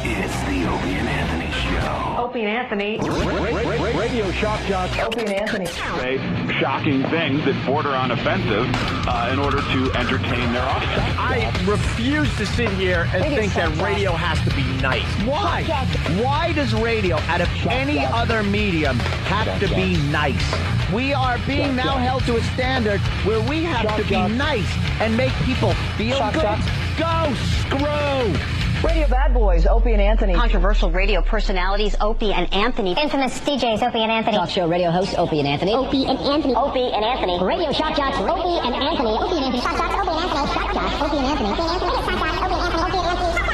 It's the Opie and Anthony Show. Opie and Anthony. Radio shock jocks. Opie and Anthony. Say shocking things that border on offensive in order to entertain their audience. I refuse to sit here and think that radio has to be nice. Why? Why does radio, out of any other medium, have to be nice? We are being now held to a standard where we have to be nice and make people feel good. Go screw! Radio bad boys, Opie and Anthony. Controversial radio personalities, Opie and Anthony. Infamous DJs, Opie and Anthony. Talk show radio hosts, Opie and Anthony. Opie and Anthony. Opie and Anthony. Radio shock jocks, Opie and Anthony. Opie and Anthony. Shock jocks, Opie and Anthony. Shock jocks, Opie and Anthony. Opie and Anthony. Shock jocks, Opie and Anthony. Opie and Anthony.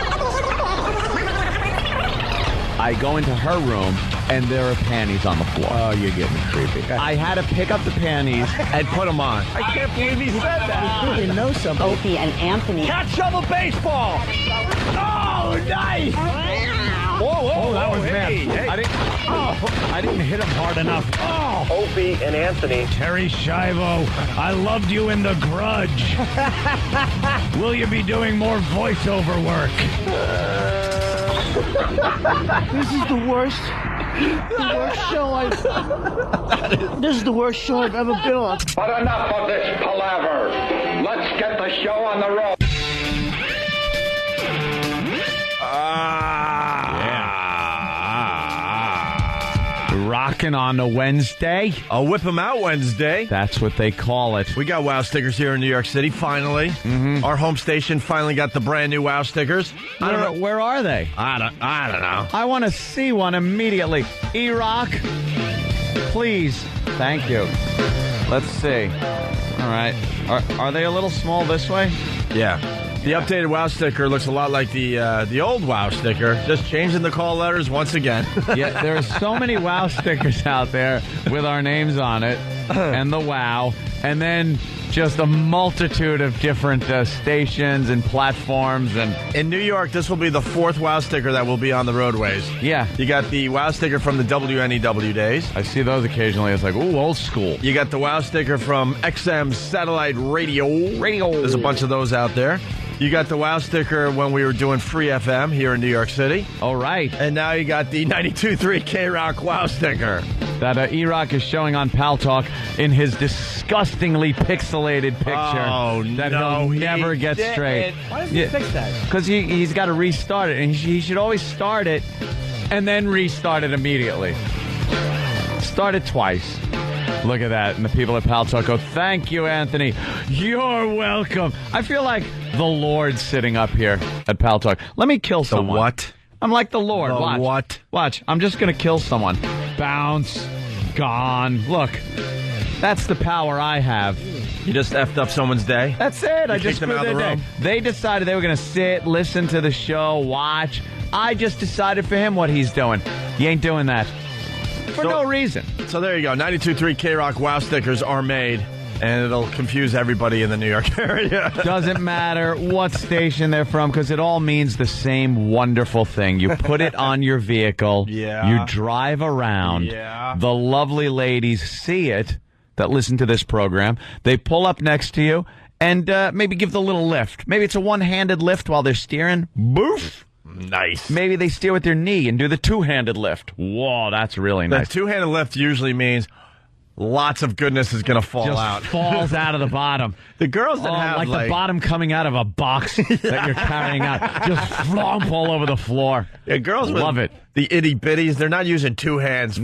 I go into her room, and there are panties on the floor. Oh, you're getting creepy. I had to pick up the panties and put them on. I can't believe he said that. You know something. Opie and Anthony. Catch shovel baseball! Oh, nice! Whoa, that was bad. Hey. I didn't hit him hard enough. Oh. Opie and Anthony. Terry Schiavo, I loved you in The Grudge. Will you be doing more voiceover work? This is the worst show This is the worst show I've ever been on. But enough of this palaver. Let's get the show on the road. Rocking on a Wednesday. A Whip 'em Out Wednesday. That's what they call it. We got WOW stickers here in New York City, finally. Mm-hmm. Our home station finally got the brand new WOW stickers. Where are they? I don't know. I want to see one immediately. E-Rock, please. Thank you. Let's see. All right. Are they a little small this way? Yeah. The updated WOW sticker looks a lot like the old WOW sticker, just changing the call letters once again. Yeah, there are so many WOW stickers out there with our names on it and the WOW, and then just a multitude of different stations and platforms. And in New York, this will be the fourth WOW sticker that will be on the roadways. Yeah. You got the WOW sticker from the WNEW days. I see those occasionally. It's like, ooh, old school. You got the WOW sticker from XM Satellite Radio. There's a bunch of those out there. You got the WOW sticker when we were doing Free FM here in New York City. All right. And now you got the 92.3 K-Rock WOW sticker. That E-Rock is showing on Pal Talk in his disgustingly pixelated picture. Oh, that no, he'll never get didn't. straight. Why does he fix that? Because he's got to restart it, and he should always start it and then restart it immediately. Start it twice. Look at that. And the people at Pal Talk go, thank you, Anthony. You're welcome. I feel like the Lord's sitting up here at Pal Talk. Let me kill someone. The what? I'm like the Lord. The Watch. what? Watch. I'm just going to kill someone. Bounce. Gone. Look. That's the power I have. You just effed up someone's day? That's it. I just kicked them out of the room? They decided they were going to sit, listen to the show, watch. I just decided for him what he's doing. You ain't doing that. For no reason. So there you go. 92.3 K-Rock WOW stickers are made, and it'll confuse everybody in the New York area. Doesn't matter what station they're from, because it all means the same wonderful thing. You put it on your vehicle. Yeah. You drive around. Yeah. The lovely ladies see it that listen to this program. They pull up next to you and maybe give the little lift. Maybe it's a one-handed lift while they're steering. Boof. Nice. Maybe they steer with their knee and do the two-handed lift. Whoa, that's really nice. The two-handed lift usually means lots of goodness is going to fall Just out. falls out of the bottom. The girls that have like the bottom coming out of a box that you're carrying out. Just flomp all over the floor. Yeah, girls love it. The itty-bitties, they're not using two hands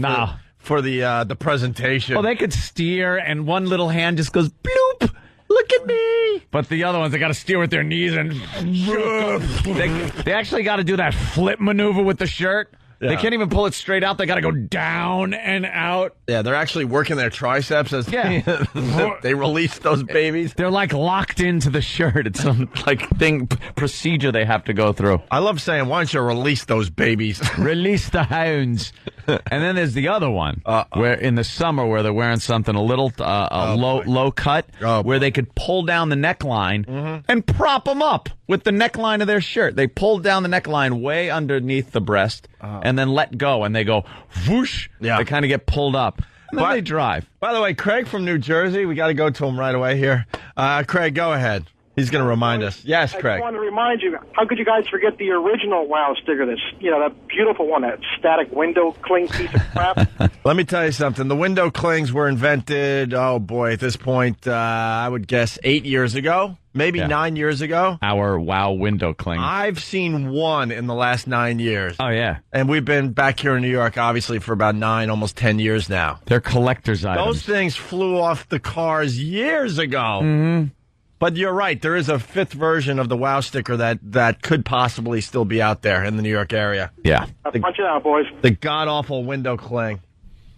for the presentation. Well, they could steer and one little hand just goes bloop. Look at me. But the other ones, they got to steer with their knees and they actually got to do that flip maneuver with the shirt. Yeah. They can't even pull it straight out. They got to go down and out. Yeah, they're actually working their triceps as they release those babies. They're like locked into the shirt. It's some procedure they have to go through. I love saying, why don't you release those babies? Release the hounds. And then there's the other one, where in the summer where they're wearing something a little low cut, where they could pull down the neckline and prop them up with the neckline of their shirt. They pull down the neckline way underneath the breast and then let go, and they go whoosh. Yeah. They kind of get pulled up. And then they drive. By the way, Craig from New Jersey, we got to go to him right away here. Craig, go ahead. He's going to remind us. Yes, I Craig. just wanted to remind you, how could you guys forget the original WOW sticker, that beautiful one, that static window cling piece of crap? Let me tell you something. The window clings were invented, oh boy, at this point, I would guess 8 years ago, maybe 9 years ago. Our WOW window cling. I've seen one in the last 9 years. Oh, yeah. And we've been back here in New York, obviously, for about 9, almost 10 years now. They're collector's items. Those things flew off the cars years ago. Mm-hmm. But you're right. There is a 5th version of the WOW sticker that could possibly still be out there in the New York area. Yeah. Punch it out, boys. The god-awful window cling.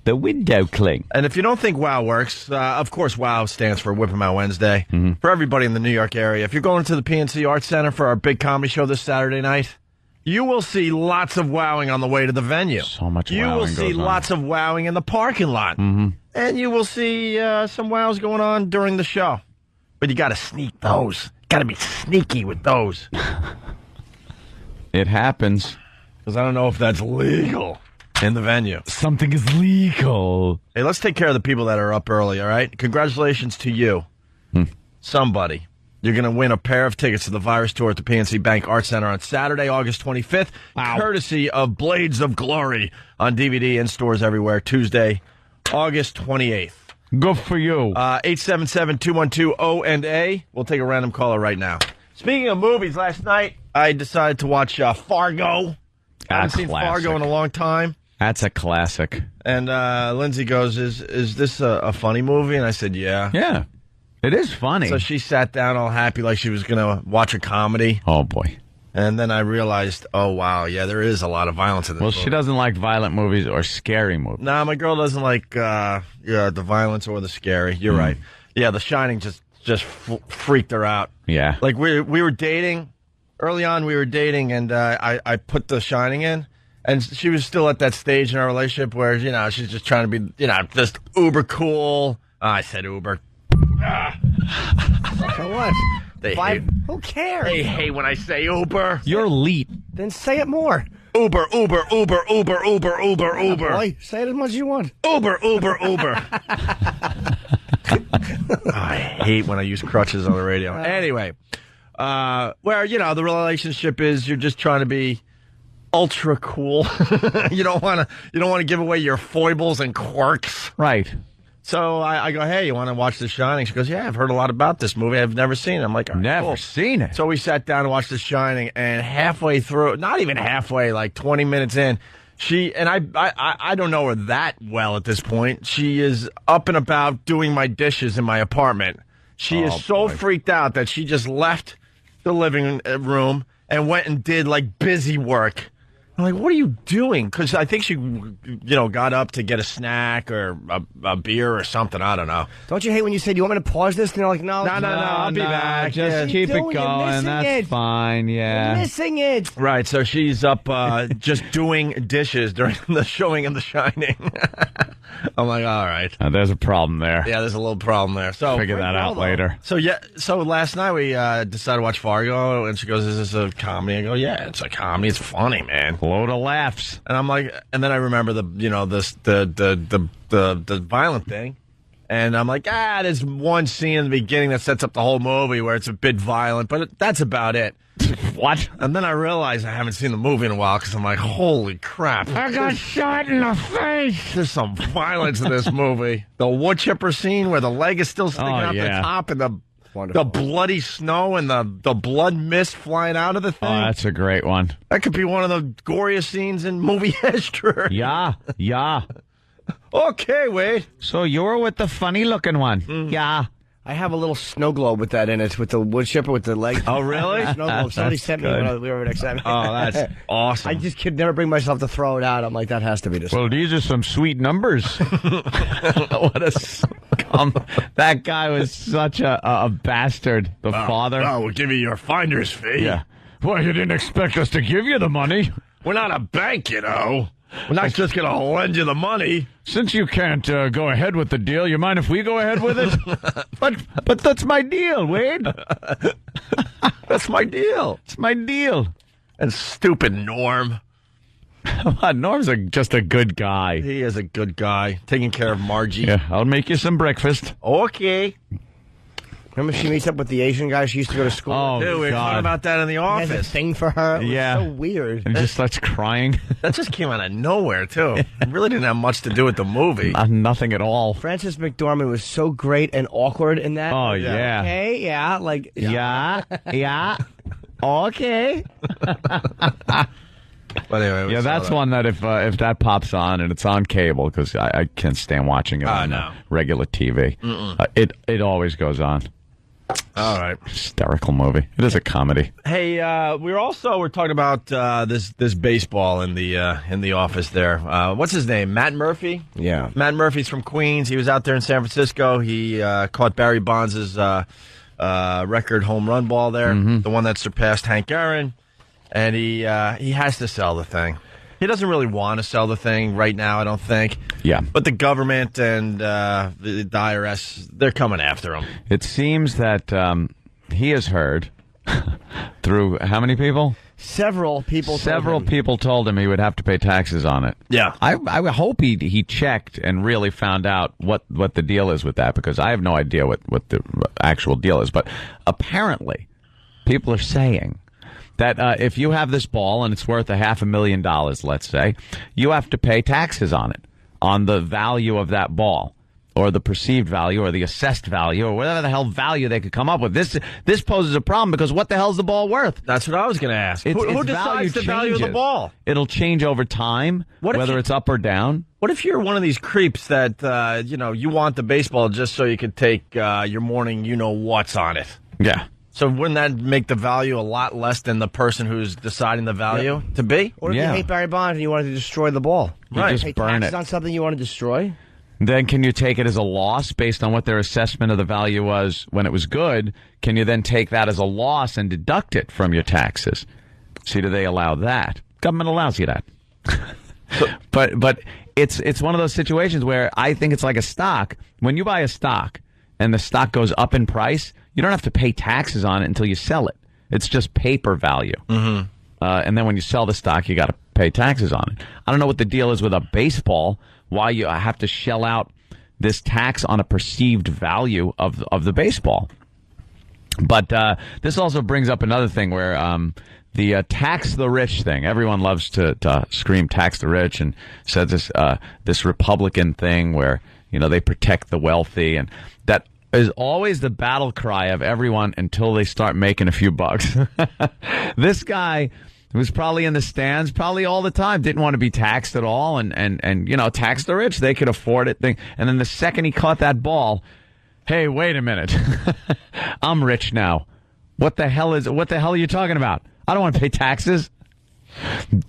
The window cling. And if you don't think WOW works, of course WOW stands for Whip 'em Out Wednesday. Mm-hmm. For everybody in the New York area, if you're going to the PNC Arts Center for our big comedy show this Saturday night, you will see lots of wowing on the way to the venue. So much You wowing will see goes on. lots of wowing in the parking lot. Mm-hmm. And you will see some wows going on during the show. But you got to sneak those. Got to be sneaky with those. It happens. Because I don't know if that's legal in the venue. Something is legal. Hey, let's take care of the people that are up early, all right? Congratulations to you. Somebody. You're going to win a pair of tickets to the Virus Tour at the PNC Bank Arts Center on Saturday, August 25th, courtesy of Blades of Glory on DVD in stores everywhere. Tuesday, August 28th. Good for you. 877-212-O&A. We'll take a random caller right now. Speaking of movies, last night I decided to watch Fargo. I haven't seen Fargo in a long time. That's a classic. And Lindsay goes, is this a funny movie? And I said, yeah. Yeah. It is funny. So she sat down all happy like she was going to watch a comedy. Oh, boy. And then I realized, oh, wow, yeah, there is a lot of violence in this movie. She doesn't like violent movies or scary movies. Nah, my girl doesn't like the violence or the scary. You're right. Yeah, The Shining just freaked her out. Yeah. Like, we were dating. Early on, we were dating, and I put The Shining in. And she was still at that stage in our relationship where, she's just trying to be, just uber cool. I said uber. So what? Who cares? They hate when I say Uber. You're elite. Then say it more. Uber. Boy, say it as much as you want. Uber. I hate when I use crutches on the radio. Anyway, where, the relationship is you're just trying to be ultra cool. You don't want to give away your foibles and quirks. Right. So I go, hey, you want to watch The Shining? She goes, yeah, I've heard a lot about this movie. I've never seen it. I'm like, never seen it. So we sat down and watched The Shining, and halfway through, not even halfway, like 20 minutes in, I don't know her that well at this point. She is up and about doing my dishes in my apartment. She is so freaked out that she just left the living room and went and did like busy work. I'm like, what are you doing? Because I think she, got up to get a snack or a beer or something. I don't know. Don't you hate when you said, you want me to pause this? And they're like, no, I'll be back. Just keep it going. That's fine. Yeah. You're missing it. Right. So she's up just doing dishes during the showing of The Shining. I'm like, all right. There's a problem there. Yeah, there's a little problem there. So figure that out later. So last night we decided to watch Fargo, and she goes, "Is this a comedy?" I go, "Yeah, it's a comedy. It's funny, man. Load of laughs." And I'm like, and then I remember the violent thing, and I'm like, there's one scene in the beginning that sets up the whole movie where it's a bit violent, but that's about it. What? And then I realized I haven't seen the movie in a while because I'm like, holy crap. I got shot in the face. There's some violence in this movie. The wood chipper scene where the leg is still sticking out the top and the bloody snow and the blood mist flying out of the thing. Oh, that's a great one. That could be one of the goriest scenes in movie history. Yeah. Okay, Wade. So you're with the funny-looking one. Yeah. I have a little snow globe with that in it, with the wood chipper with the leg. Oh, really? Snow globe. Somebody sent me when we were at XM. Oh, that's awesome. I just could never bring myself to throw it out. I'm like, that has to be this. Well, these are some sweet numbers. What a scum. That guy was such a bastard, the father. Oh, we'll give you your finder's fee. Yeah. Well, you didn't expect us to give you the money. We're not a bank, We're not just going to lend you the money. Since you can't go ahead with the deal, you mind if we go ahead with it? But that's my deal, Wade. That's my deal. It's my deal. And stupid Norm. Norm's just a good guy. He is a good guy, taking care of Margie. Yeah, I'll make you some breakfast. Okay. Remember she meets up with the Asian guy she used to go to school Oh, with? Dude, we were God. talking about that in the He has a office. thing for her. It was Yeah. so weird. And just starts crying. That just came out of nowhere, too. It really didn't have much to do with the movie. Nothing at all. Frances McDormand was so great and awkward in that. Oh, yeah. Okay, yeah, like Yeah. Okay. But anyway, we Yeah, saw that's that. one that if that pops on and it's on cable, because I can't stand watching it on no. regular TV. It always goes on. All right. Hysterical movie. It is a comedy. Hey, we're talking about this baseball in the office there. What's his name? Matt Murphy. Yeah. Matt Murphy's from Queens. He was out there in San Francisco. He caught Barry Bonds' record home run ball there, the one that surpassed Hank Aaron, and he has to sell the thing. He doesn't really want to sell the thing right now, I don't think. Yeah. But the government and the IRS, they're coming after him. It seems that he has heard through how many people? several people. Several people told him he would have to pay taxes on it. Yeah. I hope he checked and really found out what the deal is with that, because I have no idea what the actual deal is. But apparently, people are saying that if you have this ball and it's worth $500,000, let's say, you have to pay taxes on it, on the value of that ball, or the perceived value, or the assessed value, or whatever the hell value they could come up with. This poses a problem, because what the hell's the ball worth? That's what I was going to ask. Who decides the value of the ball? It'll change over time, whether it's up or down. What if you're one of these creeps that, you want the baseball just so you could take your morning you-know-what's on it? Yeah. So wouldn't that make the value a lot less than the person who's deciding the value to be? Or if you hate Barry Bonds and you wanted to destroy the ball. You just pay burn taxes it. on something you want to destroy? Then can you take it as a loss based on what their assessment of the value was when it was good? Can you then take that as a loss and deduct it from your taxes? See, do they allow that? Government allows you that. But it's one of those situations where I think it's like a stock. When you buy a stock and the stock goes up in price, you don't have to pay taxes on it until you sell it. It's just paper value. Mm-hmm. And then when you sell the stock, you got to pay taxes on it. I don't know what the deal is with a baseball, why you have to shell out this tax on a perceived value of the baseball. But this also brings up another thing where the tax the rich thing. Everyone loves to scream tax the rich, and says this Republican thing where they protect the wealthy, and that is always the battle cry of everyone until they start making a few bucks. This guy was probably in the stands probably all the time, didn't want to be taxed at all, and tax the rich, they could afford it thing. And then the second he caught that ball, hey, wait a minute. I'm rich now. What the hell are you talking about? I don't want to pay taxes.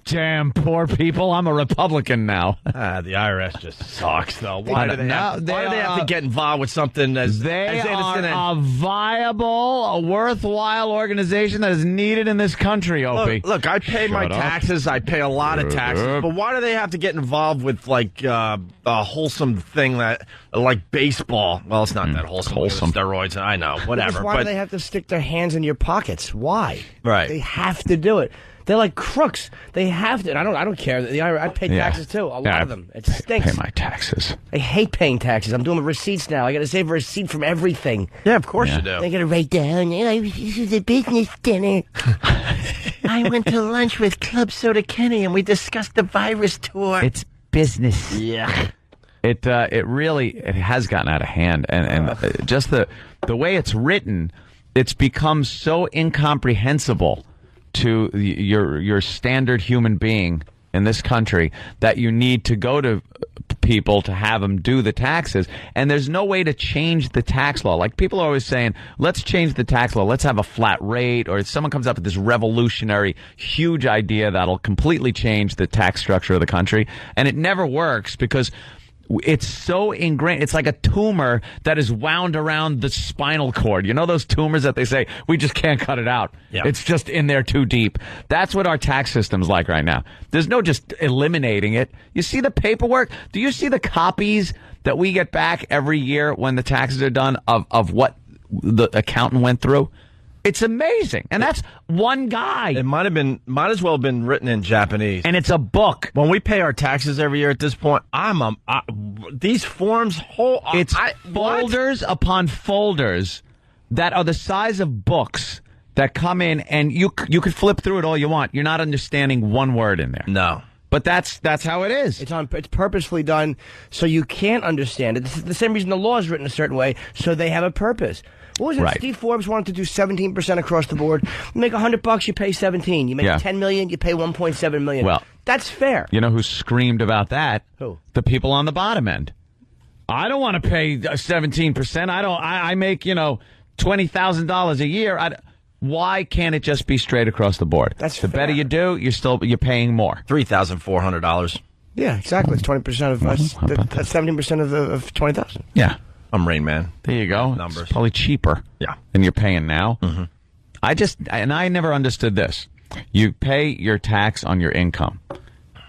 Damn poor people. I'm a Republican now. The IRS just sucks, though. Why do they have to get involved with something as They as are innocent a viable, a worthwhile organization that is needed in this country, Opie. Look, I pay my taxes. I pay a lot of taxes. But why do they have to get involved with, a wholesome thing like baseball? Well, it's not that wholesome. Wholesome. Steroids, I know, whatever. Why do they have to stick their hands in your pockets? Why? Right. They have to do it. They're like crooks. They have to. And I don't care. I pay taxes too. A lot of them. It stinks. Pay my taxes. I hate paying taxes. I'm doing receipts now. I got to save a receipt from everything. Yeah, of course you do. I got to write down. This is a business dinner. I went to lunch with Club Soda Kenny and we discussed the virus tour. It's business. Yeah. It really has gotten out of hand, and just the way it's written, it's become so incomprehensible to your standard human being in this country that you need to go to people to have them do the taxes, and there's no way to change the tax law. Like, people are always saying, let's change the tax law, let's have a flat rate, or someone comes up with this revolutionary huge idea that'll completely change the tax structure of the country, and it never works because it's so ingrained. It's like a tumor that is wound around the spinal cord. You know those tumors that they say, we just can't cut it out. Yeah. It's just in there too deep. That's what our tax system's like right now. There's no just eliminating it. You see the paperwork? Do you see the copies that we get back every year when the taxes are done of what the accountant went through? It's amazing. And that's one guy. It might as well have been written in Japanese. And it's a book. When we pay our taxes every year at this point, these forms folders upon folders that are the size of books that come in, and you could flip through it all you want. You're not understanding one word in there. No. But that's how it is. It's purposefully done so you can't understand it. This is the same reason the law is written a certain way, so they have a purpose. What was it? Right. Steve Forbes wanted to do 17% across the board. You make $100, you pay 17. You make $10 million, you pay 1.7 million. Well, that's fair. You know who screamed about that? Who? The people on the bottom end. I don't want to pay 17%. I make $20,000 a year. Why can't it just be straight across the board? That's the fair. better you do, you're paying more. $3,400. Yeah, exactly. It's 20% of us. That's 17% of 20,000. Yeah. I'm Rain Man. There you go. Numbers. It's probably cheaper. Yeah. Than you're paying now. Mm-hmm. I never understood this. You pay your tax on your income,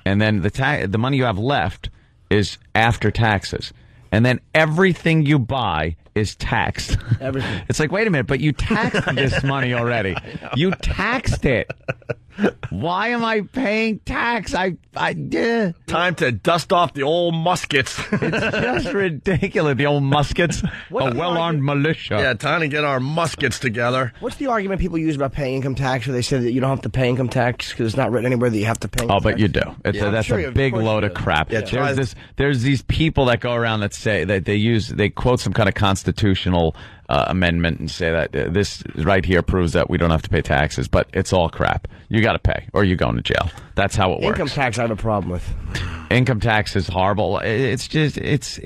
and then the money you have left is after taxes, and then everything you buy is taxed. Everything. It's like, wait a minute, but you taxed this money already. You taxed it. Why am I paying tax? Time to dust off the old muskets. It's just ridiculous. The old muskets. A well-armed militia. Yeah, time to get our muskets together. What's the argument people use about paying income tax, where they say that you don't have to pay income tax because it's not written anywhere that you have to pay income tax? But you do. That's a big load of crap. Yeah, there's these people that go around that say that they quote some kind of constitutional amendment and say that this right here proves that we don't have to pay taxes, but it's all crap. You got to pay, or you're going to jail. That's how it works. Income tax, I have a problem with. Income tax is horrible. It's just it's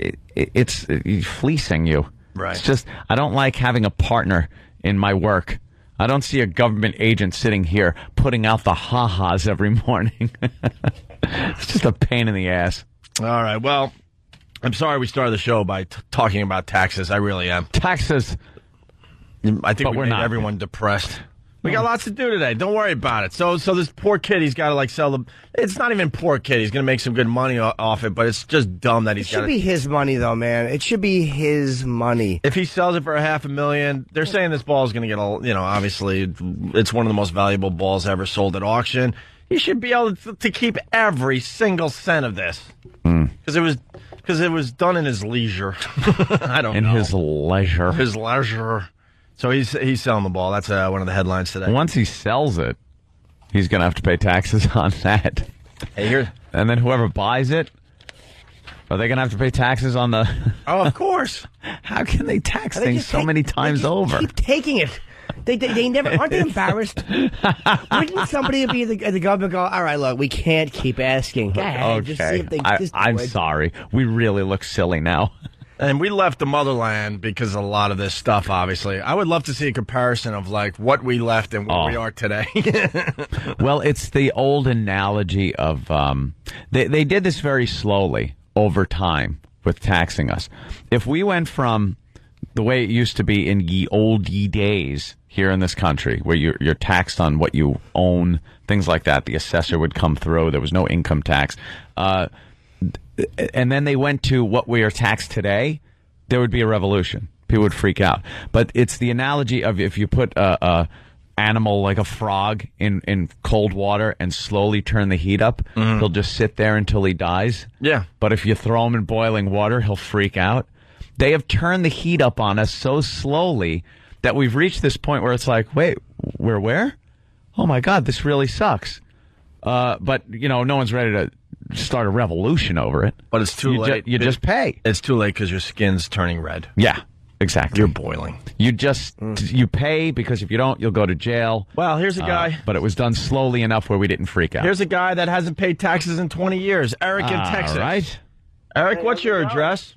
fleecing you. Right. It's just I don't like having a partner in my work. I don't see a government agent sitting here putting out the ha-has every morning. It's just a pain in the ass. All right. Well, I'm sorry we started the show by talking about taxes. I really am. Taxes. I think we made everyone depressed. We got lots to do today. Don't worry about it. So this poor kid, he's got to sell the. It's not even poor kid. He's going to make some good money off it, but it's just dumb that he's got. It should be his money, though, man. It should be his money. If he sells it for $500,000, they're saying this ball is going to get obviously it's one of the most valuable balls ever sold at auction. He should be able to keep every single cent of this because it was done in his leisure. I don't know. In his leisure. His leisure. So he's selling the ball. That's one of the headlines today. Once he sells it, he's going to have to pay taxes on that. Hey, and then whoever buys it, are they going to have to pay taxes on the... Oh, of course. How can they tax things so many times over? Keep taking it. They never... Aren't they embarrassed? Wouldn't somebody be the government go, all right, look, we can't keep asking. Go ahead, just see if they I'm sorry. We really look silly now. And we left the motherland because of a lot of this stuff, obviously. I would love to see a comparison of what we left and where we are today. Well, it's the old analogy of they did this very slowly over time with taxing us. If we went from the way it used to be in ye old days here in this country, where you're taxed on what you own, things like that, the assessor would come through, there was no income tax, and then they went to what we are taxed today, there would be a revolution. People would freak out. But it's the analogy of if you put a animal like a frog in cold water and slowly turn the heat up, he'll just sit there until he dies. Yeah. But if you throw him in boiling water, he'll freak out. They have turned the heat up on us so slowly that we've reached this point where it's like, wait, we're where? Oh, my God, this really sucks. But, no one's ready to start a revolution over it. But it's too late. You just pay. It's too late because your skin's turning red. Yeah, exactly. You're boiling. You pay because if you don't, you'll go to jail. Well, here's a guy. But it was done slowly enough where we didn't freak out. Here's a guy that hasn't paid taxes in 20 years. Eric in Texas. All right. Eric, what's your address?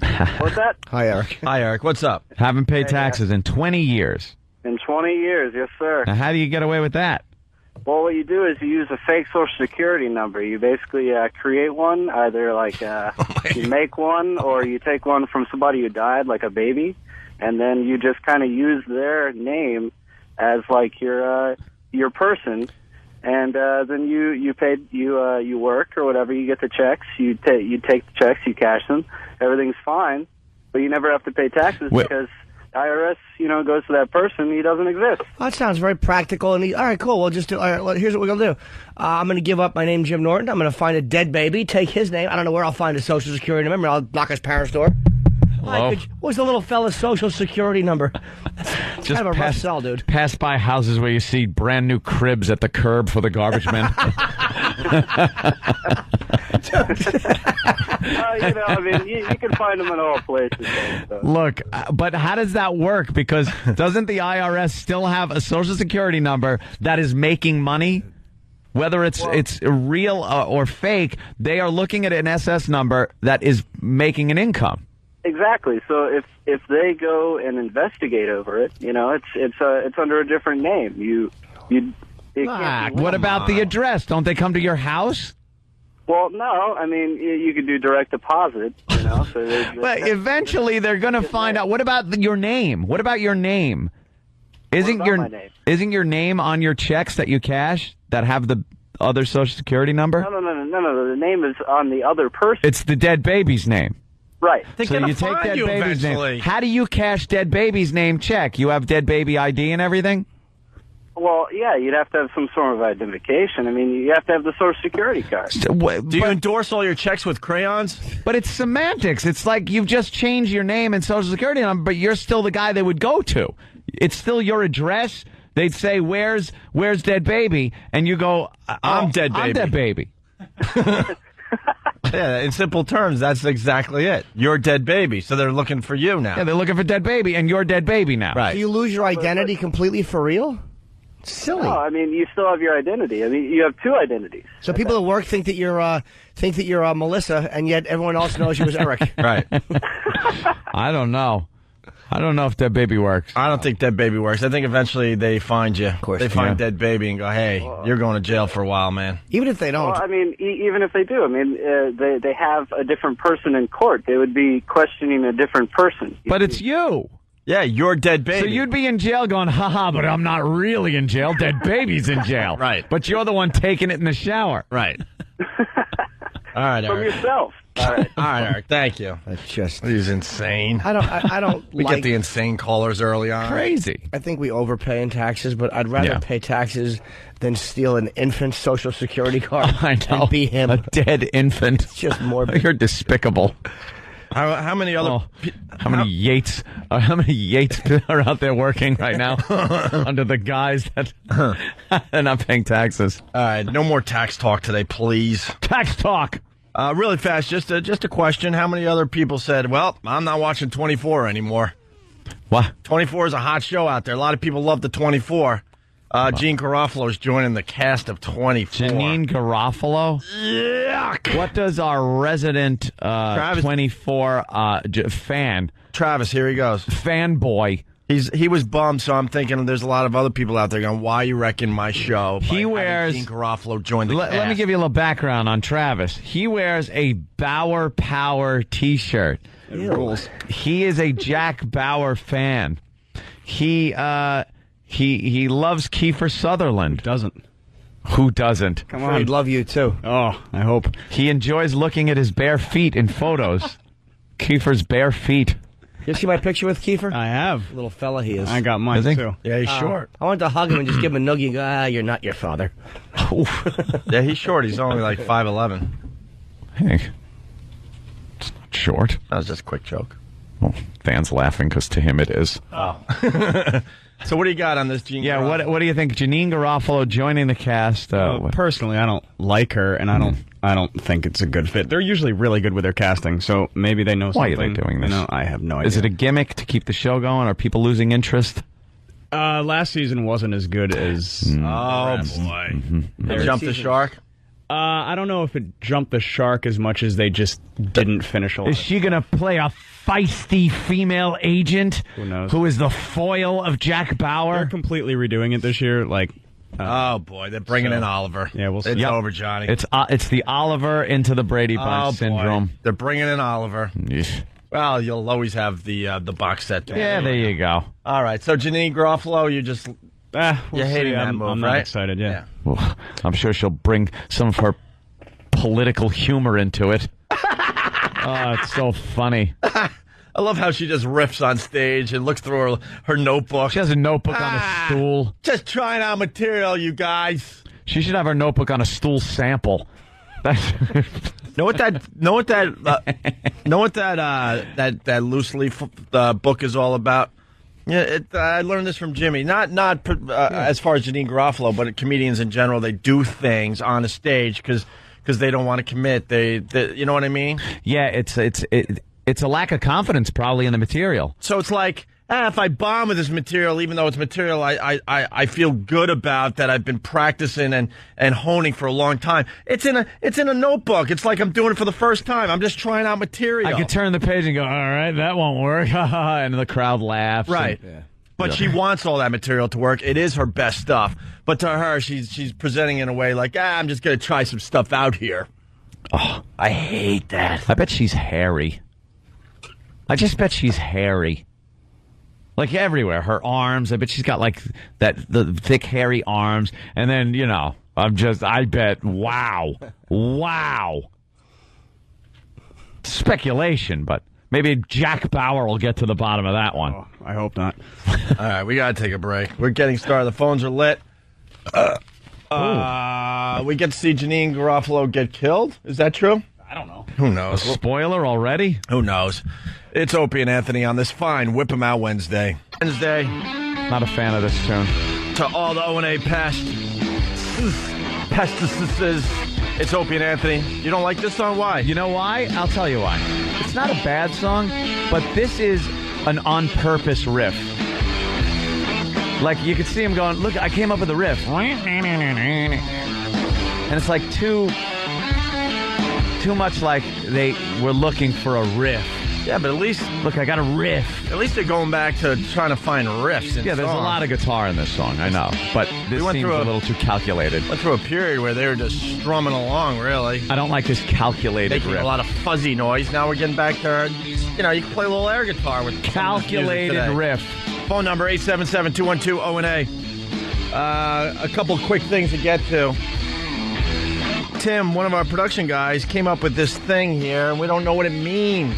What's that? Hi, Eric. Hi, Eric. What's up? Haven't paid taxes in 20 years. In 20 years, yes, sir. Now, how do you get away with that? Well, what you do is you use a fake Social Security number. You basically create one, either you make one or you take one from somebody who died, like a baby, and then you just kind of use their name as your person, and then you work or whatever. You get the checks. You take the checks. You cash them. Everything's fine, but you never have to pay taxes because IRS, goes to that person. He doesn't exist. Well, that sounds very practical. And all right, cool. We'll just do. All right, well, here's what we're gonna do. I'm gonna give up my name, Jim Norton. I'm gonna find a dead baby, take his name. I don't know where I'll find a Social Security number. I'll knock his parents' door. Hello? What was the little fella's social security number? Just kind of a rough sell, dude. Pass by houses where you see brand new cribs at the curb for the garbage men. I mean, you can find them in all places. So. Look, but how does that work? Because doesn't the IRS still have a social security number that is making money? Whether it's real or fake, they are looking at an SS number that is making an income. Exactly. So if they go and investigate over it, it's under a different name. What about the address? Don't they come to your house? Well, no. I mean, you could do direct deposit. So but eventually they're going to find out. What about your name? What about your name? Isn't your name on your checks that you cash that have the other Social Security number? No. The name is on the other person. It's the dead baby's name. Right. So you take dead baby's name. How do you cash dead baby's name check? You have dead baby ID and everything? Well, yeah, you'd have to have some sort of identification. I mean, you have to have the Social Security card. Do you endorse all your checks with crayons? But it's semantics. It's like you've just changed your name and Social Security number, but you're still the guy they would go to. It's still your address. They'd say, where's dead baby? And you go, I'm dead baby. I'm dead baby. Yeah, in simple terms, that's exactly it. You're dead baby, so they're looking for you now. Yeah, they're looking for dead baby, and you're dead baby now. Right. Do you lose your identity completely for real? Silly. No, I mean, you still have your identity. I mean, you have two identities. So people at work think that you're Melissa, and yet everyone else knows you as Eric. Right. I don't know. I don't know if Dead Baby works. I don't think Dead Baby works. I think eventually they find you. Of course, they find Dead Baby and go, "Hey, you're going to jail for a while, man." Even if they don't. Well, I mean, even if they do, I mean, they have a different person in court. They would be questioning a different person. But it's you. Yeah, you're Dead Baby. So you'd be in jail going, haha, but I'm not really in jail. Dead Baby's in jail. Right. But you're the one taking it in the shower. Right. All right, From Eric. yourself. All right, Eric. Thank you. That's just. He's insane. I don't. We get the insane callers early on. Crazy. I think we overpay in taxes, but I'd rather pay taxes than steal an infant's Social Security card I know. and be him. A dead infant. It's just morbid. You're despicable. How many other? How many Yates are out there working right now under the guise that they're not paying taxes? All right, no more tax talk today, please. Tax talk. Really fast, just a question. How many other people said, "Well, I'm not watching 24 anymore"? What? 24 is a hot show out there. A lot of people love the 24. Jean Garofalo's joining the cast of 24. Janine Garofalo? Yuck. What does our resident 24 fan... Travis, here he goes. Fanboy. He was bummed, so I'm thinking there's a lot of other people out there going, "Why are you wrecking my show?" He wears... Jean Garofalo joined the cast. Let me give you a little background on Travis. He wears a Bauer Power T-shirt. Rules. He is a Jack Bauer fan. He loves Kiefer Sutherland. Who doesn't? Come on. He'd love you, too. Oh, I hope. He enjoys looking at his bare feet in photos. Kiefer's bare feet. You see my picture with Kiefer? I have. Little fella he is. I got mine, too. Yeah, he's short. I wanted to hug him and just give him a noogie and go, you're not your father. Yeah, he's short. He's only like 5'11". Hey. It's not short. That was just a quick joke. Well, fans laughing because to him it is. Oh. So what do you got on this Jean Garofalo? What do you think? Janine Garofalo joining the cast? Personally, I don't like her, and I don't think it's a good fit. They're usually really good with their casting, so maybe they know something. Why are they doing this? I have no idea. Is it a gimmick to keep the show going? Are people losing interest? Last season wasn't as good as... Oh, boy. They jumped the shark? I don't know if it jumped the shark as much as they just didn't finish a lot. Is she going to play a feisty female agent? Who knows? Who is the foil of Jack Bauer? They're completely redoing it this year. Oh, boy. They're bringing in Oliver. Yeah, we'll see. It's over, Johnny. It's the Oliver into the Brady Bunch syndrome. Boy. They're bringing in Oliver. Well, you'll always have the box set. Yeah, there you go. All right. So, Janine Garofalo, you just... You're hating that move, I'm right? not excited, yeah. Well, I'm sure she'll bring some of her political humor into it. Oh, it's so funny. I love how she just riffs on stage and looks through her notebook. She has a notebook on a stool. Just trying out material, you guys. She should have her notebook on a stool sample. Know what that loose leaf book is all about? Yeah, I learned this from Jimmy. Not as far as Janine Garofalo, but comedians in general. They do things on a stage because they don't want to commit. They you know what I mean? Yeah, it's a lack of confidence probably in the material. So it's like, if I bomb with this material, even though it's material I feel good about, that I've been practicing and honing for a long time. It's in a notebook. It's like I'm doing it for the first time. I'm just trying out material. I could turn the page and go, all right, that won't work. And the crowd laughs. Right. But she wants all that material to work. It is her best stuff. But to her, she's presenting in a way like, I'm just going to try some stuff out here. Oh, I hate that. I bet she's hairy. I just bet she's hairy. Like everywhere. Her arms, I bet she's got like the thick, hairy arms. And then, I bet, wow. Speculation, but maybe Jack Bauer will get to the bottom of that one. Oh, I hope not. All right, we got to take a break. We're getting started. The phones are lit. We get to see Janine Garofalo get killed. Is that true? I don't know. Who knows? A spoiler already? Who knows? It's Opie and Anthony on this fine Whip 'em Out Wednesday. Not a fan of this tune. To all the O&A pesticides, it's Opie and Anthony. You don't like this song? Why? You know why? I'll tell you why. It's not a bad song, but this is an on-purpose riff. Like, you could see him going, look, I came up with a riff. And it's like too much like they were looking for a riff. Yeah, but at least, look, I got a riff. At least they're going back to trying to find riffs in there's songs. a lot of guitar in this song, I know. But this seems a little too calculated. Went through a period where they were just strumming along, really. I don't like this calculated riff. riff. A lot of fuzzy noise. Now we're getting back to, you can play a little air guitar with calculated riff. Phone number 877-212-ONA. A couple quick things to get to. Tim, one of our production guys, came up with this thing here, and we don't know what it means.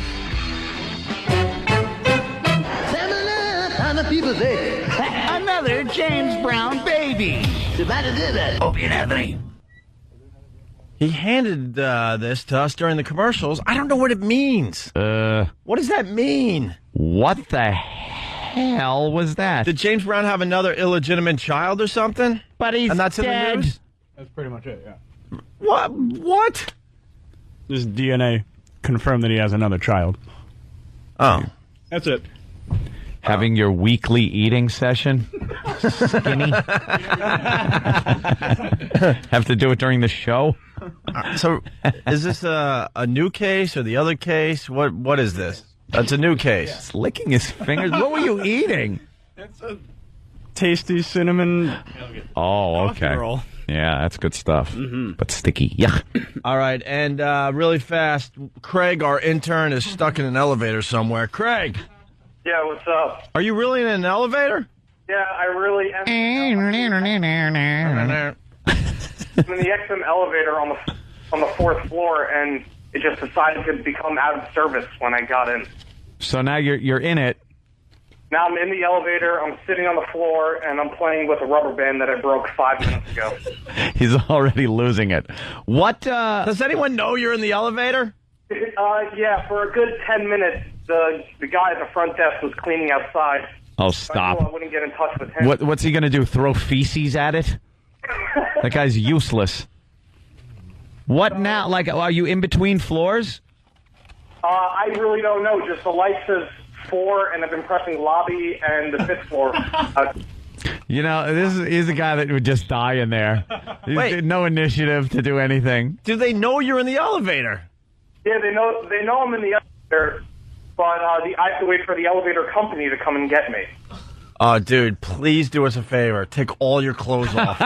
People say, another James Brown baby. Opie and Anthony. He handed this to us during the commercials. I don't know what it means. What does that mean? What the hell was that? Did James Brown have another illegitimate child or something? But he's and that's dead. In the news? That's pretty much it, yeah. What? His DNA confirmed that he has another child. Oh. That's it. Having your weekly eating session? Skinny? Have to do it during the show? So, is this a new case or the other case? What is this? That's a new case. It's licking his fingers. What were you eating? It's a tasty cinnamon. Oh, okay. Roll. Yeah, that's good stuff. But sticky. Yuck. All right, and really fast, Craig, our intern, is stuck in an elevator somewhere. Craig. Yeah, what's up? Are you really in an elevator? Yeah, I really am. I'm in the XM elevator on the fourth floor, and it just decided to become out of service when I got in. So now you're in it. Now I'm in the elevator, I'm sitting on the floor, and I'm playing with a rubber band that I broke 5 minutes ago. He's already losing it. What, Does anyone know you're in the elevator? Yeah, for a good 10 minutes, the guy at the front desk was cleaning outside. Oh, stop. I wouldn't get in touch with him. What's he going to do, throw feces at it? That guy's useless. What now? Like, are you in between floors? I really don't know. Just the light says 4, and I've been pressing lobby and the 5th floor. He's a guy that would just die in there. Wait. No initiative to do anything. Do they know you're in the elevator? Yeah, they know I'm in the elevator, but I have to wait for the elevator company to come and get me. Oh, dude, please do us a favor. Take all your clothes off.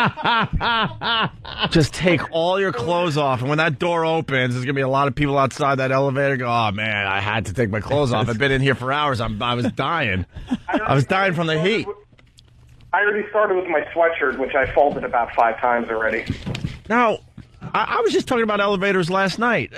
Just take all your clothes off. And when that door opens, there's going to be a lot of people outside that elevator go, oh, man, I had to take my clothes off. I've been in here for hours. I was dying. I was dying from the heat. I already started with my sweatshirt, which I folded about 5 times already. Now, I was just talking about elevators last night.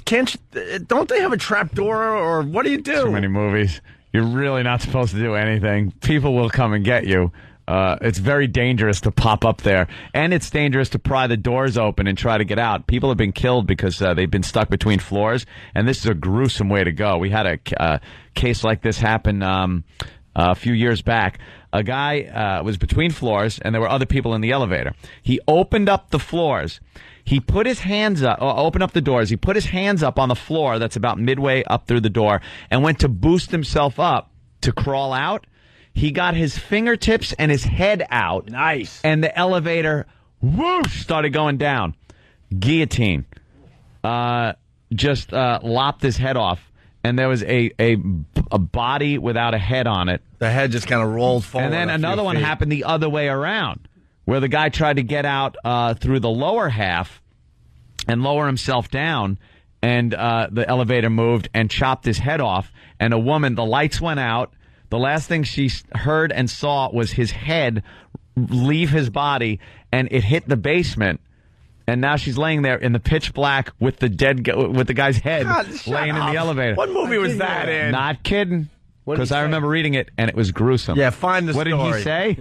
Don't they have a trap door, or what do you do? Too many movies. You're really not supposed to do anything. People will come and get you, It's very dangerous to pop up there, and it's dangerous to pry the doors open and try to get out. People have been killed because they've been stuck between floors, and this is a gruesome way to go. We had a case like this happen a few years back. A guy was between floors, and there were other people in the elevator. He opened up the floors. He put his hands up, opened up the doors. He put his hands up on the floor that's about midway up through the door and went to boost himself up to crawl out. He got his fingertips and his head out. Nice. And the elevator, whoosh, started going down. Guillotine. Just lopped his head off. And there was a body without a head on it. The head just kind of rolled forward. And then another one happened the other way around, where the guy tried to get out through the lower half and lower himself down, and the elevator moved and chopped his head off. And a woman, the lights went out. The last thing she heard and saw was his head leave his body, and it hit the basement. And now she's laying there in the pitch black with the with the guy's head laying in the elevator. What movie was that in? Not kidding. Because I remember reading it, and it was gruesome. Yeah, find the story. What did he say?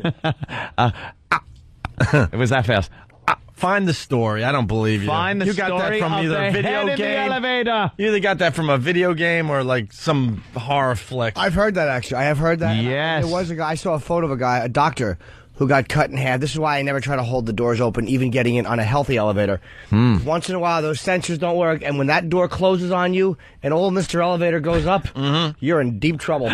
It was that fast. Find the story. I don't believe you. Find the you got story that from of either the a video head in game. the elevator. You either got that from a video game or like some horror flick. I've heard that, actually. I have heard that. Yes. There was a guy, I saw a photo of a guy, a doctor, who got cut in half. This is why I never try to hold the doors open, even getting in on a healthy elevator. Once in a while, those sensors don't work, and when that door closes on you and old Mr. Elevator goes up, you're in deep trouble.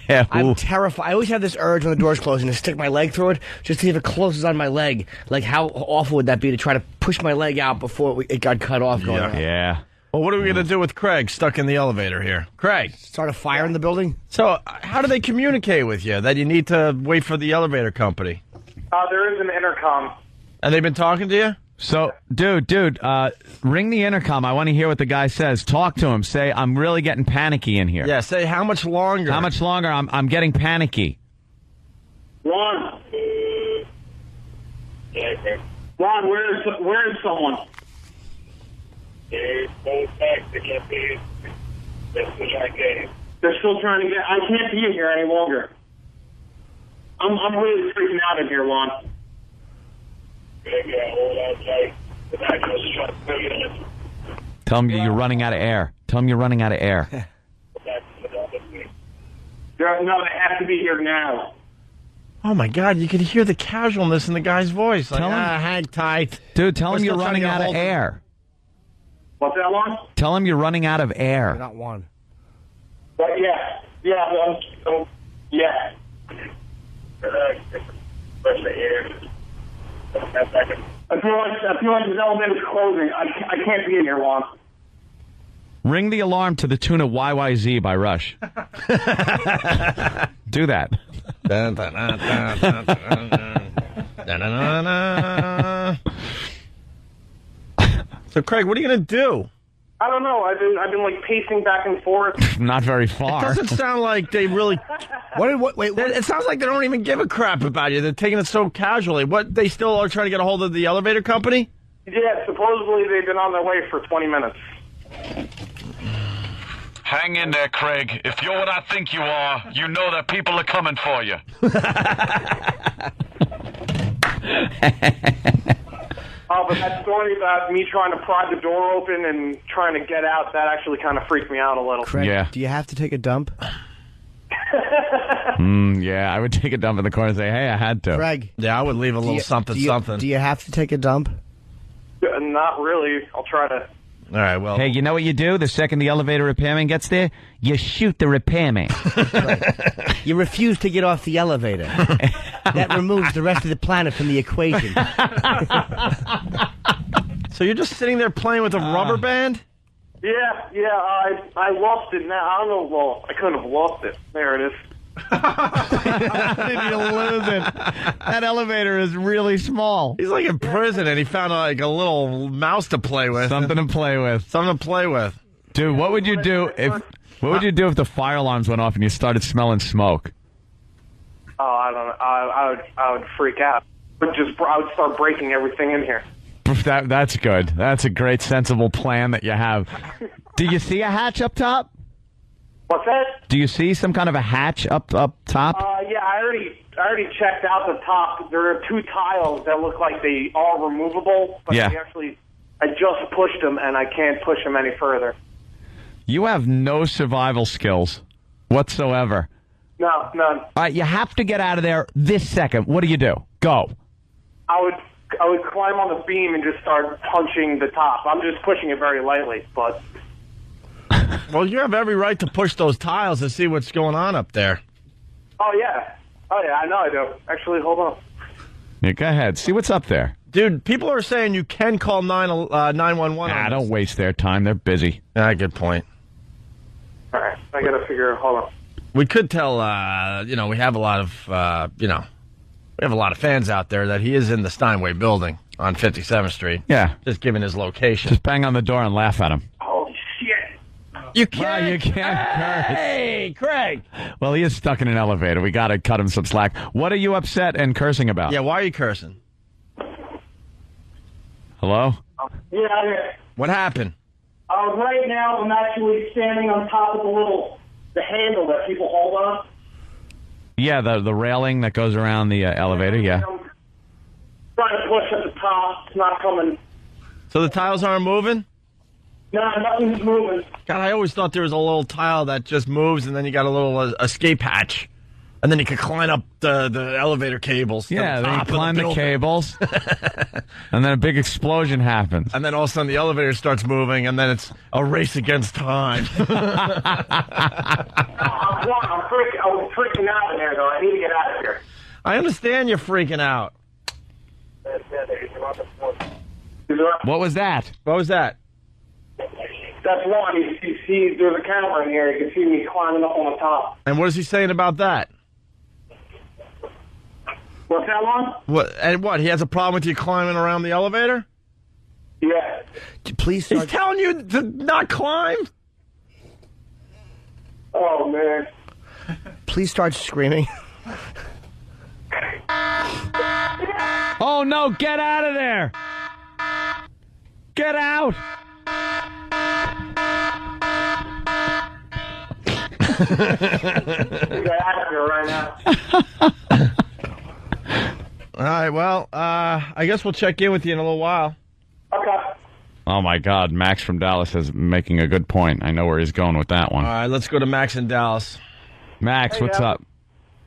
Yeah, I'm terrified. I always have this urge when the door's closing to stick my leg through it, just to see if it closes on my leg. Like, how awful would that be to try to push my leg out before it got cut off going on? Yeah. Well, what are we going to do with Craig stuck in the elevator here? Craig. Start a fire in the building? So, how do they communicate with you that you need to wait for the elevator company? There is an intercom. And they've been talking to you? So, dude, ring the intercom. I want to hear what the guy says. Talk to him. Say, I'm really getting panicky in here. Yeah, say, how much longer? How much longer? I'm getting panicky. Ron, where is someone? They're still trying to get. I can't be in here any longer. I'm really freaking out in here, Lon. Tell him you're running out of air. Tell him you're running out of air. No, they have to be here now. Oh, my God, you can hear the casualness in the guy's voice. Like, Tell him, hang tight. Dude, tell him you're running out of air. What's that, Lon? Tell him you're running out of air. You're not one. But yeah. I feel like the elevator's closing. I can't be in here, Lon. Ring the alarm to the tune of YYZ by Rush. Do that. So, Craig, what are you going to do? I don't know. I've been like pacing back and forth. Not very far. It doesn't sound like they really. Wait. It sounds like they don't even give a crap about you. They're taking it so casually. What? They still are trying to get a hold of the elevator company? Yeah, supposedly they've been on their way for 20 minutes. Hang in there, Craig. If you're what I think you are, you know that people are coming for you. Oh, but that story about me trying to pry the door open and trying to get out, that actually kind of freaked me out a little. Craig, yeah. Do you have to take a dump? Yeah, I would take a dump in the corner and say, hey, I had to. Craig. Yeah, I would leave a little something. Do you have to take a dump? Not really. I'll try to. All right, well. Hey, you know what you do the second the elevator repairman gets there? You shoot the repairman. Right. You refuse to get off the elevator. That removes the rest of the planet from the equation. So you're just sitting there playing with a rubber band? Yeah, I lost it now. I don't know. Well, I couldn't have lost it. There it is. How did you lose it? That elevator is really small. He's like in prison, and he found like a little mouse to play with. Something to play with. Dude, what would you do if the fire alarms went off and you started smelling smoke? Oh, I don't know. I would freak out. I would start breaking everything in here. That's good. That's a great, sensible plan that you have. Do you see a hatch up top? What's that? Do you see some kind of a hatch up top? Yeah, I already checked out the top. There are 2 tiles that look like they are removable, but I just pushed them, and I can't push them any further. You have no survival skills whatsoever. No, none. All right, you have to get out of there this second. What do you do? Go. I would climb on the beam and just start punching the top. I'm just pushing it very lightly, but... Well, you have every right to push those tiles to see what's going on up there. Oh, yeah, I know I do. Actually, hold on. Yeah, go ahead. See what's up there. Dude, people are saying you can call 911. Nah, don't waste their time. They're busy. Good point. All right, I got to figure out. Hold on. We could tell, we have a lot of, we have a lot of fans out there that he is in the Steinway building on 57th Street. Yeah. Just given his location. Just bang on the door and laugh at him. Holy shit. You can't. You can't curse. Hey, Craig. Well, he is stuck in an elevator. We got to cut him some slack. What are you upset and cursing about? Yeah, why are you cursing? Hello? Yeah, what happened? Right now, I'm actually standing on top of the handle that people hold on. Yeah, the railing that goes around the elevator, yeah. I'm trying to push at the top. It's not coming. So the tiles aren't moving? No, nothing's moving. God, I always thought there was a little tile that just moves and then you got a little escape hatch. And then you could climb up the elevator cables. Yeah, then you climb the cables. And then a big explosion happens. And then all of a sudden the elevator starts moving, and then it's a race against time. I'm freaking out in there, though. I need to get out of here. I understand you're freaking out. What was that? What was that? That's one. You see, there's a camera in here. You can see me climbing up on the top. And what is he saying about that? What's that one? What? And what? He has a problem with you climbing around the elevator? Yeah. Please start... He's telling you to not climb? Oh, man. Please start screaming. Oh, no, get out of there. Get out. Get out of here right now. All right, well, I guess we'll check in with you in a little while. Okay. Oh, my God. Max from Dallas is making a good point. I know where he's going with that one. All right, let's go to Max in Dallas. Max, what's up?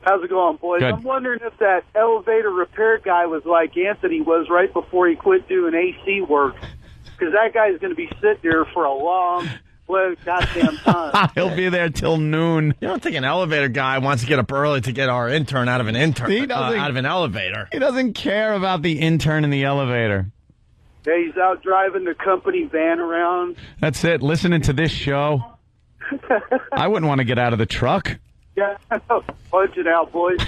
How's it going, boys? Good. I'm wondering if that elevator repair guy was like Anthony was right before he quit doing AC work. Because that guy's going to be sitting there for a long, goddamn time. He'll be there till noon. You don't think an elevator guy wants to get up early to get our intern out of an out of an elevator? He doesn't care about the intern in the elevator. Yeah, he's out driving the company van around. That's it. Listening to this show. I wouldn't want to get out of the truck. Yeah, punch it out, boys.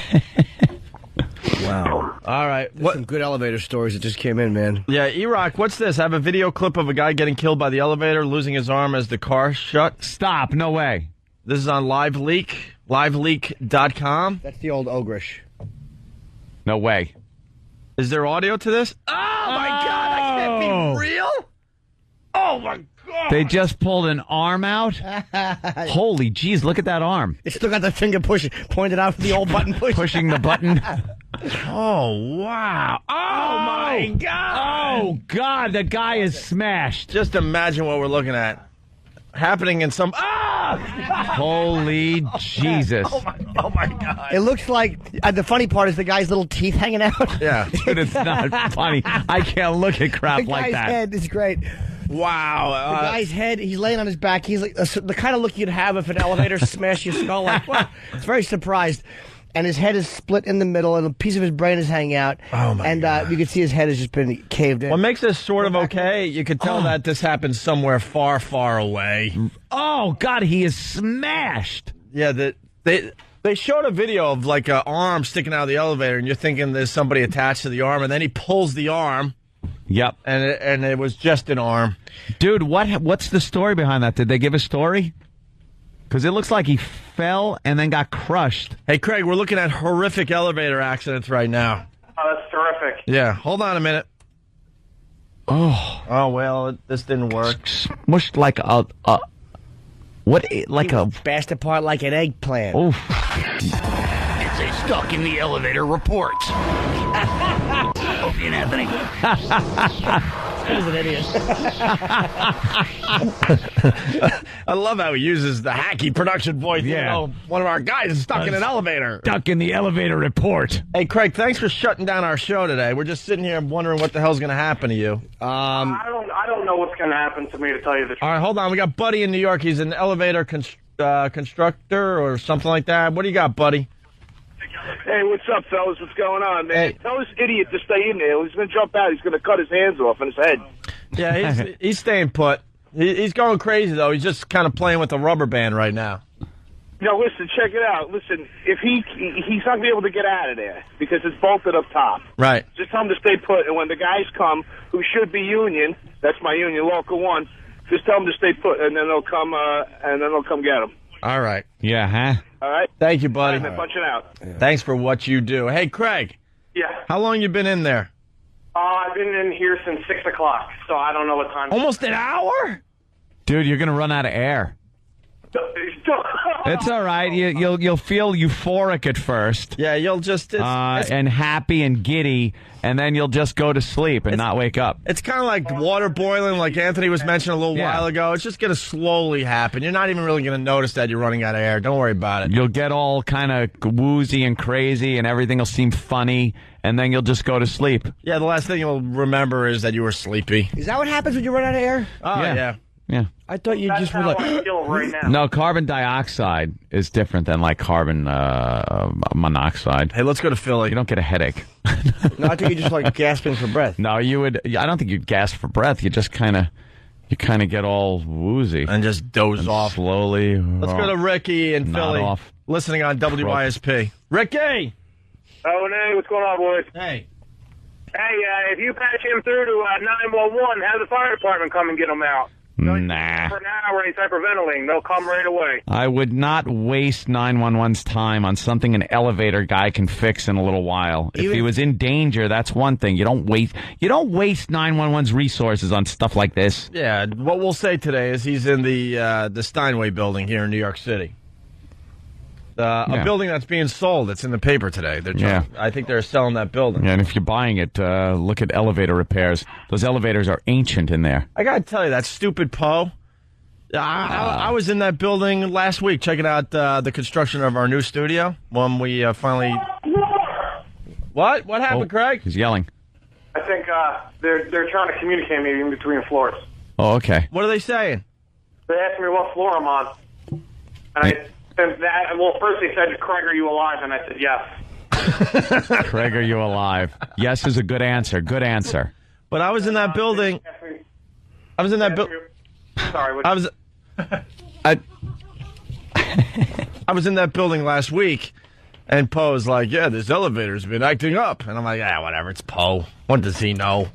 Wow. All right. Some good elevator stories that just came in, man. Yeah, E-Rock, what's this? I have a video clip of a guy getting killed by the elevator, losing his arm as the car shut. Stop. No way. This is on LiveLeak, liveleak.com. That's the old Ogrish. No way. Is there audio to this? Oh, my God. That can't be real. Oh, my God. They just pulled an arm out? Holy jeez, look at that arm. It's still got the finger pointed out for the old button push. Pushing the button. Oh, wow. Oh, my God. Oh, God, the guy is smashed. Just imagine what we're looking at. Happening in some... Holy Jesus. Oh, my God. It looks like... the funny part is the guy's little teeth hanging out. Yeah. Dude, it's not funny. I can't look at crap like that. The guy's head is great. Wow. The guy's head, he's laying on his back. He's like the kind of look you'd have if an elevator smashed your skull. Like, wow. It's very surprised. And his head is split in the middle, and a piece of his brain is hanging out. Oh, my God. You can see his head has just been caved in. What makes this sort of okay, you could tell that this happened somewhere far, far away. Oh, God, he is smashed. Yeah, they showed a video of like an arm sticking out of the elevator, and you're thinking there's somebody attached to the arm, and then he pulls the arm. Yep. And it was just an arm. Dude, what's the story behind that? Did they give a story? Because it looks like he fell and then got crushed. Hey, Craig, we're looking at horrific elevator accidents right now. Oh, that's terrific. Yeah, hold on a minute. Oh, well, this didn't work. Smushed like like a... bashed apart like an eggplant. Oh. It's a Stuck in the Elevator report. Opie and Anthony. He's an idiot. I love how he uses the hacky production voice. Yeah. You know, one of our guys is stuck in an elevator. Stuck in the elevator report. Hey, Craig, thanks for shutting down our show today. We're just sitting here wondering what the hell's going to happen to you. I don't know what's going to happen to me, to tell you the truth. All right, hold on. We got Buddy in New York. He's an elevator constructor or something like that. What do you got, Buddy? Hey, what's up, fellas? What's going on, man? Hey. Tell this idiot to stay in there. He's going to jump out. He's going to cut his hands off on his head. Yeah, he's staying put. He's going crazy, though. He's just kind of playing with the rubber band right now. No, listen, check it out. Listen, if he's not going to be able to get out of there because it's bolted up top. Right. Just tell him to stay put. And when the guys come, who should be union, that's my union, local one, just tell them to stay put, and then they'll come get him. All right. Yeah, huh? All right? Thank you, buddy. All right, punch it out. Thanks for what you do. Hey, Craig. Yeah. How long you been in there? I've been in here since 6 o'clock, so I don't know what time. Almost an hour? Dude, you're going to run out of air. It's all right. You'll feel euphoric at first. Yeah, you'll just... and happy and giddy, and then you'll just go to sleep and not wake up. It's kind of like water boiling, like Anthony was mentioning a little while ago. It's just going to slowly happen. You're not even really going to notice that you're running out of air. Don't worry about it. You'll get all kind of woozy and crazy, and everything will seem funny, and then you'll just go to sleep. Yeah, the last thing you'll remember is that you were sleepy. Is that what happens when you run out of air? Oh, yeah. I thought you just were That's like... how I feel right now. No, carbon dioxide is different than like carbon monoxide. Hey, let's go to Philly. You don't get a headache. No, I think you're just like gasping for breath. No, you would. I don't think you'd gasp for breath. You just kind of get all woozy and just doze off slowly. Let's go to Ricky in Philly, off. listening on WYSP. Ricky. Oh, hey, what's going on, boys? Hey. Hey, if you patch him through to 911, have the fire department come and get him out. Nah. For an hour, he's hyperventilating. They'll come right away. I would not waste 911's time on something an elevator guy can fix in a little while. If he was in danger, that's one thing. You don't waste 911's resources on stuff like this. Yeah, what we'll say today is he's in the Steinway building here in New York City. A building that's being sold. It's in the paper today. I think they're selling that building. Yeah, and if you're buying it, look at elevator repairs. Those elevators are ancient in there. I got to tell you, that stupid Poe. I was in that building last week checking out the construction of our new studio when we finally... What? What happened, Craig? He's yelling. I think they're trying to communicate maybe in between floors. Oh, okay. What are they saying? They asked me what floor I'm on. First they said, Craig, are you alive? And I said, yes. Craig, are you alive? Yes is a good answer. Good answer. But I was in that building. I was in that building. Sorry. I was in that building last week, and Poe's like, yeah, this elevator's been acting up. And I'm like, yeah, whatever, it's Poe. What does he know?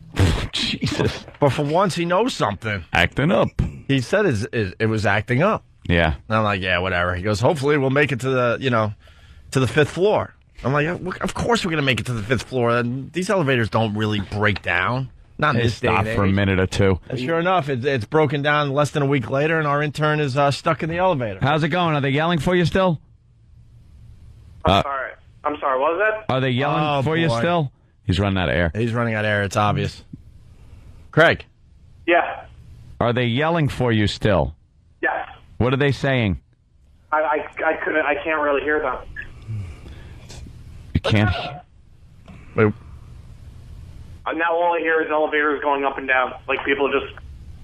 Jesus. But for once, he knows something. Acting up. He said it was acting up. Yeah. And I'm like, yeah, whatever. He goes, hopefully we'll make it to the fifth floor. I'm like, of course we're going to make it to the fifth floor. And these elevators don't really break down. Not in this day and age. For a minute or two. And sure enough, it's broken down less than a week later, and our intern is stuck in the elevator. How's it going? Are they yelling for you still? I'm sorry, what was that? Are they yelling for you still? He's running out of air. He's running out of air. It's obvious. Craig. Yeah. Are they yelling for you still? Yes. What are they saying? I can't really hear them. You can't? Wait. Now all I hear is elevators going up and down. Like people just...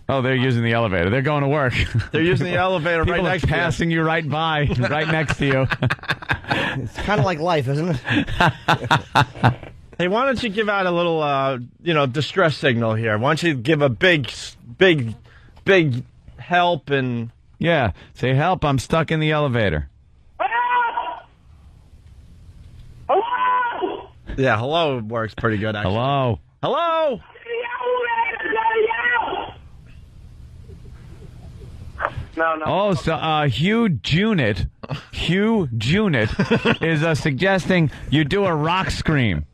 Oh, they're using the elevator. They're going to work. They're using the elevator right next to you. People are passing you right by, right next to you. It's kind of like life, isn't it? Hey, why don't you give out a little, distress signal here? Why don't you give a big help and... Yeah, say, help, I'm stuck in the elevator. Hello? Yeah, hello works pretty good, actually. Hello? Hello? No. Oh, so Hugh Junit is suggesting you do a rock scream.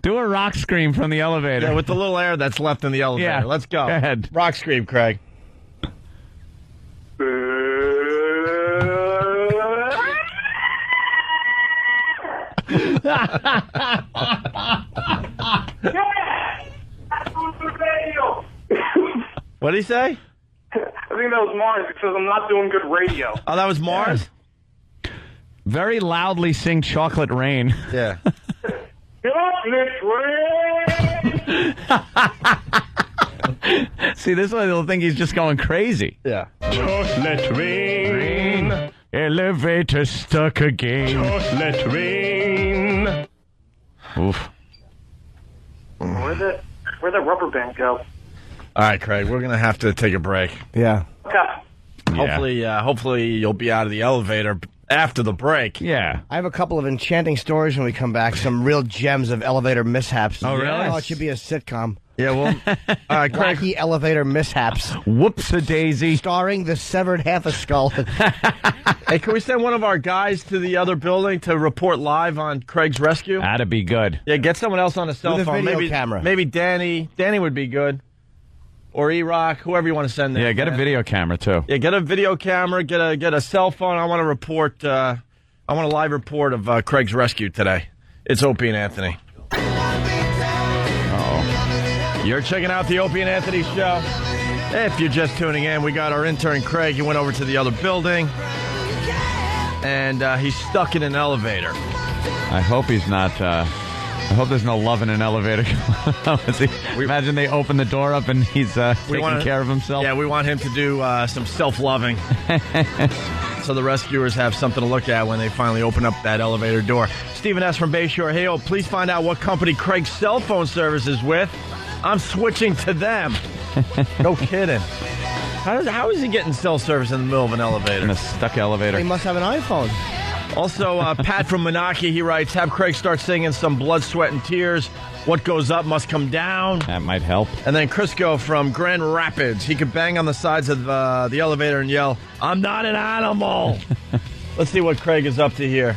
Do a rock scream from the elevator. Yeah, with the little air that's left in the elevator. Yeah. Let's go. Go ahead. Rock scream, Craig. What did he say? I think that was Mars because I'm not doing good radio. Oh, that was Mars? Very loudly sing Chocolate Rain. Yeah. See, this one they'll think he's just going crazy. Yeah. Chocolate rain, elevator stuck again. Chocolate rain. Oof. Where'd the rubber band go? All right, Craig, we're going to have to take a break. Yeah. Okay. Hopefully you'll be out of the elevator after the break. Yeah. I have a couple of enchanting stories when we come back. Some real gems of elevator mishaps. Oh, really? Oh, it should be a sitcom. Yeah, well, Craig. Wacky elevator mishaps. Whoops-a-daisy. Starring the severed half a skull. Hey, can we send one of our guys to the other building to report live on Craig's rescue? That'd be good. Yeah, get someone else on a cell With a phone. video camera. Maybe Danny. Danny would be good. Or E-Rock, whoever you want to send there. Yeah, get a video camera, too. Yeah, get a video camera, get a cell phone. I want to report, I want a live report of Craig's rescue today. It's Opie and Anthony. You're checking out the Opie and Anthony show. If you're just tuning in, we got our intern Craig. He went over to the other building, and he's stuck in an elevator. I hope he's not. I hope there's no love in an elevator. Imagine they open the door up and he's taking care of himself. Yeah, we want him to do some self-loving. So the rescuers have something to look at when they finally open up that elevator door. Stephen S. from Bayshore. Hey, please find out what company Craig's cell phone service is with. I'm switching to them. No kidding. How is he getting cell service in the middle of an elevator? In a stuck elevator. He must have an iPhone. Also, Pat from Menaki, he writes, have Craig start singing some Blood, Sweat, and Tears. What goes up must come down. That might help. And then Crisco from Grand Rapids. He could bang on the sides of the elevator and yell, I'm not an animal. Let's see what Craig is up to here.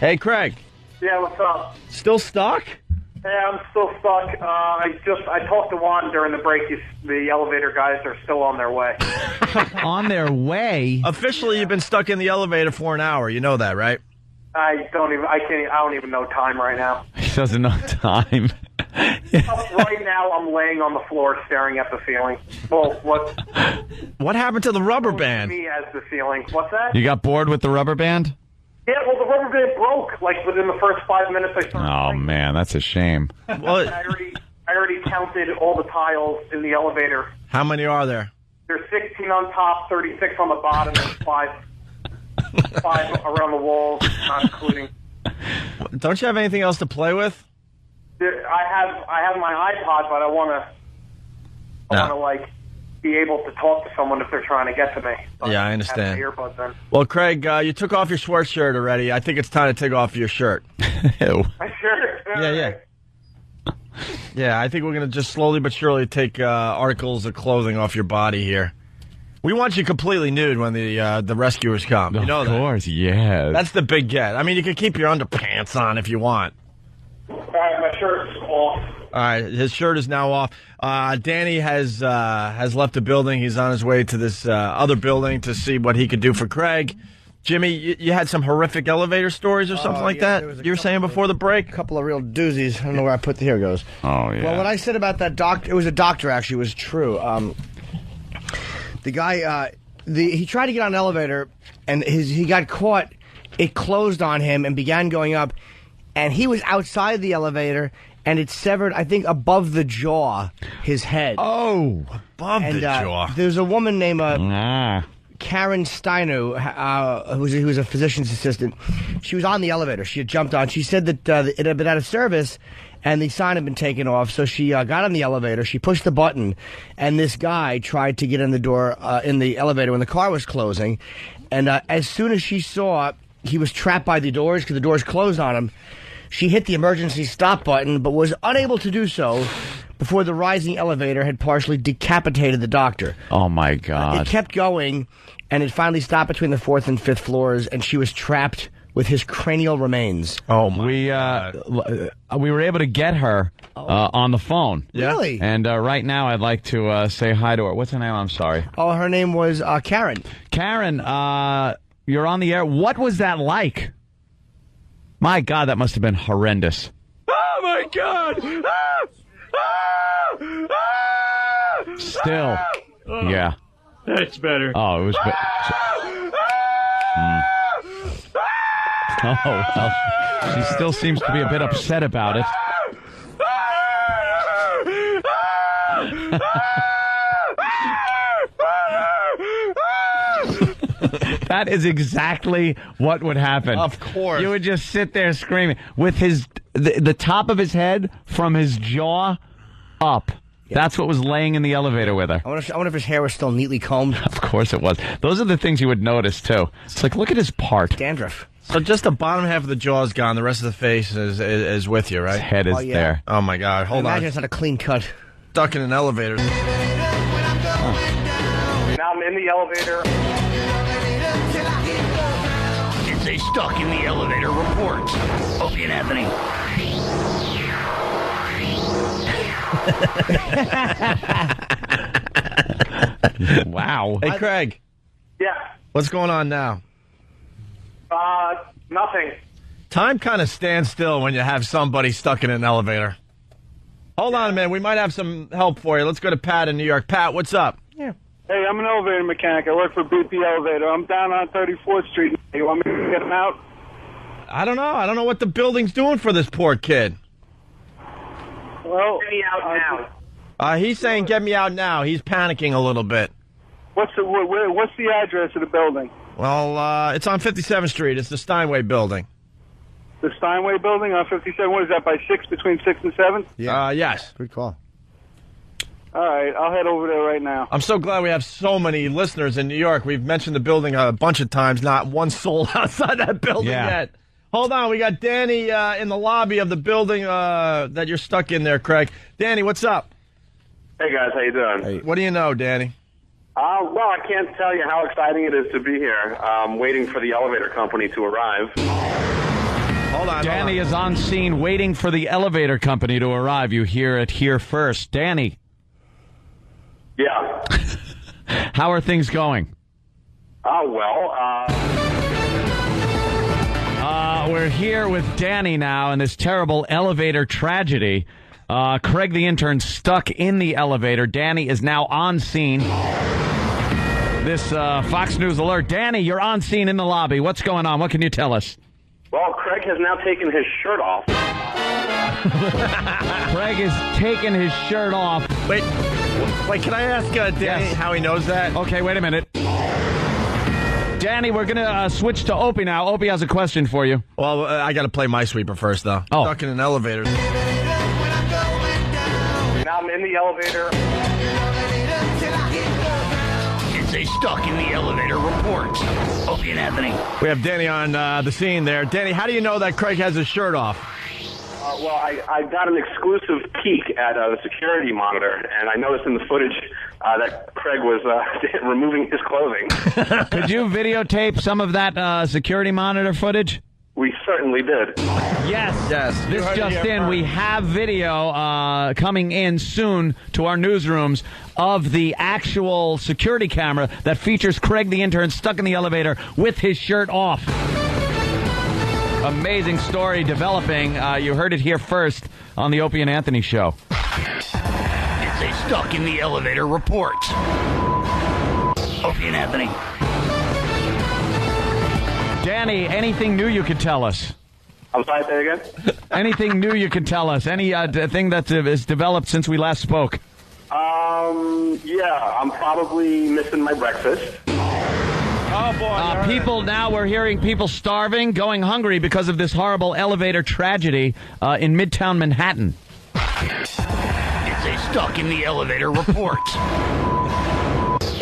Hey, Craig. Yeah, what's up? Still stuck? Yeah, I'm still stuck. I talked to Juan during the break. The elevator guys are still on their way. On their way? Officially, you've been stuck in the elevator for an hour. You know that, right? I don't even know time right now. He doesn't know time. Right now, I'm laying on the floor staring at the ceiling. Well, what happened to the rubber band? Me as the ceiling. What's that? You got bored with the rubber band? Yeah, well, the rubber band broke, like, within the first 5 minutes I started. Oh, man, that's a shame. Well, I already counted all the tiles in the elevator. How many are there? There's 16 on top, 36 on the bottom, and 5 around the walls, not including. Don't you have anything else to play with? I have my iPod, but I want to like be able to talk to someone if they're trying to get to me. But yeah, I understand. I have the earbuds in. Well, Craig, you took off your sweatshirt already. I think it's time to take off your shirt. Ew. My shirt? Yeah. Yeah, I think we're going to just slowly but surely take articles of clothing off your body here. We want you completely nude when the rescuers come. You know that? Of course, yes. That's the big get. I mean, you can keep your underpants on if you want. All right, my shirt's off. All right, his shirt is now off. Danny has left the building. He's on his way to this other building to see what he could do for Craig. Jimmy, you had some horrific elevator stories or something like that? You were saying before the break? A couple of real doozies. I don't know where I put the... Here it goes. Oh, yeah. Well, what I said about that doctor... It was a doctor, actually. It was true. The guy... he tried to get on an elevator, and he got caught. It closed on him and began going up. And he was outside the elevator, and it severed, I think, above the jaw, his head. Oh, above the jaw. There's a woman named Karen Steinu, who was a physician's assistant. She was on the elevator. She had jumped on. She said that it had been out of service, and the sign had been taken off. So she got on the elevator. She pushed the button, and this guy tried to get in the door in the elevator when the car was closing. And as soon as she saw he was trapped by the doors because the doors closed on him, she hit the emergency stop button, but was unable to do so before the rising elevator had partially decapitated the doctor. Oh, my God. It kept going, and it finally stopped between the 4th and 5th floors, and she was trapped with his cranial remains. Oh, my God. We were able to get her on the phone. Yeah. Really? And right now I'd like to say hi to her. What's her name? I'm sorry. Oh, her name was Karen. Karen, you're on the air. What was that like? My God, that must have been horrendous. Oh, my God. Still. Yeah. That's better. Oh, it was... Oh, well, she still seems to be a bit upset about it. That is exactly what would happen. Of course. You would just sit there screaming with the top of his head from his jaw up. Yeah. That's what was laying in the elevator with her. I wonder if his hair was still neatly combed. Of course it was. Those are the things you would notice, too. It's like, look at his part. Dandruff. So just the bottom half of the jaw is gone. The rest of the face is with you, right? His head is there. Oh, my God. Hold on. Imagine it's not a clean cut. Stuck in an elevator. Now I'm in the elevator. It's a stuck in the elevator report. Opie and Anthony. Wow. Hey, Craig. Yeah. What's going on now? Nothing. Time kind of stands still when you have somebody stuck in an elevator. Hold on a minute. We might have some help for you. Let's go to Pat in New York. Pat, what's up? Yeah. Hey, I'm an elevator mechanic. I work for BP Elevator. I'm down on 34th Street. You want me to get him out? I don't know. I don't know what the building's doing for this poor kid. Well, Get me out now. He's saying get me out now. He's panicking a little bit. what's the address of the building? Well, it's on 57th Street. It's the Steinway building. The Steinway building on 57. What is that, by 6, between 6 and 7? Yeah. Yes. Good call. All right, I'll head over there right now. I'm so glad we have so many listeners in New York. We've mentioned the building a bunch of times. Not one soul outside that building yet. Hold on. We got Danny in the lobby of the building that you're stuck in there, Craig. Danny, what's up? Hey, guys. How you doing? Hey. What do you know, Danny? Well, I can't tell you how exciting it is to be here. Waiting for the elevator company to arrive. Hold on. Danny is on scene waiting for the elevator company to arrive. You hear it here first. Danny. Yeah. How are things going? We're here with Danny now in this terrible elevator tragedy. Craig the intern stuck in the elevator. Danny is now on scene. This Fox News alert. Danny, you're on scene in the lobby. What's going on? What can you tell us? Well, Craig has now taken his shirt off. Craig has taken his shirt off. Wait, can I ask Danny how he knows that? Okay, wait a minute. Danny, we're going to switch to Opie now. Opie has a question for you. Well, I got to play My Sweeper first, though. Oh. Stuck in an elevator. Now I'm in the elevator. It's a stuck in the elevator report. Opie and Anthony. We have Danny on the scene there. Danny, how do you know that Craig has his shirt off? Well, I got an exclusive peek at the security monitor, and I noticed in the footage that Craig was removing his clothing. Could you videotape some of that security monitor footage? We certainly did. Yes. Yes. This just in, we have video coming in soon to our newsrooms of the actual security camera that features Craig the intern stuck in the elevator with his shirt off. Amazing story developing. You heard it here first on the Opie and Anthony show. It's a stuck in the elevator report. Opie and Anthony. Danny, anything new you could tell us? I'm sorry, say again? Anything new you can tell us? Any thing that has developed since we last spoke? Yeah, I'm probably missing my breakfast. Oh, boy. We're hearing people starving, going hungry because of this horrible elevator tragedy in Midtown Manhattan. It's a stuck in the elevator report.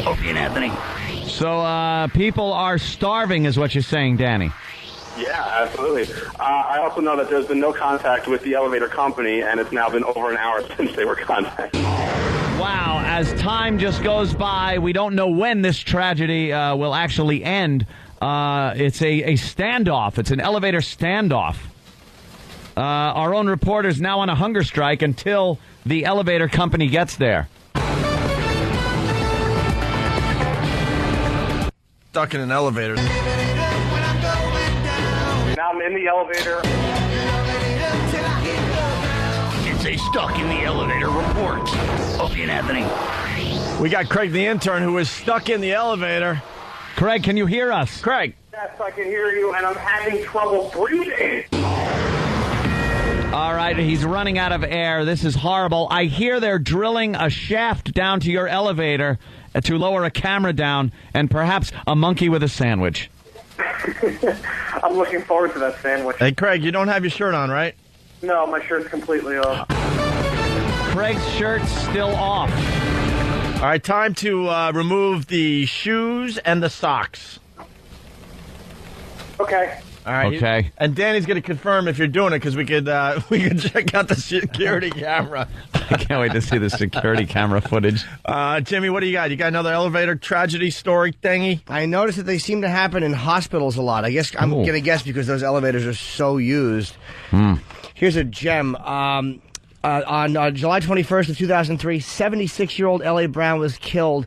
Opie and Anthony. So people are starving is what you're saying, Danny. Yeah, absolutely. I also know that there's been no contact with the elevator company, and it's now been over an hour since they were contacted. Wow, as time just goes by, we don't know when this tragedy will actually end. It's a standoff. It's an elevator standoff. Our own reporter's now on a hunger strike until the elevator company gets there. Stuck in an elevator. Now I'm in the elevator. It's a stuck in the elevator report. Opie and Anthony. We got Craig the intern who is stuck in the elevator. Craig, can you hear us? Craig. Yes, I can hear you, and I'm having trouble breathing. All right, he's running out of air. This is horrible. I hear they're drilling a shaft down to your elevator to lower a camera down and perhaps a monkey with a sandwich. I'm looking forward to that sandwich. Hey, Craig, you don't have your shirt on, right? No, my shirt's completely off. Craig's shirt's still off. All right, time to remove the shoes and the socks. Okay. All right. Okay. And Danny's going to confirm if you're doing it because we could check out the security camera. I can't wait to see the security camera footage. Jimmy, what do you got? You got another elevator tragedy story thingy? I noticed that they seem to happen in hospitals a lot. I guess I'm going to guess because those elevators are so used. Here's a gem. On July 21st of 2003, 76-year-old L.A. Brown was killed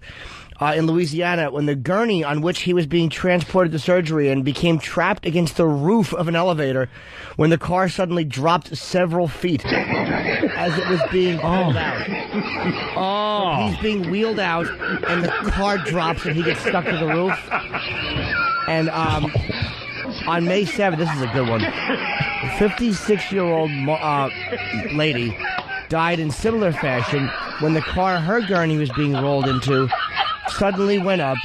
in Louisiana when the gurney on which he was being transported to surgery and became trapped against the roof of an elevator when the car suddenly dropped several feet as it was being pulled out. So he's being wheeled out, and the car drops, and he gets stuck to the roof. And on May 7th, this is a good one, a 56-year-old lady died in similar fashion when the car her gurney was being rolled into suddenly went up,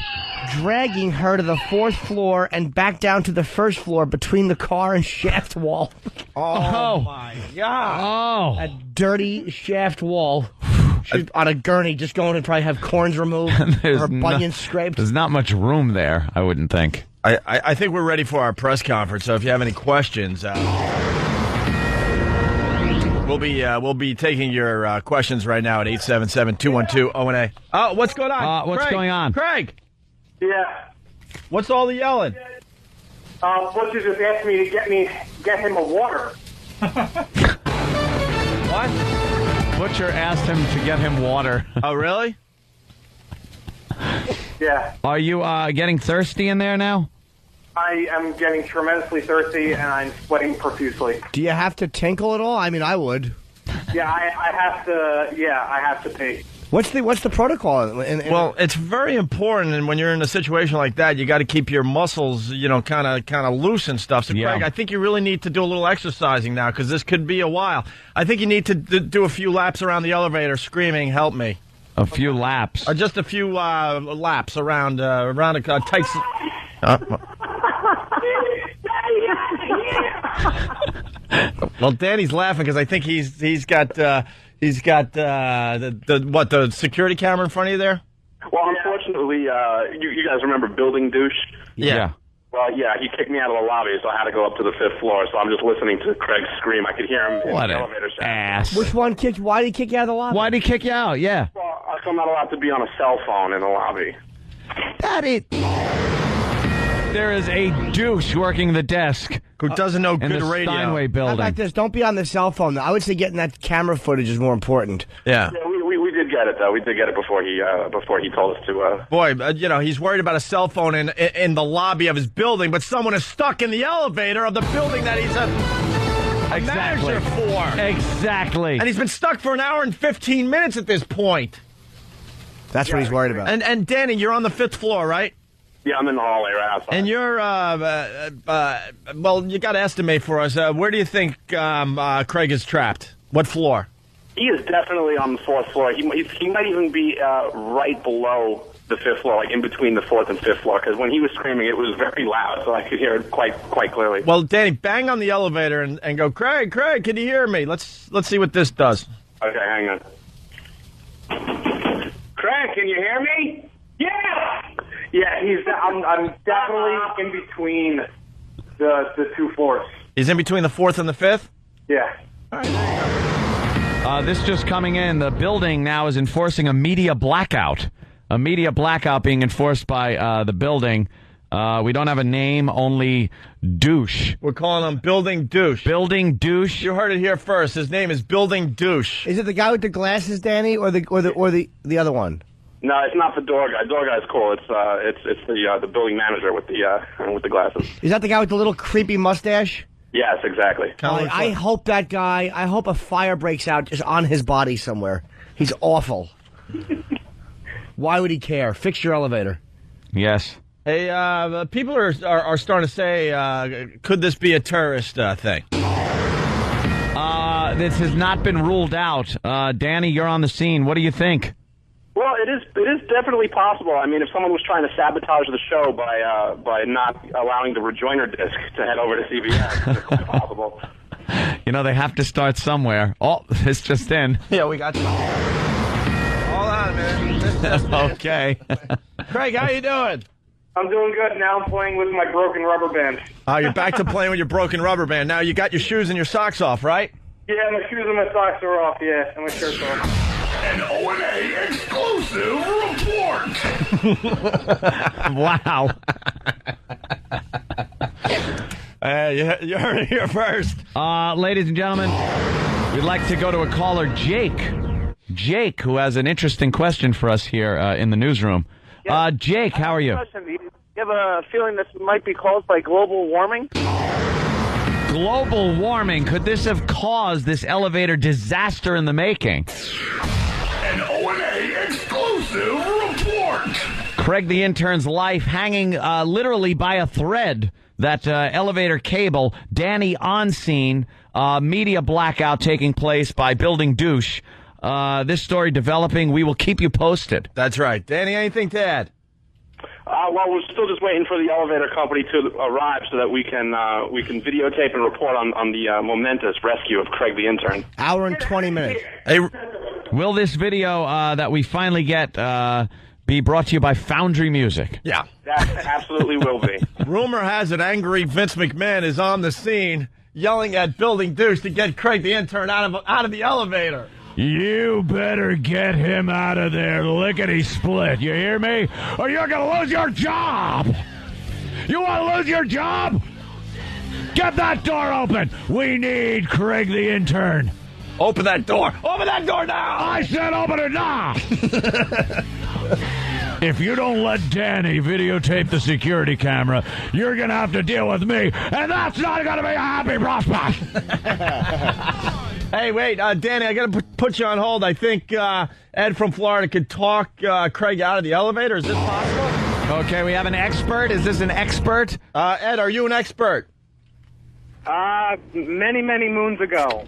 dragging her to the 4th floor and back down to the 1st floor between the car and shaft wall. Oh my God. A dirty shaft wall. She's on a gurney just going to probably have corns removed, her bunions scraped. There's not much room there, I wouldn't think. I think we're ready for our press conference, so if you have any questions, we'll be taking your questions right now at 877-212-ONA. Oh, what's going on? What's going on? Craig! Yeah. What's all the yelling? Butcher just asked me to get him a water. What? Butcher asked him to get him water. Oh, really? Yeah. Are you getting thirsty in there now? I am getting tremendously thirsty, and I'm sweating profusely. Do you have to tinkle at all? I mean, I would. Yeah, I have to. Yeah, I have to pee. What's the protocol? Well, it's very important, and when you're in a situation like that, you got to keep your muscles, kind of loose and stuff. So, Craig, I think you really need to do a little exercising now because this could be a while. I think you need to do a few laps around the elevator, screaming, "Help me!" A few laps, or just a few laps around a tight. Well, Danny's laughing because I think he's got the security camera in front of you there. Well, unfortunately, you guys remember Building Douche? Yeah. Well, yeah, he kicked me out of the lobby, so I had to go up to the 5th floor. So I'm just listening to Craig scream. I could hear him in the elevator shaft. Ass. Which one kicked? Why did he kick you out of the lobby? Why did he kick you out? Yeah. Well, I'm not allowed to be on a cell phone in the lobby. There is a douche working the desk who doesn't know good in the radio. Steinway building. How about this? Don't be on the cell phone. I would say getting that camera footage is more important. Yeah. We did get it though. We did get it before he told us to. Boy, he's worried about a cell phone in the lobby of his building, but someone is stuck in the elevator of the building that he's a manager for. Exactly. And he's been stuck for an hour and 15 minutes at this point. That's what he's worried about. And Danny, you're on the 5th floor, right? Yeah, I'm in the hallway right outside. And you're, well, you got to estimate for us. Where do you think Craig is trapped? What floor? He is definitely on the 4th floor. He might even be right below the 5th floor, like in between the 4th and 5th floor, because when he was screaming, it was very loud, so I could hear it quite clearly. Well, Danny, bang on the elevator and go, Craig, can you hear me? Let's see what this does. Okay, hang on. Craig, can you hear me? Yeah! Yeah, I'm definitely in between the 2 floors. He's in between the 4th and the 5th? Yeah. All right, there you go. This just coming in. The building now is enforcing a media blackout. A media blackout being enforced by the building. We don't have a name, only Douche. We're calling him Building Douche. Building Douche. You heard it here first. His name is Building Douche. Is it the guy with the glasses, Danny, or the other one? No, it's not the door guy. Door guy's cool. It's the building manager with the glasses. Is that the guy with the little creepy mustache? Yes, exactly. I hope that guy. I hope a fire breaks out just on his body somewhere. He's awful. Why would he care? Fix your elevator. Yes. Hey, people are starting to say, could this be a terrorist thing? This has not been ruled out. Danny, you're on the scene. What do you think? Well, it is definitely possible. I mean, if someone was trying to sabotage the show by not allowing the rejoiner disc to head over to CBS, it's quite possible. You know, they have to start somewhere. Oh, it's just in. Yeah, we got you. Hold on, man. Okay. Craig, how you doing? I'm doing good. Now I'm playing with my broken rubber band. You're back to playing with your broken rubber band. Now you got your shoes and your socks off, right? Yeah, my shoes and my socks are off, yeah, and my shirt's off. An O&A exclusive report. Wow. You heard it here first. Ladies and gentlemen, we'd like to go to a caller, Jake. Jake, who has an interesting question for us here in the newsroom. Yeah. Jake, how are you? Do you have a feeling this might be caused by global warming? Global warming. Could this have caused this elevator disaster in the making? An O&A exclusive report. Craig the intern's life hanging literally by a thread. That elevator cable. Danny on scene. Media blackout taking place by Building Douche. This story developing. We will keep you posted. That's right. Danny, anything to add? Well, we're still just waiting for the elevator company to arrive so that we can videotape and report on the momentous rescue of Craig the intern. Hour and 20 minutes. Hey, will this video that we finally get be brought to you by Foundry Music? Yeah. That absolutely will be. Rumor has it angry Vince McMahon is on the scene yelling at Building Douche to get Craig the intern out of the elevator. You better get him out of there lickety-split. You hear me? Or you're going to lose your job. You want to lose your job? Get that door open. We need Craig the intern. Open that door. Open that door now. I said open it now. If you don't let Danny videotape the security camera, you're going to have to deal with me, and that's not going to be a happy prospect. Hey, wait, Danny, I got to put you on hold. I think Ed from Florida could talk Craig out of the elevator. Is this possible? Okay, we have an expert. Is this an expert? Ed, are you an expert? Many, many moons ago.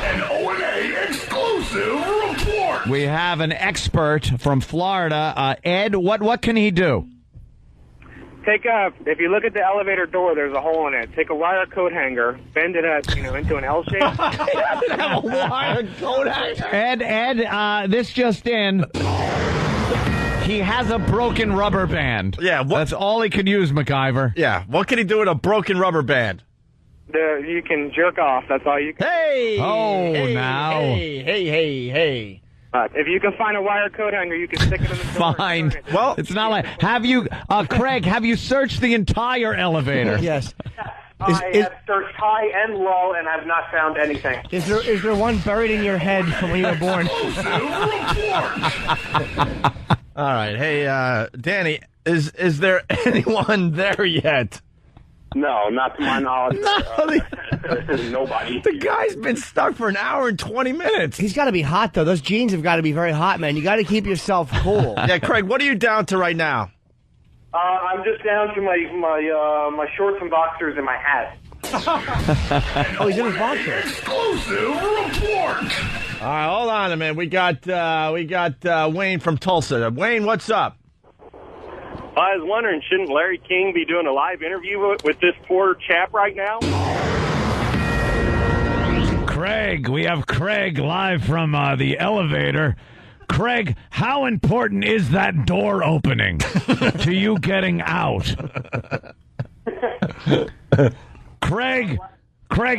An O&A exclusive report. We have an expert from Florida. Ed, what can he do? If you look at the elevator door, there's a hole in it. Take a wire coat hanger, bend it into an L shape. He doesn't have a wire coat hanger. Ed, this just in. He has a broken rubber band. Yeah, that's all he can use, MacGyver. Yeah, what can he do with a broken rubber band? You can jerk off. That's all you can. Hey! Now. Hey. If you can find a wire coat hanger, you can stick it in the door. Fine. Well, it's not like... Have you... Craig, have you searched the entire elevator? Yes. I have searched high and low, and I've not found anything. Is there one buried in your head from when you were born? All right. Hey, Danny, is there anyone there yet? No, not to my knowledge. Nobody. The guy's been stuck for an hour and 20 minutes. He's got to be hot, though. Those jeans have got to be very hot, man. You got to keep yourself cool. Yeah, Craig, what are you down to right now? I'm just down to my shorts and boxers and my hat. Oh, he's in his boxers. Exclusive report. All right, hold on a minute. We got Wayne from Tulsa. Wayne, what's up? I was wondering, shouldn't Larry King be doing a live interview with this poor chap right now? Craig, we have Craig live from the elevator. Craig, how important is that door opening to you getting out? Craig,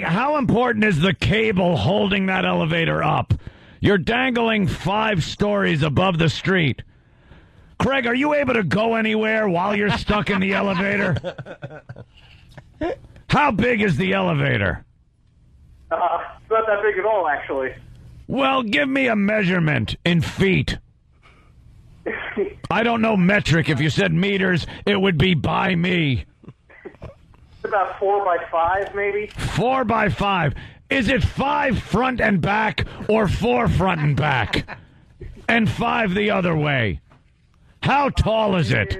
how important is the cable holding that elevator up? You're dangling 5 stories above the street. Craig, are you able to go anywhere while you're stuck in the elevator? How big is the elevator? It's not that big at all, actually. Well, give me a measurement in feet. I don't know metric. If you said meters, it would be by me. About 4 by 5, maybe. 4 by 5. Is it 5 front and back or 4 front and back? And 5 the other way? How tall is it?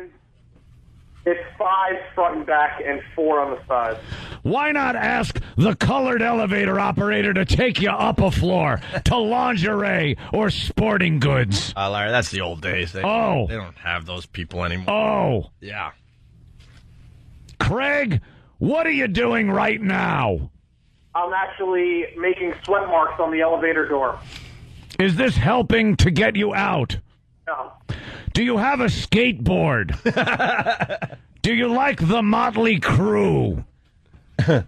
It's 5 front and back and 4 on the sides. Why not ask the colored elevator operator to take you up a floor to lingerie or sporting goods? Larry, that's the old days. They don't have those people anymore. Oh. Yeah. Craig, what are you doing right now? I'm actually making sweat marks on the elevator door. Is this helping to get you out? No. Do you have a skateboard? Do you like the Motley Crue? All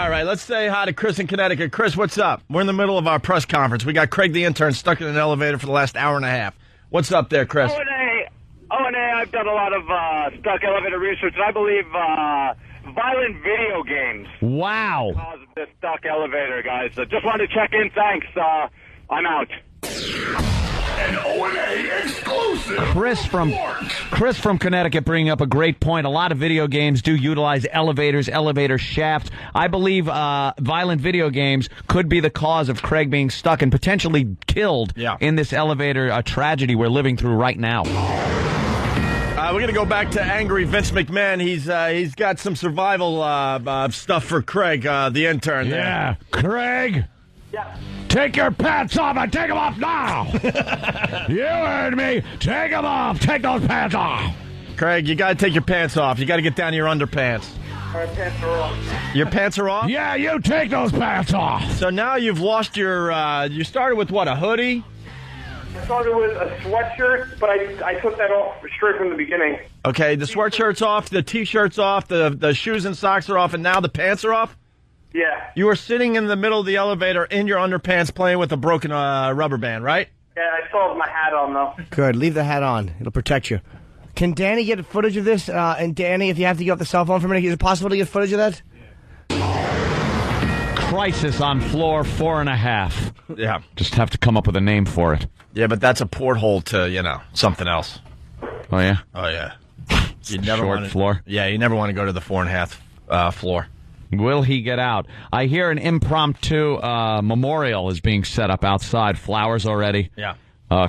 right, let's say hi to Chris in Connecticut. Chris, what's up? We're in the middle of our press conference. We got Craig the intern stuck in an elevator for the last hour and a half. What's up there, Chris? O&A, I've done a lot of stuck elevator research, and I believe violent video games. Wow. Cause of this stuck elevator, guys. Just wanted to check in. Thanks. I'm out. An O&A exclusive. Chris from Connecticut bringing up a great point. A lot of video games do utilize elevators, elevator shafts. I believe violent video games could be the cause of Craig being stuck and potentially killed in this elevator tragedy we're living through right now. We're going to go back to angry Vince McMahon. He's got some survival stuff for Craig, the intern. Yeah, Craig. Yeah. Take your pants off and take them off now. You heard me. Take them off. Take those pants off. Craig, you got to take your pants off. You got to get down to your underpants. My pants are off. Your pants are off? Yeah, you take those pants off. So now you've lost your, you started with what, a hoodie? I started with a sweatshirt, but I took that off straight from the beginning. Okay, the sweatshirt's off, the T-shirt's off, the shoes and socks are off, and now the pants are off? Yeah. You were sitting in the middle of the elevator in your underpants playing with a broken rubber band, right? Yeah, I still have my hat on, though. Good. Leave the hat on. It'll protect you. Can Danny get footage of this? And Danny, if you have to get off the cell phone for a minute, is it possible to get footage of that? Crisis on floor 4.5. Yeah. Just have to come up with a name for it. Yeah, but that's a porthole to, something else. Oh, yeah? Oh, yeah. You never Short floor? Yeah, you never want to go to the 4.5 floor. Will he get out? I hear an impromptu memorial is being set up outside. Flowers already. Yeah.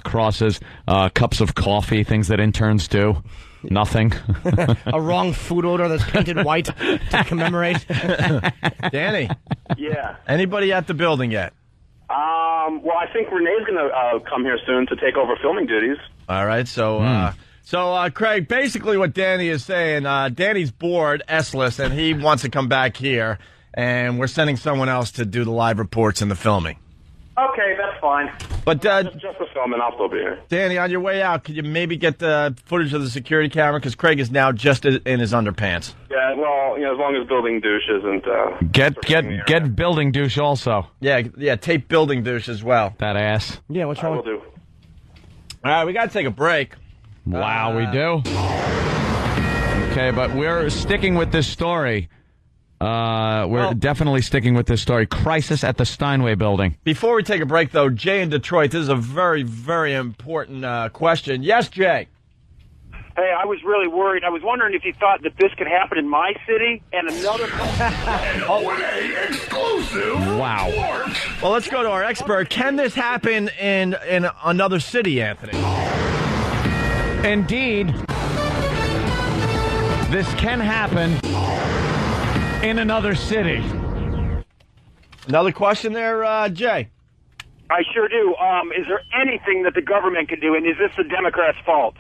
Crosses, cups of coffee, things that interns do. Nothing. A wrong food order that's painted white to commemorate. Danny. Yeah. Anybody at the building yet? Well, I think Renee's going to come here soon to take over filming duties. All right, so Craig, basically what Danny is saying, Danny's bored, S-less, and he wants to come back here, and we're sending someone else to do the live reports and the filming. Okay, that's fine. But just the film, and I'll still be here. Danny, on your way out, could you maybe get the footage of the security camera? Because Craig is now just in his underpants. Yeah, well, as long as Building Douche isn't... Get Building Douche also. Yeah, tape Building Douche as well. That ass. Yeah, what's wrong? I will do. All right, we got to take a break. Wow, we do? Okay, but we're sticking with this story. We're definitely sticking with this story. Crisis at the Steinway building. Before we take a break, though, Jay in Detroit, this is a very, very important question. Yes, Jay? Hey, I was really worried. I was wondering if you thought that this could happen in my city and another... exclusive. Wow. Well, let's go to our expert. Can this happen in another city, Anthony? Indeed. This can happen in another city. Another question there, Jay? I sure do. Is there anything that the government can do, and is this the Democrats' fault?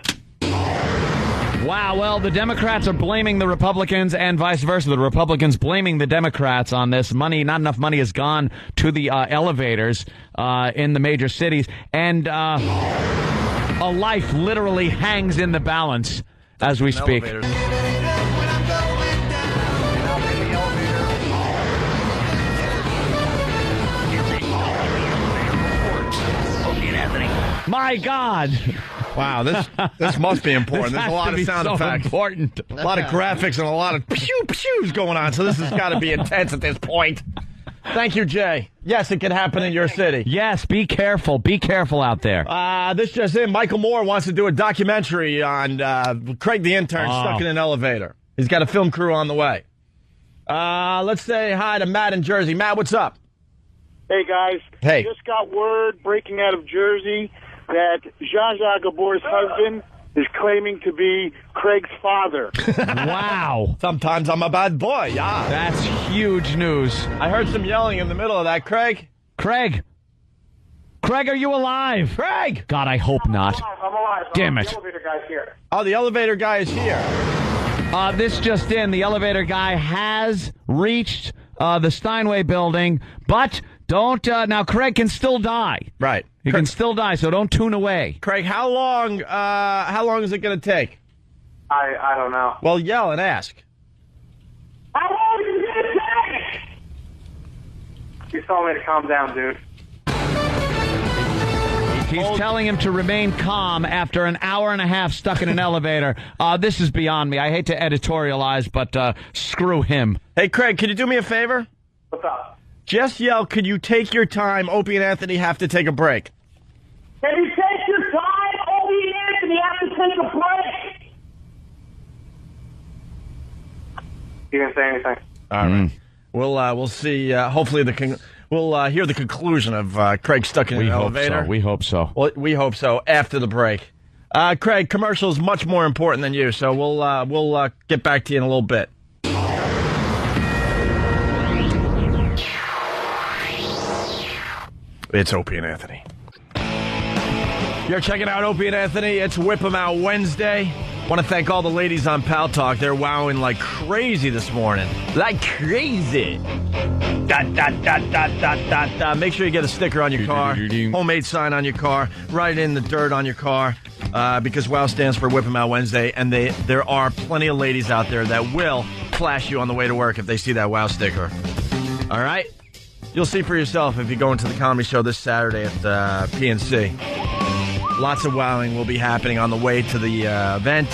Wow, well, the Democrats are blaming the Republicans and vice versa. The Republicans blaming the Democrats on this. Not enough money has gone to the elevators in the major cities. And a life literally hangs in the balance as we speak. My God. Wow, this must be important. There's a lot of sound effects. Important. A lot of graphics and a lot of pew-pews going on, so this has got to be intense at this point. Thank you, Jay. Yes, it can happen in your city. Yes, be careful. Be careful out there. This just in. Michael Moore wants to do a documentary on Craig the intern stuck in an elevator. He's got a film crew on the way. Let's say hi to Matt in Jersey. Matt, what's up? Hey, guys. Hey. Just got word breaking out of Jersey that Zsa Gabor's husband is claiming to be Craig's father. Wow. Sometimes I'm a bad boy, yeah. That's huge news. I heard some yelling in the middle of that. Craig? Craig, are you alive? Craig! God, I hope not. I'm alive. Damn it. The elevator guy's here. Oh, the elevator guy is here. This just in, the elevator guy has reached the Steinway building, but don't, now Craig can still die. Right. He can still die, so don't tune away. Craig, how long is it going to take? I don't know. Well, yell and ask. How long is it going to take? You told me to calm down, dude. He's telling him to remain calm after an hour and a half stuck in an elevator. This is beyond me. I hate to editorialize, but screw him. Hey, Craig, can you do me a favor? What's up? Just yell, could you take your time? Opie and Anthony have to take a break. Can you take your time? Opie and Anthony have to take a break. You didn't say anything. All right. We'll see. Hopefully, we'll hear the conclusion of Craig stuck in an elevator. We hope so. Well, we hope so after the break. Craig, commercial is much more important than you, so we'll get back to you in a little bit. It's Opie and Anthony. You're checking out Opie and Anthony. It's Whip 'em Out Wednesday. Want to thank all the ladies on Pal Talk. They're wowing like crazy this morning. Like crazy. Make sure you get a sticker on your car. Homemade sign on your car. Write in the dirt on your car. Because WOW stands for Whip 'em Out Wednesday. And there are plenty of ladies out there that will flash you on the way to work if they see that WOW sticker. All right? You'll see for yourself if you go into the comedy show this Saturday at PNC. Lots of wowing will be happening on the way to the event,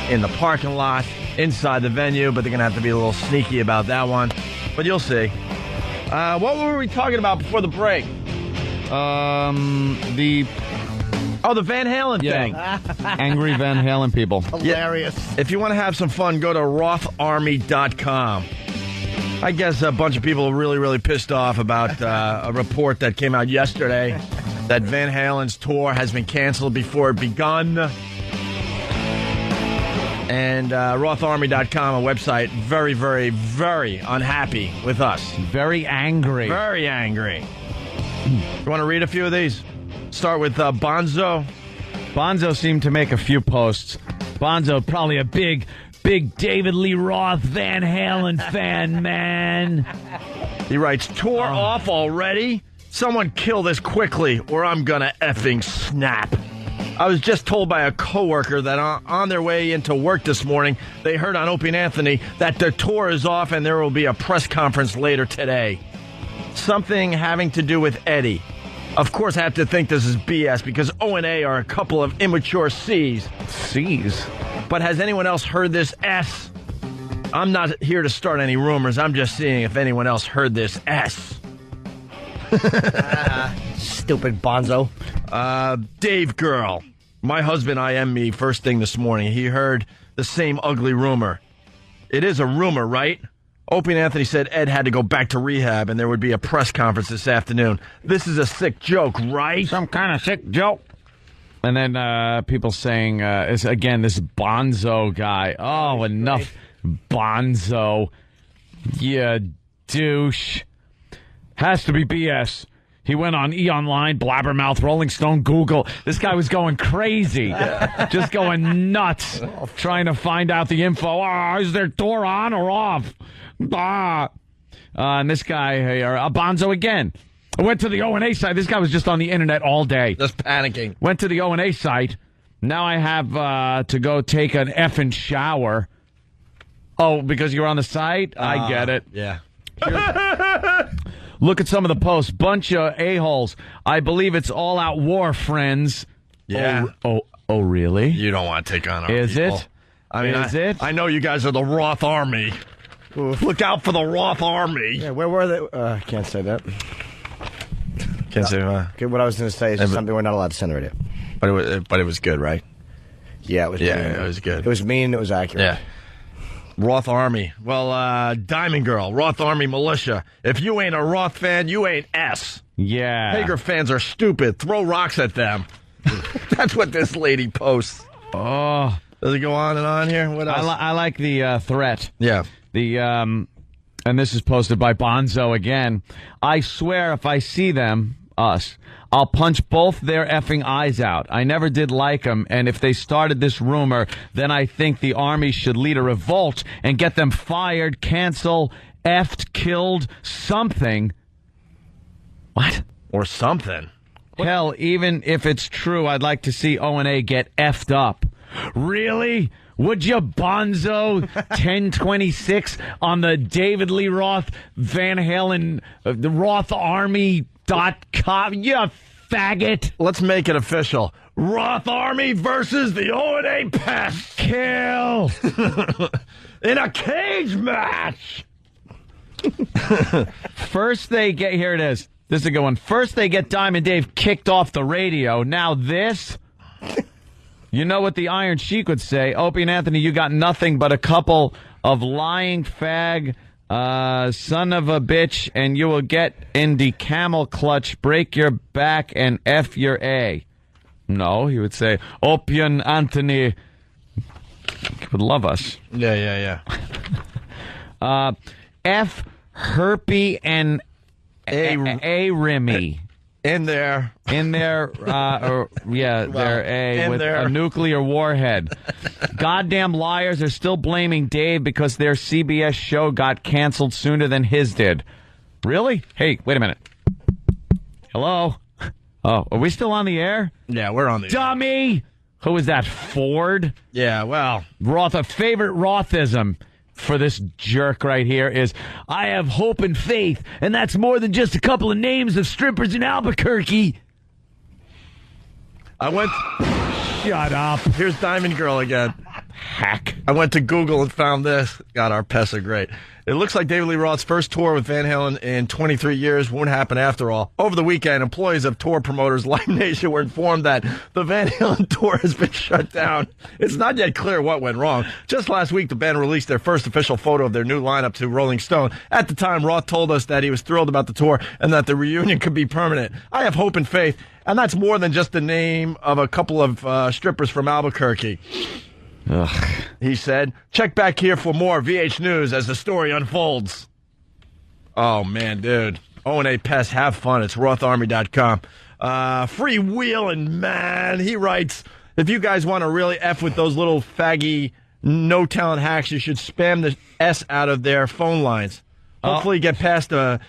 in the parking lot, inside the venue, but they're going to have to be a little sneaky about that one. But you'll see. What were we talking about before the break? The Van Halen thing. Angry Van Halen people. Hilarious. Yeah. If you want to have some fun, go to rotharmy.com. I guess a bunch of people are really, really pissed off about a report that came out yesterday that Van Halen's tour has been canceled before it begun. And rotharmy.com, a website, very, very, very unhappy with us. Very angry. Very angry. You want to read a few of these? Start with Bonzo. Bonzo seemed to make a few posts. Bonzo, probably a big David Lee Roth Van Halen fan, man. He writes, tour off already? Someone kill this quickly or I'm gonna effing snap. I was just told by a coworker that on their way into work this morning, they heard on Opie and Anthony that the tour is off and there will be a press conference later today. Something having to do with Eddie. Of course, I have to think this is BS because O&A are a couple of immature C's. C's? But has anyone else heard this S? I'm not here to start any rumors. I'm just seeing if anyone else heard this S. Stupid Bonzo. Dave Girl. My husband IM'd me first thing this morning. He heard the same ugly rumor. It is a rumor, right? Opie and Anthony said Ed had to go back to rehab and there would be a press conference this afternoon. This is a sick joke, right? Some kind of sick joke. And then people saying, this Bonzo guy. Oh, enough. Bonzo. Yeah, douche. Has to be BS. He went on E! Online, Blabbermouth, Rolling Stone, Google. This guy was going crazy. Just going nuts. Trying to find out the info. Is their tour on or off? And this guy here, Bonzo again. I went to the O&A site. This guy was just on the internet all day. Just panicking. Went to the O&A site. Now I have to go take an effing shower. Oh, because you're on the site? I get it. Yeah. Look at some of the posts. Bunch of a-holes. I believe it's all out war, friends. Yeah. Oh, really? You don't want to take on our Is people. it? I mean, Is it? I know you guys are the Roth Army. Look out for the Roth Army. Yeah, where were they? I can't say that. Can't say. Okay, what I was going to say is just something we're not allowed to send radio. But it was good, right? Yeah, it was. Yeah, mean. it was good. It was mean. It was accurate. Yeah. Roth Army. Well, Diamond Girl, Roth Army Militia. If you ain't a Roth fan, you ain't S. Yeah. Hager fans are stupid. Throw rocks at them. That's what this lady posts. Oh. Does it go on and on here? What else? I like the threat. Yeah. And this is posted by Bonzo again. I swear if I see them, us, I'll punch both their effing eyes out. I never did like them, and if they started this rumor, then I think the Army should lead a revolt and get them fired, cancel, effed, killed, something. What? Or something. Hell, even if it's true, I'd like to see O&A get effed up. Really? Would you, Bonzo? 1026 on the David Lee Roth Van Halen, the RothArmy.com. You faggot. Let's make it official. Roth Army versus the O&A Pest. Kill. In a cage match. First they get, here it is. This is a good one. First they get Diamond Dave kicked off the radio. Now this. You know what the Iron Sheik would say. Opie and Anthony, you got nothing but a couple of lying fag, son of a bitch, and you will get in the camel clutch, break your back, and F your A. No, he would say, Opie and Anthony would love us. Yeah. F Herpy and A Rimmy. In there. They're A with a nuclear warhead. Goddamn liars are still blaming Dave because their CBS show got canceled sooner than his did. Really? Hey, wait a minute. Hello? Oh, are we still on the air? Yeah, we're on the air. Dummy! Who is that, Ford? Yeah, well. Roth, a favorite Rothism for this jerk right here is, I have hope and faith, and that's more than just a couple of names of strippers in Albuquerque. Shut up. Here's Diamond Girl again. Hack. I went to Google and found this. God, our pests are great. It looks like David Lee Roth's first tour with Van Halen in 23 years won't happen after all. Over the weekend, employees of tour promoters Live Nation were informed that the Van Halen tour has been shut down. It's not yet clear what went wrong. Just last week, the band released their first official photo of their new lineup to Rolling Stone. At the time, Roth told us that he was thrilled about the tour and that the reunion could be permanent. I have hope and faith, and that's more than just the name of a couple of strippers from Albuquerque. Ugh. He said, check back here for more VH News as the story unfolds. Oh, man, dude. O&A Pest, have fun. It's RothArmy.com. Freewheeling, man. He writes, if you guys want to really F with those little faggy, no-talent hacks, you should spam the S out of their phone lines. Hopefully get past the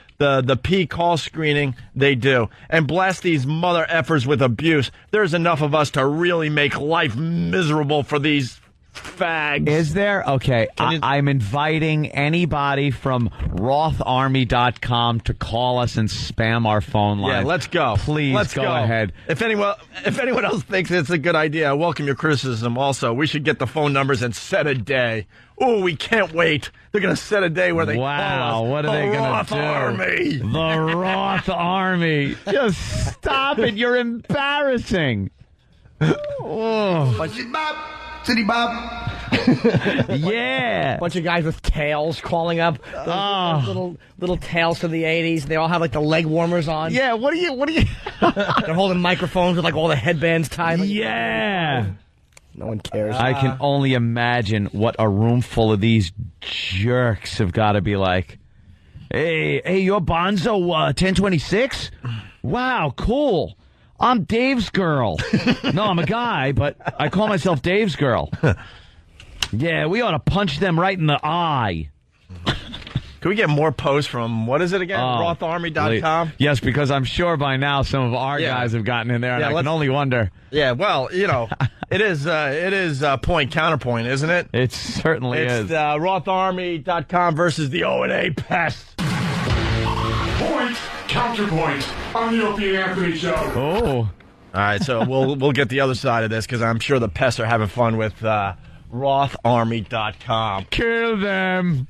P call screening they do. And blast these mother effers with abuse. There's enough of us to really make life miserable for these fags. Is there? Okay. I'm inviting anybody from RothArmy.com to call us and spam our phone line. Yeah, let's go. Please let's go ahead. If anyone else thinks it's a good idea, I welcome your criticism also. We should get the phone numbers and set a day. Oh, we can't wait. They're going to set a day where they call us. What are they going to do? Army. The Roth Army. Just stop it. You're embarrassing. Oh. City Bob. Yeah. Bunch of guys with tails calling up. Those little tails from the 80s. They all have like the leg warmers on. Yeah, what are you? They're holding microphones with like all the headbands tied. Yeah. No one cares. I can only imagine what a room full of these jerks have got to be like. Hey, you're Bonzo 1026? Wow, cool. I'm Dave's girl. No, I'm a guy, but I call myself Dave's girl. Yeah, we ought to punch them right in the eye. Can we get more posts from, what is it again? RothArmy.com? Yes, because I'm sure by now some of our guys have gotten in there, and I can only wonder. Yeah, well, it is point counterpoint, isn't it? It certainly is. It's RothArmy.com versus the O&A Pest. Point, counterpoint on the Opie and Anthony Show. Oh. All right, so we'll get the other side of this because I'm sure the pests are having fun with RothArmy.com. Kill them.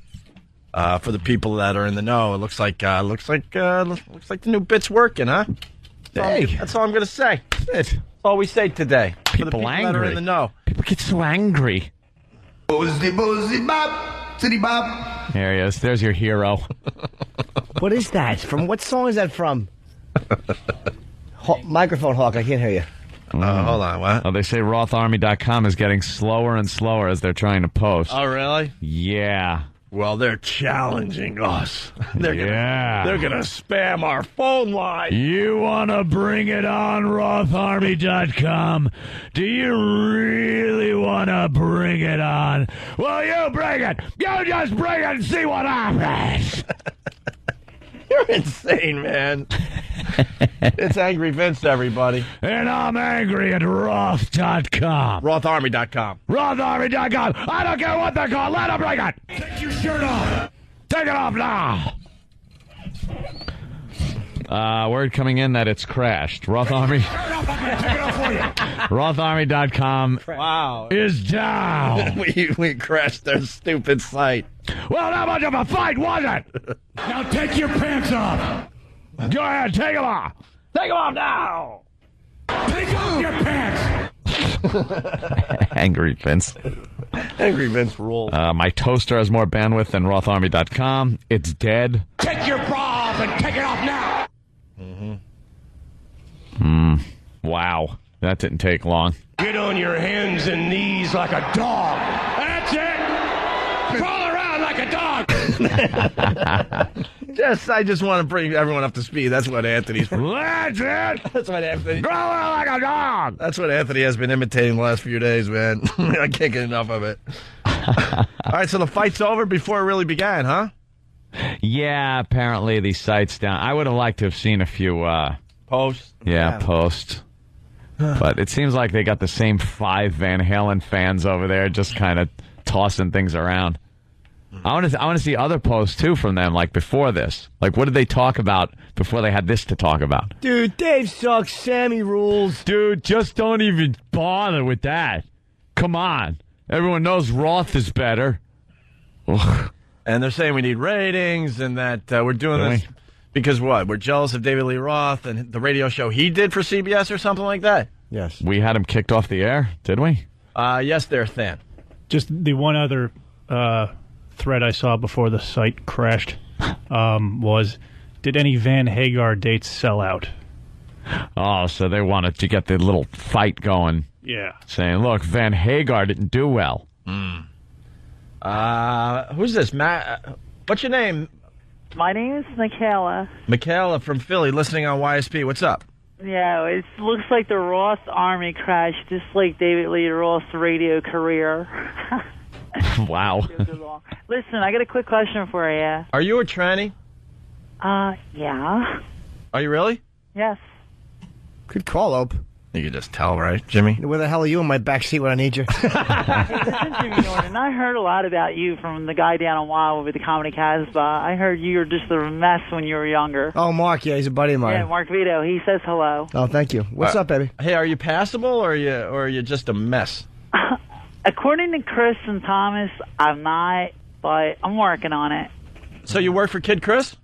For the people that are in the know, it looks like the new bit's working, huh? That's all I'm going to say. That's all we say today. For the people angry. that are in the know. People get so angry. Boozy bop, city bop. There he is. There's your hero. What is that? From what song is that from? Microphone Hawk, I can't hear you. Hold on, what? Oh, they say RothArmy.com is getting slower and slower as they're trying to post. Oh, really? Yeah. Well, they're challenging us. They're gonna spam our phone line. You want to bring it on, RothArmy.com? Do you really want to bring it on? Well, you bring it. You just bring it and see what happens. You're insane, man. It's Angry Vince, everybody. And I'm angry at Roth.com. RothArmy.com. RothArmy.com. I don't care what they're called. Let them bring it. Take your shirt off. Take it off now. Word coming in that it's crashed. RothArmy. Take it off for you. RothArmy.com is down. we crashed their stupid site. Well, not much of a fight, was it? Now take your pants off. Go ahead, take them off. Take them off now. Take off your pants. Angry Vince. Angry Vince rules. My toaster has more bandwidth than RothArmy.com. It's dead. Take your bra off and take it off now. Wow. That didn't take long. Get on your hands and knees like a dog. That's it. Crawl around like a dog. I just want to bring everyone up to speed. That's what Anthony's. That's it. That's what Anthony. Crawl around like a dog. That's what Anthony has been imitating the last few days, man. I can't get enough of it. All right, so the fight's over before it really began, huh? Yeah, apparently the site's down. I would have liked to have seen a few posts. Yeah, posts. But it seems like they got the same 5 Van Halen fans over there just kind of tossing things around. I want to see other posts, too, from them, like before this. Like, what did they talk about before they had this to talk about? Dude, Dave sucks. Sammy rules. Dude, just don't even bother with that. Come on. Everyone knows Roth is better. And they're saying we need ratings and that we're doing this because what? We're jealous of David Lee Roth and the radio show he did for CBS or something like that? Yes. We had him kicked off the air, did we? Yes, there, Than. Just the one other thread I saw before the site crashed was, did any Van Hagar dates sell out? Oh, so they wanted to get the little fight going. Yeah. Saying, look, Van Hagar didn't do well. Who's this? Matt? What's your name? My name is Michaela. Michaela from Philly, listening on YSP. What's up? Yeah, it looks like the Roth Army crashed, just like David Lee Roth's radio career. Wow. Listen, I got a quick question for you. Are you a tranny? Yeah. Are you really? Yes. Good call, Ope. You can just tell, right, Jimmy? Where the hell are you in my backseat when I need you? Listen, Jimmy Norton, I heard a lot about you from the guy down on Wild with the Comedy Casbah. I heard you were just a mess when you were younger. Oh, Mark, yeah, he's a buddy of mine. Yeah, Mark Vito. He says hello. Oh, thank you. What's up, baby? Hey, are you passable or are you just a mess? According to Chris and Thomas, I'm not, but I'm working on it. So you work for Kid Chris?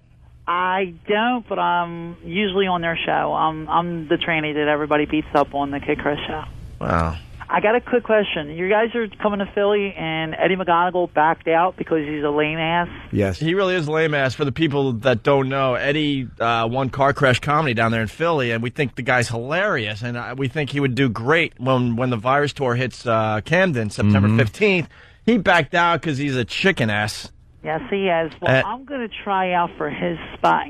I don't, but I'm usually on their show. I'm the tranny that everybody beats up on the Kid Chris show. Wow. I got a quick question. You guys are coming to Philly, and Eddie McGonigal backed out because he's a lame ass? Yes. He really is a lame ass. For the people that don't know, Eddie won Car Crash Comedy down there in Philly, and we think the guy's hilarious, and we think he would do great when the Virus Tour hits Camden, September 15th. He backed out because he's a chicken ass. Yes, he has. Well, I'm going to try out for his spot.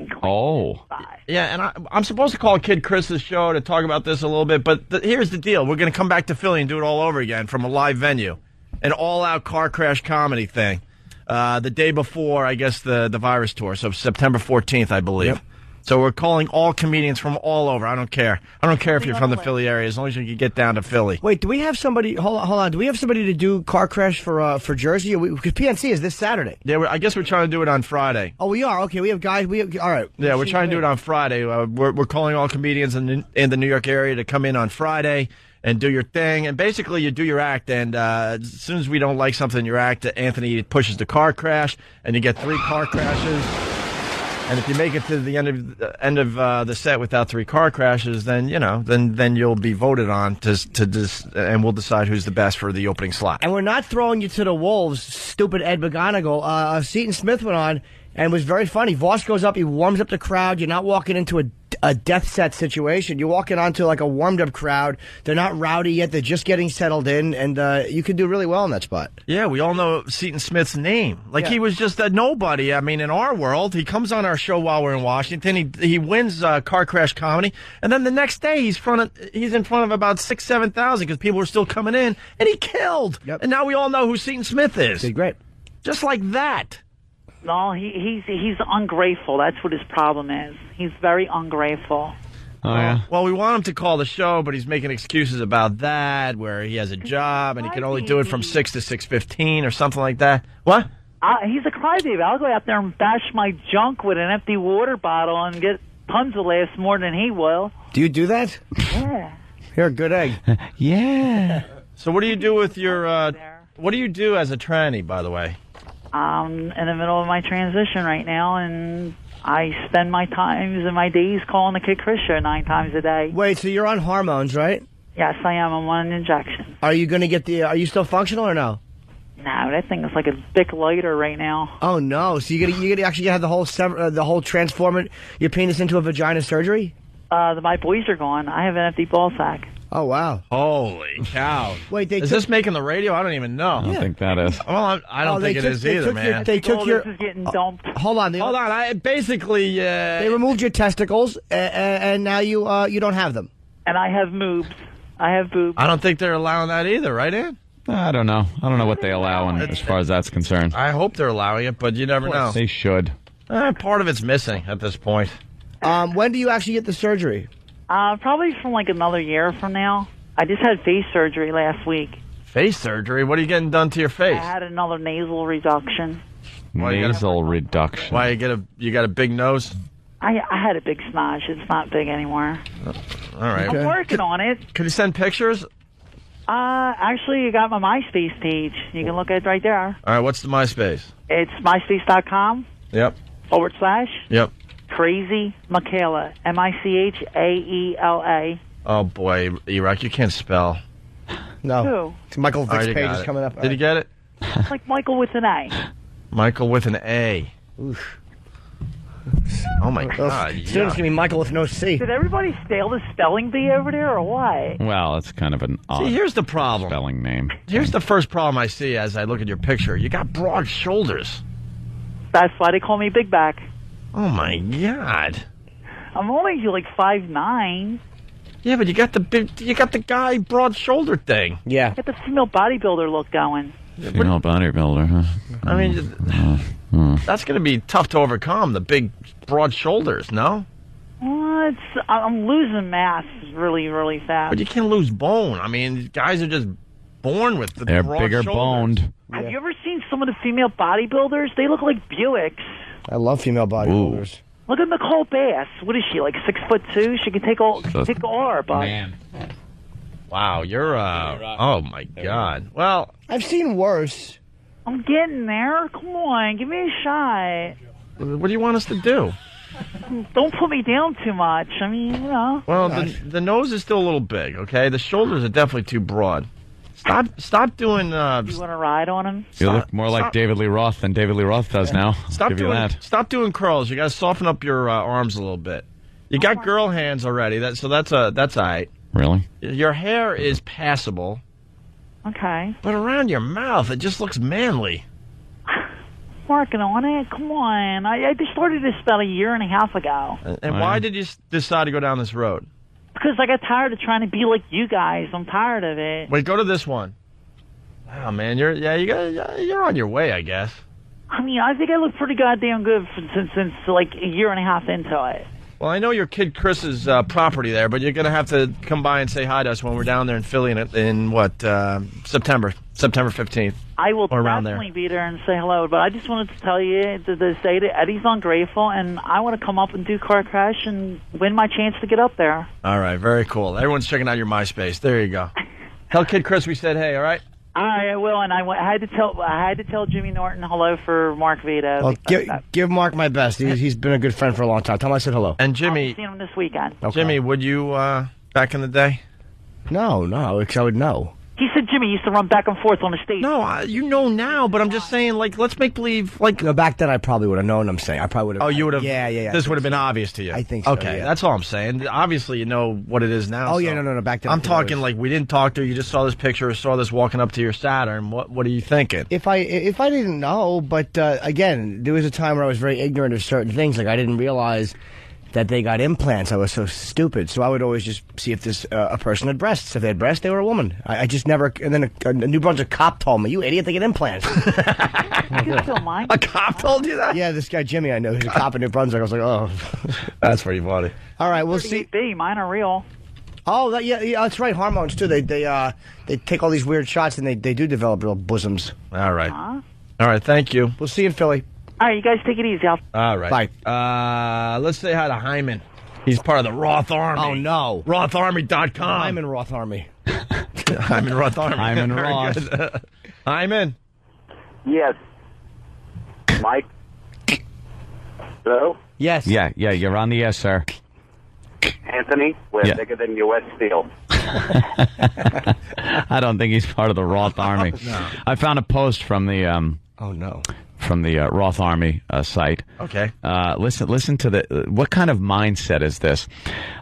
Yeah, and I'm supposed to call Kid Chris's show to talk about this a little bit, but here's the deal. We're going to come back to Philly and do it all over again from a live venue. An all-out car crash comedy thing. The day before, I guess, the Virus Tour, so September 14th, I believe. So we're calling all comedians from all over. I don't care. I don't care if you're from the Philly area, as long as you can get down to Philly. Wait, do we have somebody? Hold on. Do we have somebody to do car crash for Jersey? Because PNC is this Saturday. Yeah, I guess we're trying to do it on Friday. Oh, we are. Okay, we have guys. All right. Yeah, we're trying to do it on Friday. We're calling all comedians in the New York area to come in on Friday and do your thing. And basically, you do your act, and as soon as we don't like something in your act, Anthony pushes the car crash, and you get 3 car crashes. And if you make it to the end of the set without 3 car crashes, then then you'll be voted on and we'll decide who's the best for the opening slot. And we're not throwing you to the wolves, stupid Ed McGonigal. Seton Smith went on and was very funny. Voss goes up, he warms up the crowd. You're not walking into a death set situation. You're walking onto like a warmed up crowd. They're not rowdy yet. They're just getting settled in, and you can do really well in that spot. Yeah, we all know Seton Smith's name. He was just a nobody. I mean, in our world, he comes on our show while we're in Washington. He wins Car Crash Comedy, and then the next day he's in front of about 6,000-7,000 because people were still coming in, and he killed. Yep. And now we all know who Seton Smith is. Did great. Just like that. No, he's ungrateful. That's what his problem is. He's very ungrateful. Oh, yeah. Well, we want him to call the show, but he's making excuses about that, where he has a job and he can only do it from 6 to 6:15 or something like that. What? He's a crybaby. I'll go out there and bash my junk with an empty water bottle and get tons of laughs more than he will. Do you do that? Yeah. You're a good egg. Yeah. So what do you do with your... what do you do as a tranny, by the way? I'm in the middle of my transition right now, and I spend my times and my days calling the Kid Chris Show 9 times a day. Wait, so you're on hormones, right? Yes, I am. I'm on an injection. Are you going to get are you still functional or no? No, that thing is like a big lighter right now. Oh, no. So you're gonna actually have the whole transform your penis into a vagina surgery? My boys are gone. I have an empty ball sack. Oh, wow. Holy cow. Wait, is this making the radio? I don't even know. I don't think that is. Well, I don't think it is either, man. This is getting dumped. Hold on. Hold on. Basically... they removed your testicles, and now you don't have them. And I have moobs. I have boobs. I don't think they're allowing that either, right, Ann? I don't know. I don't know what they allow as far as that's concerned. I hope they're allowing it, but you never know. They should. Part of it's missing at this point. When do you actually get the surgery? Probably from like another year from now. I just had face surgery last week. Face surgery? What are you getting done to your face? I had another nasal reduction. Nasal reduction. Why, you got a big nose? I had a big snosh. It's not big anymore. All right. I'm working on it. Could you send pictures? Actually, you got my MySpace page. You can look at it right there. All right, what's the MySpace? It's myspace.com. Yep. / Yep. Crazy Michaela. MICHAELA. Oh, boy, E-Rock, you can't spell. No. Who? Michael Vick's page is coming up. Did you get it? It's like Michael with an A. Michael with an A. Oof. Oh, my God. Soon it's going to be Michael with no C. Did everybody steal the spelling bee over there, or what? Well, it's kind of an odd here's the problem. Spelling name. Here's the first problem I see as I look at your picture. You got broad shoulders. That's why they call me Big Back. Oh, my God. I'm only like 5'9". Yeah, but you got the guy broad shoulder thing. Yeah. Got the female bodybuilder look going. Female bodybuilder, huh? I mean, that's going to be tough to overcome, the big broad shoulders, no? Well, I'm losing mass really, really fast. But you can't lose bone. I mean, guys are just born with the They're broad bigger shoulders. boned. Have you ever seen some of the female bodybuilders? They look like Buicks. I love female bodybuilders. Ooh. Look at Nicole Bass. What is she, like 6'2"? She can take all our butts. Man. Wow, you're oh my God. Well, I've seen worse. I'm getting there. Come on, give me a shot. What do you want us to do? Don't put me down too much. I mean, you know. Well, the nose is still a little big, okay? The shoulders are definitely too broad. Stop doing... You want to ride on him? You look more like David Lee Roth than David Lee Roth does now. Stop doing curls. You got to soften up your arms a little bit. You got girl hands already, that's all right. Really? Your hair is passable. Okay. But around your mouth, it just looks manly. Working on it. Come on. I just started this about a year and a half ago. And why did you decide to go down this road? Because I got tired of trying to be like you guys. I'm tired of it. Wait, go to this one. Wow, man, you're on your way, I guess. I mean, I think I look pretty goddamn good since like a year and a half into it. Well, I know your kid Chris's property there, but you're going to have to come by and say hi to us when we're down there in Philly in September 15th. I will or around definitely be there and say hello, but I just wanted to tell you to say that Eddie's ungrateful, and I want to come up and do Car Crash and win my chance to get up there. All right, very cool. Everyone's checking out your MySpace. There you go. Tell Kid Chris we said hey, all right? All right, I will, and I had to tell Jimmy Norton hello for Mark Vito. Well, give Mark my best. He's been a good friend for a long time. Tell him I said hello. And Jimmy, I'll see him this weekend. Okay. Jimmy, would you back in the day? No, because I would know. He said Jimmy used to run back and forth on the stage. No, you know now, but I'm just saying, like, let's make believe, like... No, back then I probably would have known. I'm saying I probably would have. Oh, you would have. Yeah. This would have been obvious to you. I think so. Okay, yeah. that's all I'm saying. Obviously, you know what it is now. Oh so. yeah, no. Back then I'm talking like we didn't talk to her. You just saw this picture, or saw this walking up to your Saturn. What are you thinking? If I didn't know, but again, there was a time where I was very ignorant of certain things. Like I didn't realize that they got implants. I was so stupid. So I would always just see if this a person had breasts. If they had breasts, they were a woman. I just never... And then a New Brunswick cop told me, you idiot, they get implants. A cop told you that? Yeah, this guy Jimmy I know, he's a cop in New Brunswick. I was like, oh. That's pretty funny. All right, we'll see. Mine are real. Oh, yeah, that's right. Hormones, too. They take all these weird shots, and they do develop real bosoms. All right. All right, thank you. We'll see you in Philly. All right, you guys take it easy. All right. Bye. Let's say hi to Hyman. He's part of the Roth Army. Oh, no. RothArmy.com. Hyman Roth Army. Hyman Roth Army. Hyman Very Roth. good. Hyman. Yes. Mike? Hello? Yes. Yeah, you're on the air, sir. Anthony? We're Yeah. bigger than U.S. Steel. I don't think he's part of the Roth Army. No. I found a post from the Oh, no. from the Roth Army site. Okay. Listen to the what kind of mindset is this?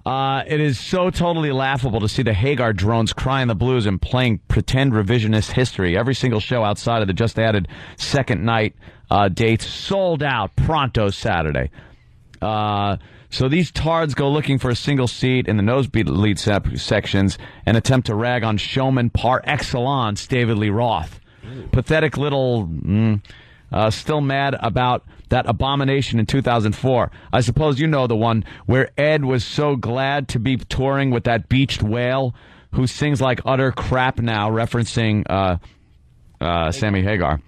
It is so totally laughable to see the Hagar drones crying the blues and playing pretend revisionist history. Every single show outside of the just added second night dates sold out pronto Saturday. So these tards go looking for a single seat in the nosebleed sections and attempt to rag on showman par excellence David Lee Roth. Pathetic little... still mad about that abomination in 2004. I suppose you know the one where Ed was so glad to be touring with that beached whale who sings like utter crap now, referencing Sammy Hagar.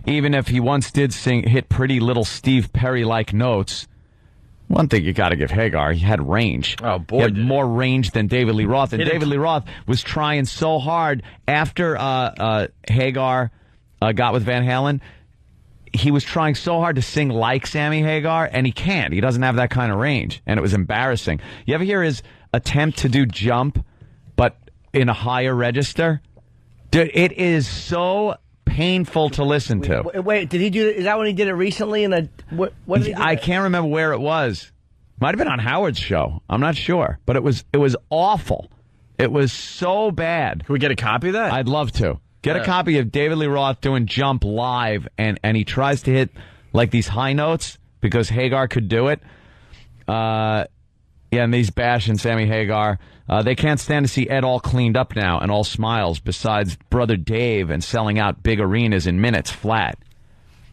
Even if he once did hit pretty little Steve Perry-like notes. One thing you got to give Hagar, he had range. Oh, boy. He had more range than David Lee Roth. And David Lee Roth was trying so hard after Hagar got with Van Halen. He was trying so hard to sing like Sammy Hagar, and he can't. He doesn't have that kind of range, and it was embarrassing. You ever hear his attempt to do Jump, but in a higher register? Dude, it is so painful to listen to. Wait, did he do it? Is that when he did it recently? What did he do? I can't remember where it was. Might have been on Howard's show. I'm not sure, but it was awful. It was so bad. Can we get a copy of that? I'd love to. Get a copy of David Lee Roth doing Jump live, and he tries to hit like these high notes because Hagar could do it. And these bashing Sammy Hagar. They can't stand to see Ed all cleaned up now and all smiles, besides brother Dave and selling out big arenas in minutes flat.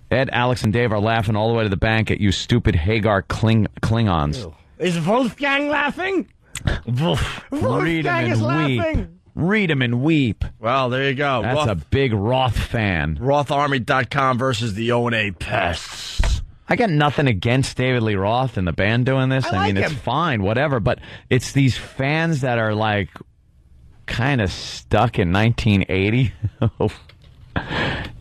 Ed, Alex, and Dave are laughing all the way to the bank at you stupid Hagar Klingons. Ew. Is Wolfgang laughing? Wolfgang is laughing. Read him and weep. Well, there you go. That's a big Roth fan. RothArmy.com versus the O&A pests. I got nothing against David Lee Roth and the band doing this. I mean, it's fine, whatever. But it's these fans that are like kind of stuck in 1980.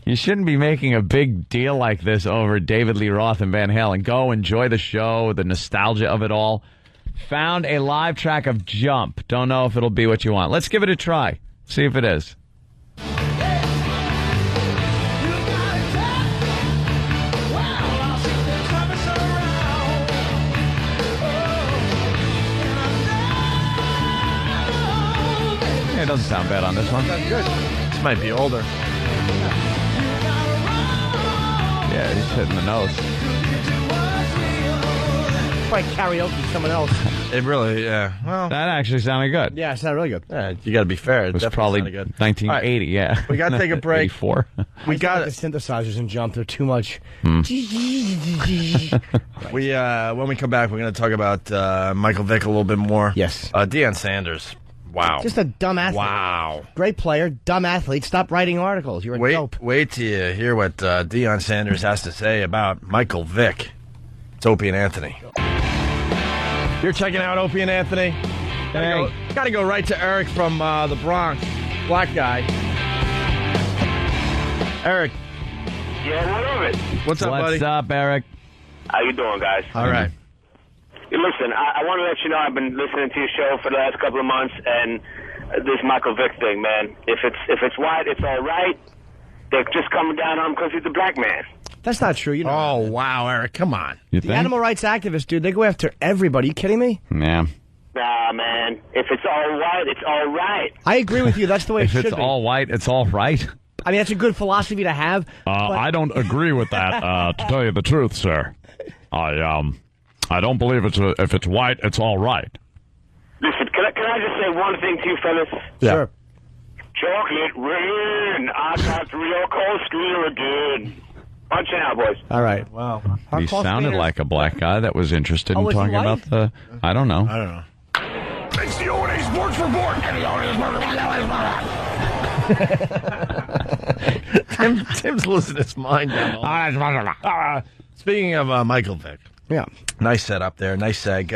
You shouldn't be making a big deal like this over David Lee Roth and Van Halen. Go enjoy the show, the nostalgia of it all. Found a live track of Jump. Don't know if it'll be what you want. Let's give it a try. See if it is. Yeah, it doesn't sound bad on this one. That's good. This might be older. Yeah, he's hitting the notes. Probably karaoke someone else. It really, yeah. Well, that actually sounded good. Yeah, it sounded really good. Yeah, you got to be fair. It was probably sounded good. 1980. Right. Yeah, We got to take a break. 84. We got the synthesizers and jump. They're too much. When we come back, we're going to talk about Michael Vick a little bit more. Yes. Deion Sanders. Wow. Just a dumb athlete. Wow. Great player, dumb athlete. Stop writing articles. You're a dope. Wait till you hear what Deion Sanders has to say about Michael Vick. It's Opie and Anthony. You're checking out Opie and Anthony. Gotta go right to Eric from the Bronx. Black guy. Eric. Yeah, what of it? What's up, buddy? What's up, Eric? How you doing, guys? All right. Hey, listen, I want to let you know I've been listening to your show for the last couple of months, and this Michael Vick thing, man. If it's white, it's all right. They're just coming down on him because he's a black man. That's not true. You know. Oh, wow, Eric. Come on. The animal rights activists, dude, they go after everybody. You kidding me? Yeah. Nah, man. If it's all white, it's all right. I agree with you. That's the way it should be. If it's all white, it's all right. I mean, that's a good philosophy to have. I don't agree with that, to tell you the truth, sir. I don't believe if it's white, it's all right. Listen, can I just say one thing to you fellas? Yeah. Sure. Chocolate rain. I got real cold screamer again. Punch it out, boys. All right. Wow. He sounded like a black guy that was interested in was he talking white? about the... I don't know. It's the O&A Sports Report. Tim's losing his mind down. Speaking of Michael Vick. Yeah. Nice setup there. Nice seg.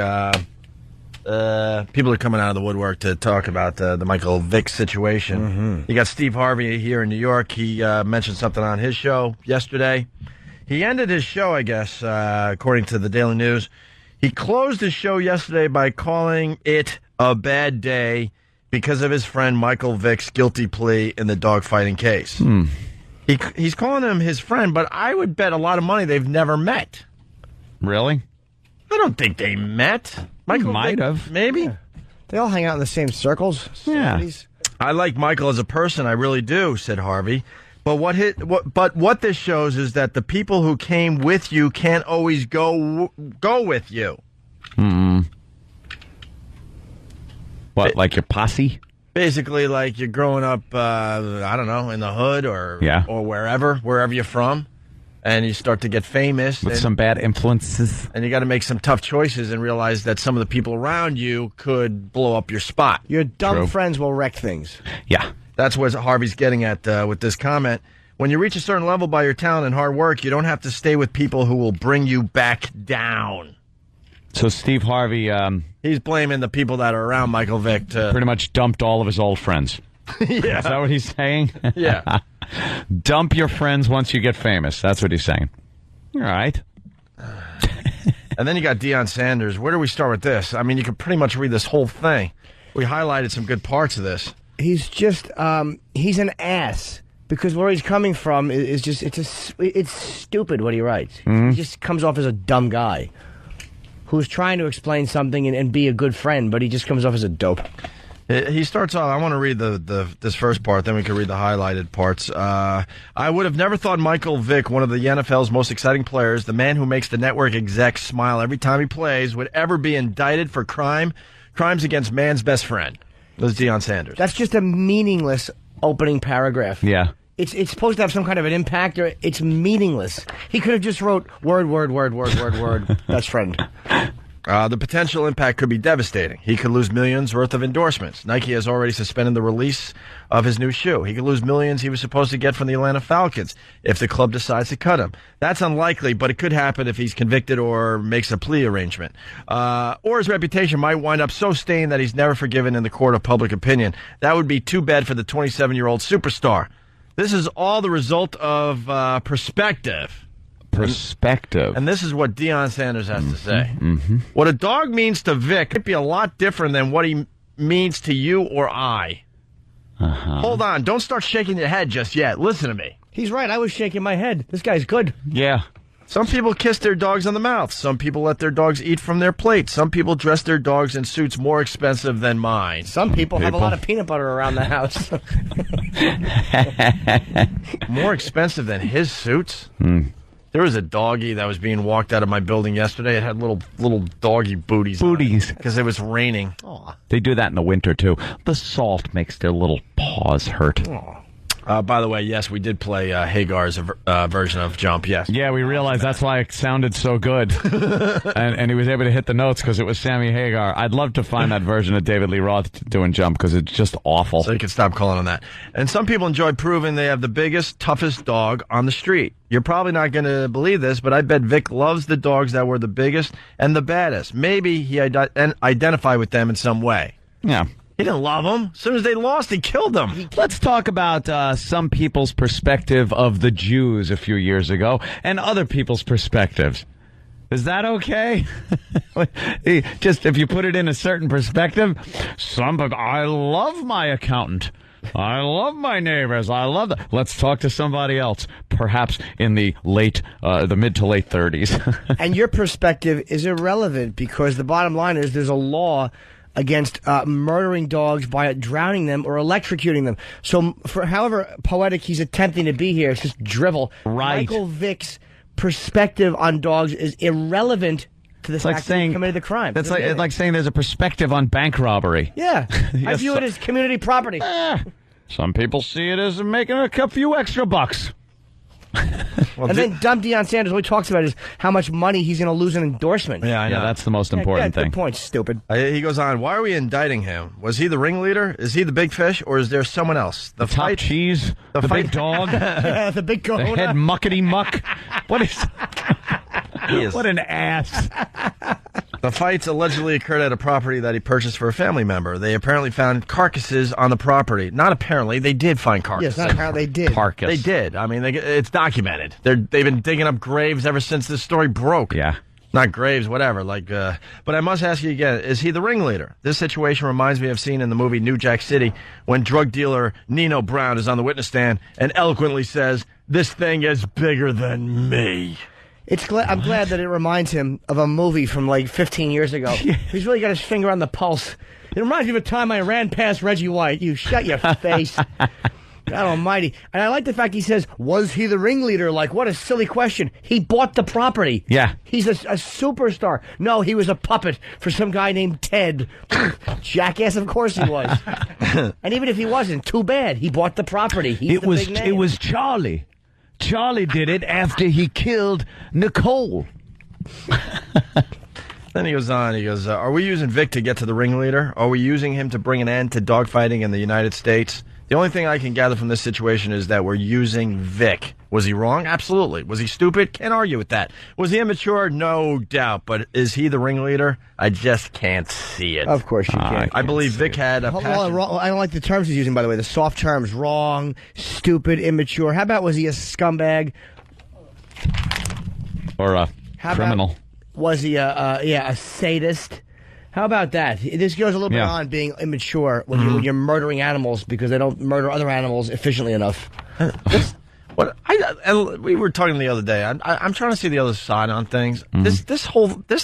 People are coming out of the woodwork to talk about the Michael Vick situation. Mm-hmm. You got Steve Harvey here in New York. He mentioned something on his show yesterday. He ended his show, I guess, according to the Daily News. He closed his show yesterday by calling it a bad day because of his friend Michael Vick's guilty plea in the dogfighting case. He's calling him his friend, but I would bet a lot of money they've never met. Really? I don't think they met. Michael might Vick, have. Maybe. They all hang out in the same circles. Yeah. I like Michael as a person. I really do, said Harvey. But what this shows is that the people who came with you can't always go with you. What, like your posse? Basically, like you're growing up, I don't know, in the hood or wherever you're from, and you start to get famous. With some bad influences. And you got to make some tough choices and realize that some of the people around you could blow up your spot. Your dumb friends will wreck things. Yeah. That's what Harvey's getting at with this comment. When you reach a certain level by your talent and hard work, you don't have to stay with people who will bring you back down. So Steve Harvey... he's blaming the people that are around Michael Vick to... Pretty much dumped all of his old friends. Yeah. Is that what he's saying? Yeah. Dump your friends once you get famous. That's what he's saying. All right. And then you got Deion Sanders. Where do we start with this? I mean, you could pretty much read this whole thing. We highlighted some good parts of this. He's just, he's an ass. Because where he's coming from is just, it's stupid what he writes. He just comes off as a dumb guy who's trying to explain something and be a good friend, but he just comes off as a dope. He starts off, I want to read this first part, then we can read the highlighted parts. I would have never thought Michael Vick, one of the NFL's most exciting players, the man who makes the network execs smile every time he plays, would ever be indicted for crimes against man's best friend. That's Deion Sanders. That's just a meaningless opening paragraph. Yeah. It's supposed to have some kind of an impact, or it's meaningless. He could have just wrote word, best friend. The potential impact could be devastating. He could lose millions worth of endorsements. Nike has already suspended the release of his new shoe. He could lose millions he was supposed to get from the Atlanta Falcons if the club decides to cut him. That's unlikely, but it could happen if he's convicted or makes a plea arrangement. Or his reputation might wind up so stained that he's never forgiven in the court of public opinion. That would be too bad for the 27-year-old superstar. This is all the result of perspective. And this is what Deion Sanders has to say. What a dog means to Vic might be a lot different than what he means to you or I. Hold on. Don't start shaking your head just yet. Listen to me. He's right. I was shaking my head. This guy's good. Yeah. Some people kiss their dogs on the mouth. Some people let their dogs eat from their plate. Some people dress their dogs in suits more expensive than mine. Some people have a lot of peanut butter around the house. More expensive than his suits? There was a doggy that was being walked out of my building yesterday. It had little doggy booties. Because it was raining. They do that in the winter, too. The salt makes their little paws hurt. By the way, yes, we did play Hagar's version of Jump, yes. Yeah, we realized that's why it sounded so good. and he was able to hit the notes because it was Sammy Hagar. I'd love to find that version of David Lee Roth doing Jump because it's just awful. So you can stop calling on that. And some people enjoy proving they have the biggest, toughest dog on the street. You're probably not going to believe this, but I bet Vic loves the dogs that were the biggest and the baddest. Maybe he identified with them in some way. Yeah. He didn't love them. As soon as they lost, he killed them. Let's talk about some people's perspective of the Jews a few years ago and other people's perspectives. Is that okay? Just if you put it in a certain perspective, I love my accountant. I love my neighbors. I love that. Let's talk to somebody else, perhaps in the mid to late 30s. And your perspective is irrelevant because the bottom line is there's a law against murdering dogs by drowning them or electrocuting them. So for however poetic he's attempting to be here, it's just drivel. Right. Michael Vick's perspective on dogs is irrelevant to the fact that he committed the crime. That's like saying there's a perspective on bank robbery. Yeah. Yes, I view it as community property. Some people see it as making a few extra bucks. And then dumb Deion Sanders, what he talks about is how much money he's going to lose in endorsement. Yeah, I know. That's the most important thing. Good point, stupid. He goes on, why are we indicting him? Was he the ringleader? Is he the big fish? Or is there someone else? The top cheese? The big dog? Yeah, the big The kahuna. head muckety muck? What is... He is. What an ass. The fights allegedly occurred at a property that he purchased for a family member. They apparently found carcasses on the property. Not apparently, they did find carcasses. Yes, not apparently, they did. Carcass. They did. I mean, it's documented. They've been digging up graves ever since this story broke. Yeah. Not graves, whatever. But I must ask you again, is he the ringleader? This situation reminds me of scene in the movie New Jack City when drug dealer Nino Brown is on the witness stand and eloquently says, "This thing is bigger than me." I'm glad that it reminds him of a movie from like 15 years ago. He's really got his finger on the pulse. It reminds me of a time I ran past Reggie White. You shut your face. God almighty. And I like the fact he says, was he the ringleader? Like, what a silly question. He bought the property. Yeah. He's a superstar. No, he was a puppet for some guy named Ted. Jackass, of course he was. And even if he wasn't, too bad. He bought the property. He's the big name. It was Charlie. Charlie did it after he killed Nicole. Then he goes on, are we using Vic to get to the ringleader? Are we using him to bring an end to dogfighting in the United States? The only thing I can gather from this situation is that we're using Vic. Was he wrong? Absolutely. Was he stupid? Can't argue with that. Was he immature? No doubt. But is he the ringleader? I just can't see it. Of course you can't. I believe Vic had a passion. I don't like the terms he's using, by the way. The soft terms. Wrong, stupid, immature. How about was he a scumbag? Or a criminal? Was he a sadist? How about that? This goes a little bit on being immature when you're murdering animals because they don't murder other animals efficiently enough. We were talking the other day. I'm trying to see the other side on things. This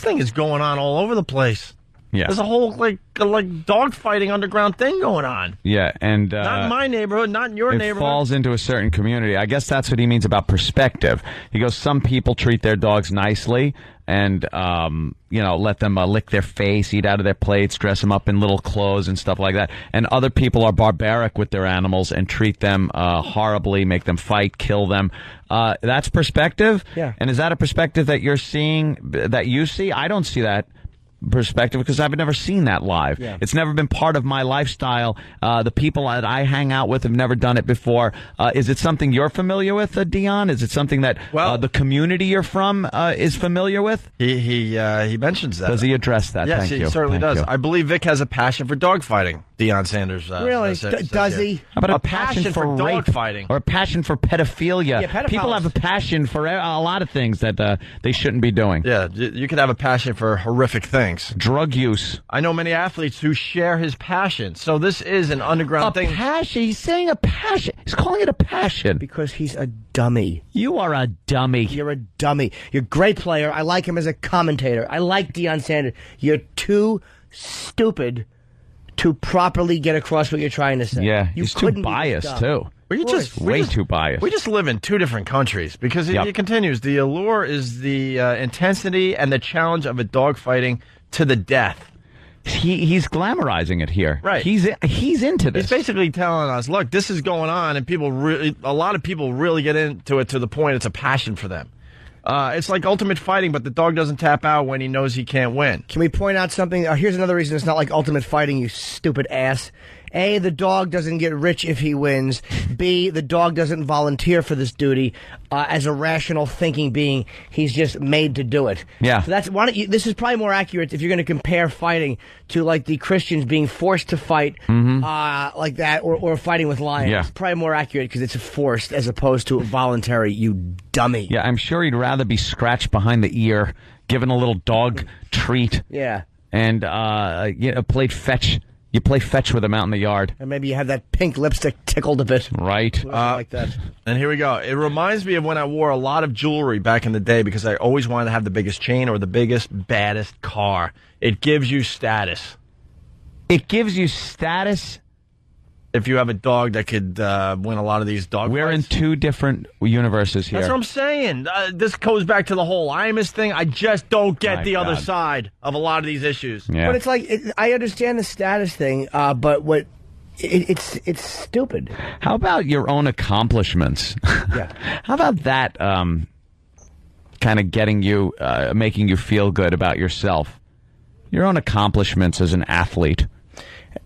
thing is going on all over the place. Yeah. There's a whole like dogfighting underground thing going on. Yeah, and not in my neighborhood, not in your neighborhood. It falls into a certain community. I guess that's what he means about perspective. He goes, some people treat their dogs nicely and let them lick their face, eat out of their plates, dress them up in little clothes and stuff like that. And other people are barbaric with their animals and treat them horribly, make them fight, kill them. That's perspective. Yeah. And is that a perspective that you're seeing, that you see? I don't see that perspective because I've never seen that live. Yeah. It's never been part of my lifestyle. The people that I hang out with have never done it before. Is it something you're familiar with, Deion? Is it something that the community you're from is familiar with? He mentions that. Does he address that? Yes, Thank he you. certainly Thank does. you. I believe Vic has a passion for dogfighting. Deion Sanders. Really? Does he? How about a passion for rape dogfighting? Or a passion for pedophilia? Yeah, pedophiles. People have a passion for a lot of things that they shouldn't be doing. Yeah, you could have a passion for horrific things. Drug use. I know many athletes who share his passion. So this is an underground thing. A passion? He's saying a passion. He's calling it a passion. Because he's a dummy. You are a dummy. You're a dummy. You're a great player. I like him as a commentator. I like Deion Sanders. You're too stupid to properly get across what you're trying to say. Yeah, you he's too biased, too. Way too biased. We just live in two different countries because it continues. The allure is the intensity and the challenge of a dog fighting to the death. He's glamorizing it here. Right. He's into this. He's basically telling us, look, this is going on, and a lot of people really get into it to the point it's a passion for them. It's like ultimate fighting, but the dog doesn't tap out when he knows he can't win. Can we point out something? Here's another reason it's not like ultimate fighting, you stupid ass. A, the dog doesn't get rich if he wins. B, the dog doesn't volunteer for this duty. As a rational thinking being, he's just made to do it. Yeah. So that's this is probably more accurate if you're going to compare fighting to like the Christians being forced to fight like that, or fighting with lions. Yeah. It's probably more accurate because it's forced as opposed to voluntary. You dummy. Yeah, I'm sure he'd rather be scratched behind the ear, given a little dog treat. Yeah. And played fetch. You play fetch with him out in the yard. And maybe you have that pink lipstick tickled a bit. Right. Like that. And here we go. It reminds me of when I wore a lot of jewelry back in the day because I always wanted to have the biggest chain or the biggest, baddest car. It gives you status. It gives you status? If you have a dog that could win a lot of these dog We're fights. in two different universes here. That's what I'm saying. This goes back to the whole Imus thing. I just don't get the other side of a lot of these issues. Yeah. But it's like, I understand the status thing, but what it's stupid. How about your own accomplishments? Yeah. How about that kind of getting you, making you feel good about yourself? Your own accomplishments as an athlete.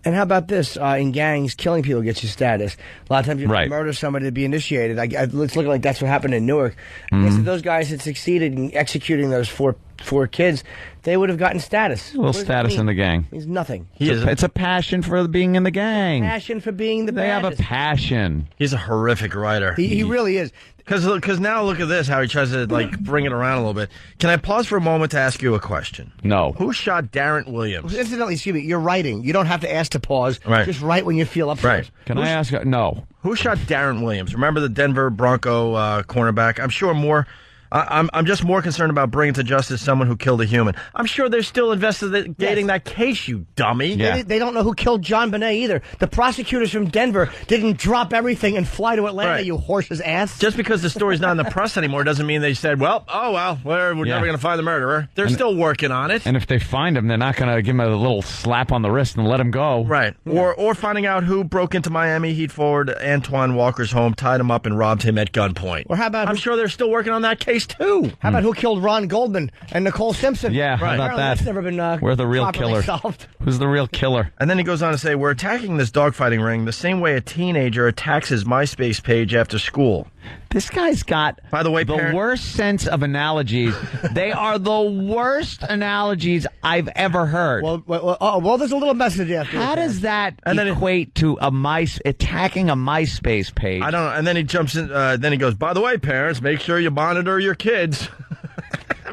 And how about this? In gangs, killing people gets you status. A lot of times you have to murder somebody to be initiated. It's looking like that's what happened in Newark. I guess if those guys had succeeded in executing those four kids, they would have gotten status. A little status in the gang. It means nothing. It's a passion for being in the gang. Passion for being the They baddest. have a passion. He's a horrific writer. He really is. Because now look at this, how he tries to bring it around a little bit. Can I pause for a moment to ask you a question? No. Who shot Darren Williams? Incidentally, excuse me, you're writing. You don't have to ask to pause. Right. Just write when you feel up for it. Can I ask? No. Who shot Darren Williams? Remember the Denver Bronco cornerback? I'm sure more. I'm just more concerned about bringing to justice someone who killed a human. I'm sure they're still investigating that case, you dummy. Yeah. They don't know who killed John Bonet either. The prosecutors from Denver didn't drop everything and fly to Atlanta, you horse's ass. Just because the story's not in the press anymore doesn't mean they said, we're never going to find the murderer. They're still working on it. And if they find him, they're not going to give him a little slap on the wrist and let him go. Right. Or finding out who broke into Miami Heat forward Antoine Walker's home, tied him up, and robbed him at gunpoint. Or how about I'm sure they're still working on that case, too. How about who killed Ron Goldman and Nicole Simpson? Yeah, how about that? That's never been We're the real properly killer. solved. Who's the real killer? And then he goes on to say, we're attacking this dogfighting ring the same way a teenager attacks his MySpace page after school. This guy's got, by the way, the worst sense of analogies. They are the worst analogies I've ever heard. Well, there's a little message after. How does that equate to attacking a MySpace page? I don't know. And then he jumps in. Then he goes, by the way, parents, make sure you monitor your kids.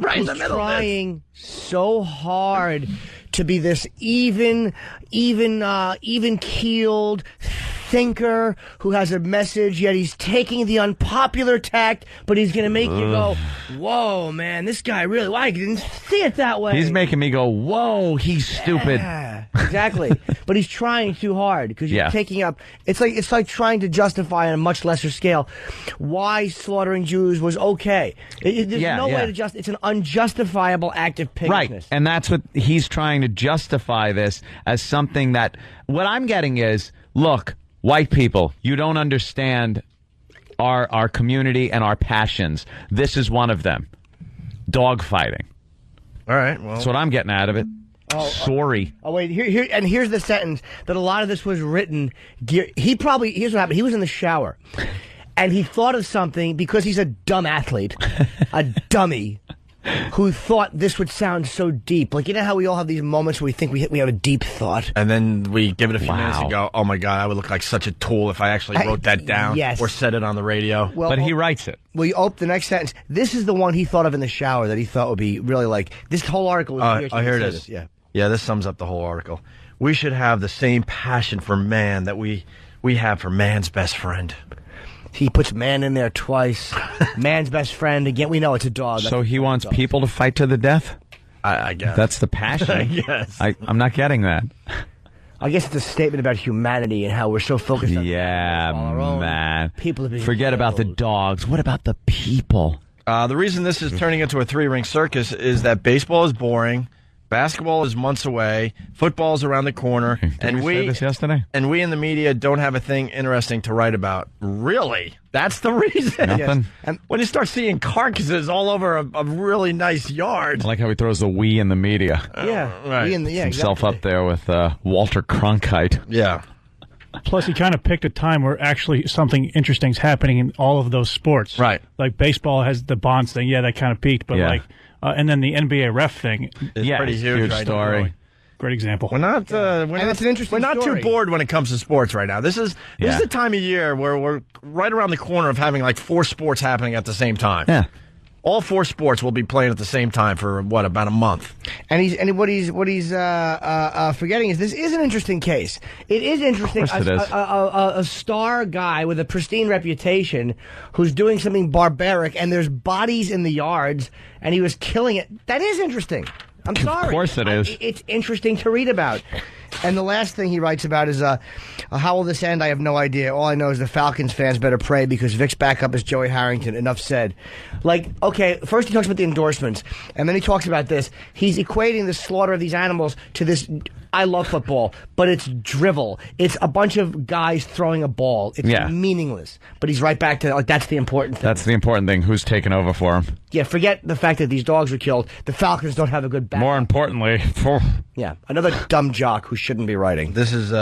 Right in the middle. Trying so hard to be this even keeled thinker who has a message, yet he's taking the unpopular tact, but he's going to make you go, whoa, man, this guy really, I didn't see it that way. He's making me go, whoa, he's stupid. Yeah, exactly. But he's trying too hard because you're taking up, it's like trying to justify on a much lesser scale why slaughtering Jews was okay. There's no way to it's an unjustifiable act of piggishness. Right, and that's what he's trying to justify this as something that, what I'm getting is, look, white people, you don't understand our community and our passions. This is one of them. Dogfighting. All right, well. That's what I'm getting out of it. Sorry. Wait, here's the sentence that a lot of this was written. Here's what happened. He was in the shower, and he thought of something because he's a dumb athlete, a dummy, who thought this would sound so deep. Like, you know how we all have these moments where we think we have a deep thought? And then we give it a few minutes and go, oh my God, I would look like such a tool if I actually wrote that down or said it on the radio. But he writes it. Well, you open the next sentence. This is the one he thought of in the shower that he thought would be really like, this whole article was here it is. Yeah, this sums up the whole article. We should have the same passion for man that we have for man's best friend. He puts man in there twice. Man's best friend. Again, we know it's a dog. So he wants people to fight to the death? I guess. That's the passion. Yes. I'm not getting that. I guess it's a statement about humanity and how we're so focused on man. People are being Forget about the dogs. What about the people? The reason this is turning into a three-ring circus is that baseball is boring, basketball is months away, football is around the corner, and we say this yesterday? And we in the media don't have a thing interesting to write about. Really? That's the reason? Nothing? Yes. And when you start seeing carcasses all over a really nice yard. I like how he throws the we in the media. Right. Himself up there with Walter Cronkite. Yeah. Plus, he kind of picked a time where actually something interesting's happening in all of those sports. Right. Like baseball has the Bonds thing. Yeah, that kind of peaked. But and then the NBA ref thing. It's pretty huge right story. now. Great example. We're not. It's an interesting We're not story. too bored when it comes to sports right now. This is the time of year where we're right around the corner of having like 4 sports happening at the same time. Yeah. All 4 sports will be playing at the same time for about a month. And what he's forgetting is this is an interesting case. It is interesting. Of course it is. A star guy with a pristine reputation who's doing something barbaric, and there's bodies in the yards, and he was killing it. That is interesting. I'm sorry. Of course it is. It's interesting to read about. And the last thing he writes about is, how will this end? I have no idea. All I know is the Falcons fans better pray because Vic's backup is Joey Harrington. Enough said. Like, okay, first he talks about the endorsements, and then he talks about this. He's equating the slaughter of these animals to this. I love football, but it's drivel. It's a bunch of guys throwing a ball. It's meaningless. But he's right back to, like, that's the important thing. That's the important thing. Who's taking over for him? Yeah, forget the fact that these dogs were killed. The Falcons don't have a good back. More importantly, yeah, another dumb jock who shouldn't be writing. This is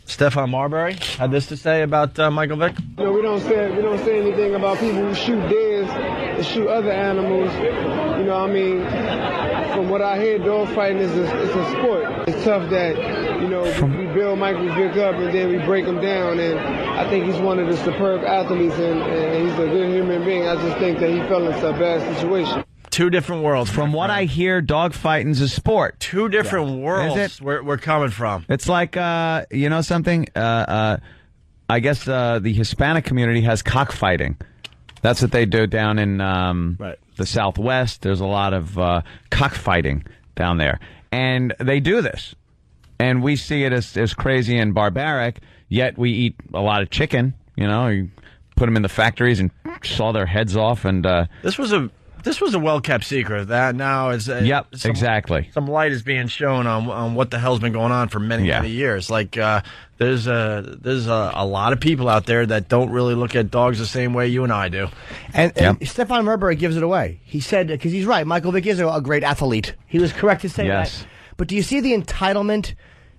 Stephon Marbury had this to say about Michael Vick. You know, we don't say anything about people who shoot deers and shoot other animals. You know, I mean, from what I hear, dog fighting is a sport. It's tough that, you know, we build Michael Vick up and then we break him down. And I think he's one of the superb athletes and he's a good human being. I just think that he fell into a bad situation. 2 different worlds. From what I hear, dogfighting's a sport. 2 different worlds. Is it? We're coming from. It's like, you know something? I guess the Hispanic community has cockfighting. That's what they do down in the Southwest. There's a lot of cockfighting down there. And they do this. And we see it as crazy and barbaric, yet we eat a lot of chicken. You know, you put them in the factories and saw their heads off. And This was a well-kept secret. That now is exactly. Some light is being shown on what the hell's been going on for many years. Like there's a lot of people out there that don't really look at dogs the same way you and I do. And Stephon Marbury gives it away. He said, because he's right, Michael Vick is a great athlete. He was correct to say that. But do you see the entitlement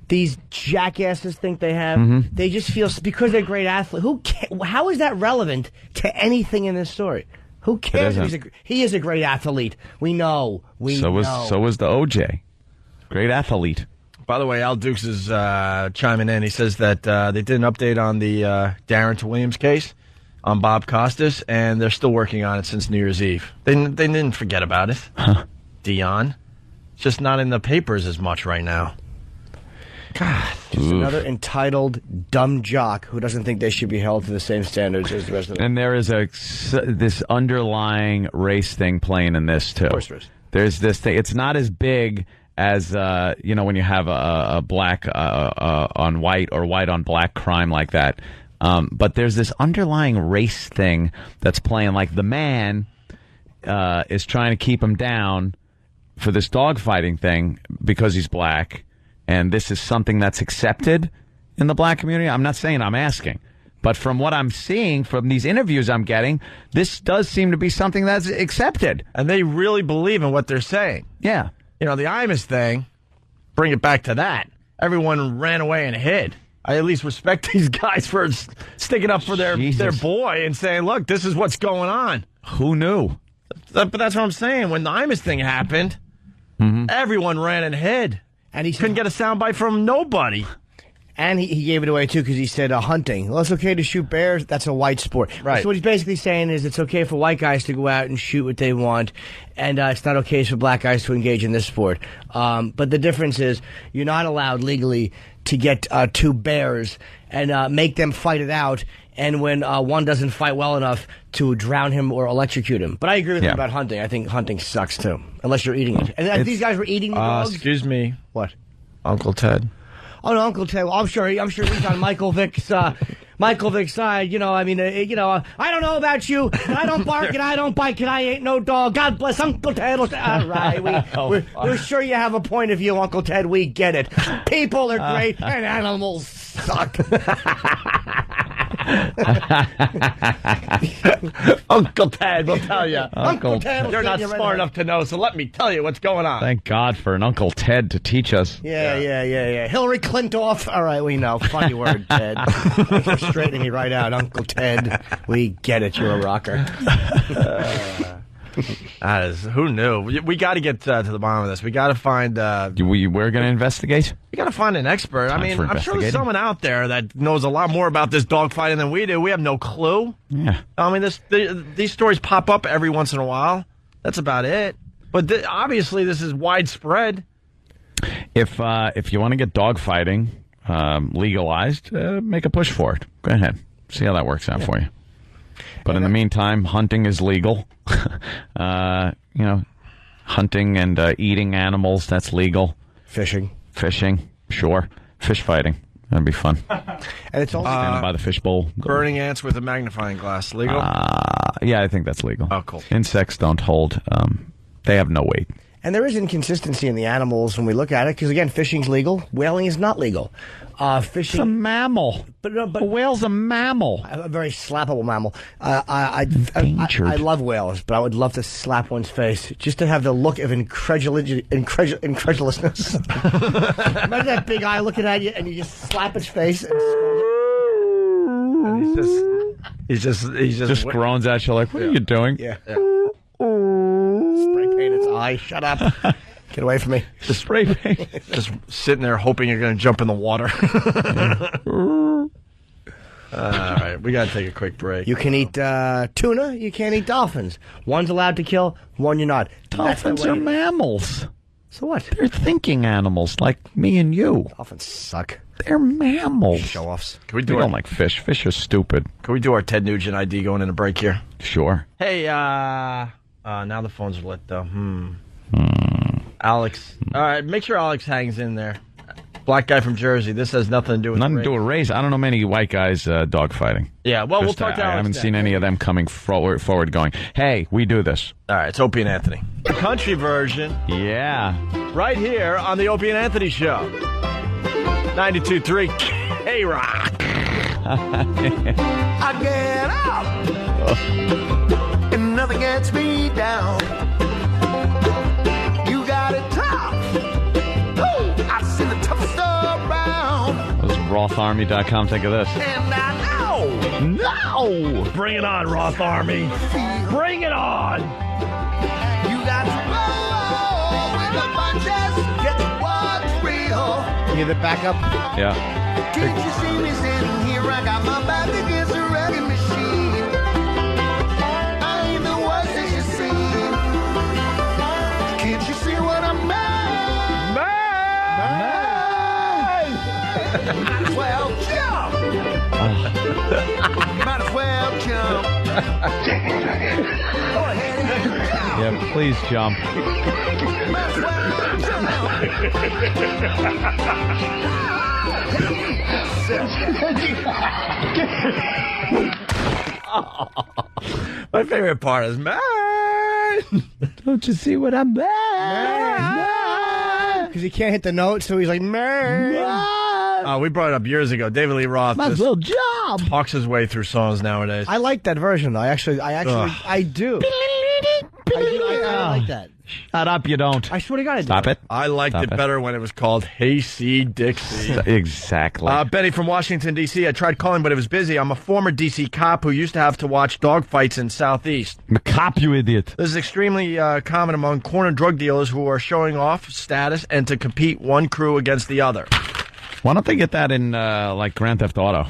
these jackasses think they have? Mm-hmm. They just feel because they're great athletes. How is that relevant to anything in this story? Who cares? He is a great athlete. We know. So was the OJ. Great athlete. By the way, Al Dukes is chiming in. He says that they did an update on the Darren Williams case on Bob Costas, and they're still working on it since New Year's Eve. They didn't forget about it. Dion. It's just not in the papers as much right now. God, just another entitled, dumb jock who doesn't think they should be held to the same standards as the rest of them. And there is this underlying race thing playing in this, too. Of course there is. There's this thing. It's not as big as, when you have a black on white or white on black crime like that. But there's this underlying race thing that's playing. Like the man is trying to keep him down for this dogfighting thing because he's black. And this is something that's accepted in the black community. I'm not saying, I'm asking. But from what I'm seeing, from these interviews I'm getting, this does seem to be something that's accepted. And they really believe in what they're saying. Yeah. You know, the Imus thing, bring it back to that. Everyone ran away and hid. I at least respect these guys for sticking up for their boy and saying, look, this is what's going on. Who knew? But that's what I'm saying. When the Imus thing happened, everyone ran and hid. And he couldn't get a soundbite from nobody. And he gave it away, too, because he said hunting. Well, it's okay to shoot bears. That's a white sport. Right. So what he's basically saying is it's okay for white guys to go out and shoot what they want, and it's not okay for black guys to engage in this sport. But the difference is you're not allowed legally to get 2 bears and make them fight it out, and when one doesn't fight well enough to drown him or electrocute him. But I agree with him about hunting. I think hunting sucks, too, unless you're eating it. And these guys were eating the dogs? Excuse me. What? Uncle Ted. Oh no, Uncle Ted. Well, I'm sure he's on Michael Vick's side. You know, I mean, I don't know about you. I don't bark and I don't bite and I ain't no dog. God bless Uncle Ted. All right, we're sure you have a point of view, Uncle Ted. We get it. People are great and animals suck. Uncle Ted will tell you. Uncle Ted, you're not smart enough to know, so let me tell you what's going on. Thank God for an Uncle Ted to teach us. Yeah. Hillary Clintoff. All right, we know. Funny word, Ted. Thanks for straightening me right out, Uncle Ted. We get it. You're a rocker. Who knew? We got to get to the bottom of this. We got to find. We're going to investigate. We got to find an expert. I mean, I'm sure there's someone out there that knows a lot more about this dogfighting than we do. We have no clue. Yeah. I mean, these stories pop up every once in a while. That's about it. But obviously, this is widespread. If you want to get dogfighting legalized, make a push for it. Go ahead. See how that works out for you. But in the meantime, hunting is legal. Hunting and eating animals, that's legal. Fishing, sure. Fish fighting, that'd be fun. And it's also standing by the fishbowl. Burning ants with a magnifying glass, legal? Yeah, I think that's legal. Oh, cool. Insects don't hold. They have no weight. And there is inconsistency in the animals when we look at it, because again, fishing's legal, whaling is not legal. Fishing, it's a mammal. But a whale's a mammal. A very slappable mammal. I love whales, but I would love to slap one's face just to have the look of incredulousness. Imagine that big eye looking at you, and you just slap its face and he's just groans at you like, "What are you doing?" Yeah. Spray paint its eye. Shut up. Get away from me. Just spray paint. Just sitting there hoping you're going to jump in the water. All right, we got to take a quick break. You can eat tuna. You can't eat dolphins. One's allowed to kill, one you're not. Dolphins are mammals. So what? They're thinking animals like me and you. Dolphins suck. They're mammals. Show-offs. Can we do don't like fish. Fish are stupid. Can we do our Ted Nugent ID going in a break here? Sure. Hey, now the phones are lit, though. Alex. All right, make sure Alex hangs in there. Black guy from Jersey. This has nothing to do with nothing to do with race. I don't know many white guys dogfighting. Yeah, well, we'll talk to Alex. I haven't seen any of them coming forward going, hey, we do this. All right, it's Opie and Anthony. The country version. Yeah. Right here on the Opie and Anthony Show. 92.3 K-Rock. I get up and nothing gets me down. You got it tough. Oh, I've seen the toughest around. What does RothArmy.com think of this? And I know. No! Bring it on, Roth Army. Bring it on! You got to roll with the punches. Get what's real. You need it back up? Yeah. Can't you see me sitting here? I got my back against the wrecking machine. I ain't the worst that you've seen. Can't you see what I'm mad? Might as well jump. Might as well jump. Go ahead and jump. Yeah, please jump. Might as well My favorite part is, man. Don't you see what I'm mad? Because he can't hit the note, so he's like, man. We brought it up years ago. David Lee Roth Might as well jump. talks his way through songs nowadays. I like that version, though. I do. I like that. Shut up, you don't. I swear to God, I do. Stop it. I liked it better when it was called Hey See Dixie. Exactly. Betty from Washington, D.C. I tried calling, but it was busy. I'm a former D.C. cop who used to have to watch dog fights in Southeast. I'm a cop, you idiot. This is extremely common among corner drug dealers who are showing off status and to compete one crew against the other. Why don't they get that in, like, Grand Theft Auto?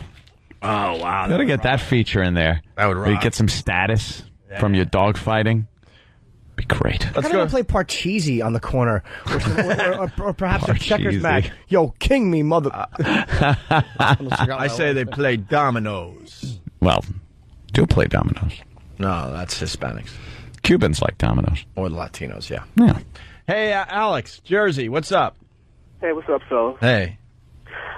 Oh, wow. Gotta get that feature in there. That would rock. Where you get some status from your dog fighting. Be great. Let's go play Parcheesi on the corner, or perhaps a checkers match. Yo, king me, mother. I say they play dominoes. Well, do play dominoes. No, that's Hispanics. Cubans like dominoes. Or Latinos, yeah. Yeah. Hey, Alex, Jersey, what's up? Hey, what's up, fellas? Hey.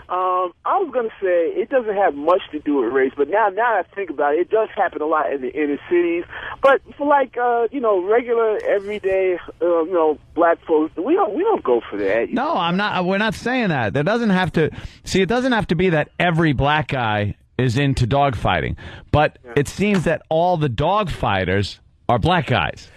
I was going to say it doesn't have much to do with race, but now I think about it, it does happen a lot in the inner cities. But for regular, everyday, black folks, we don't go for that. No, I'm not. We're not saying that. There doesn't have to. See, it doesn't have to be that every black guy is into dogfighting, but it seems that all the dogfighters are black guys.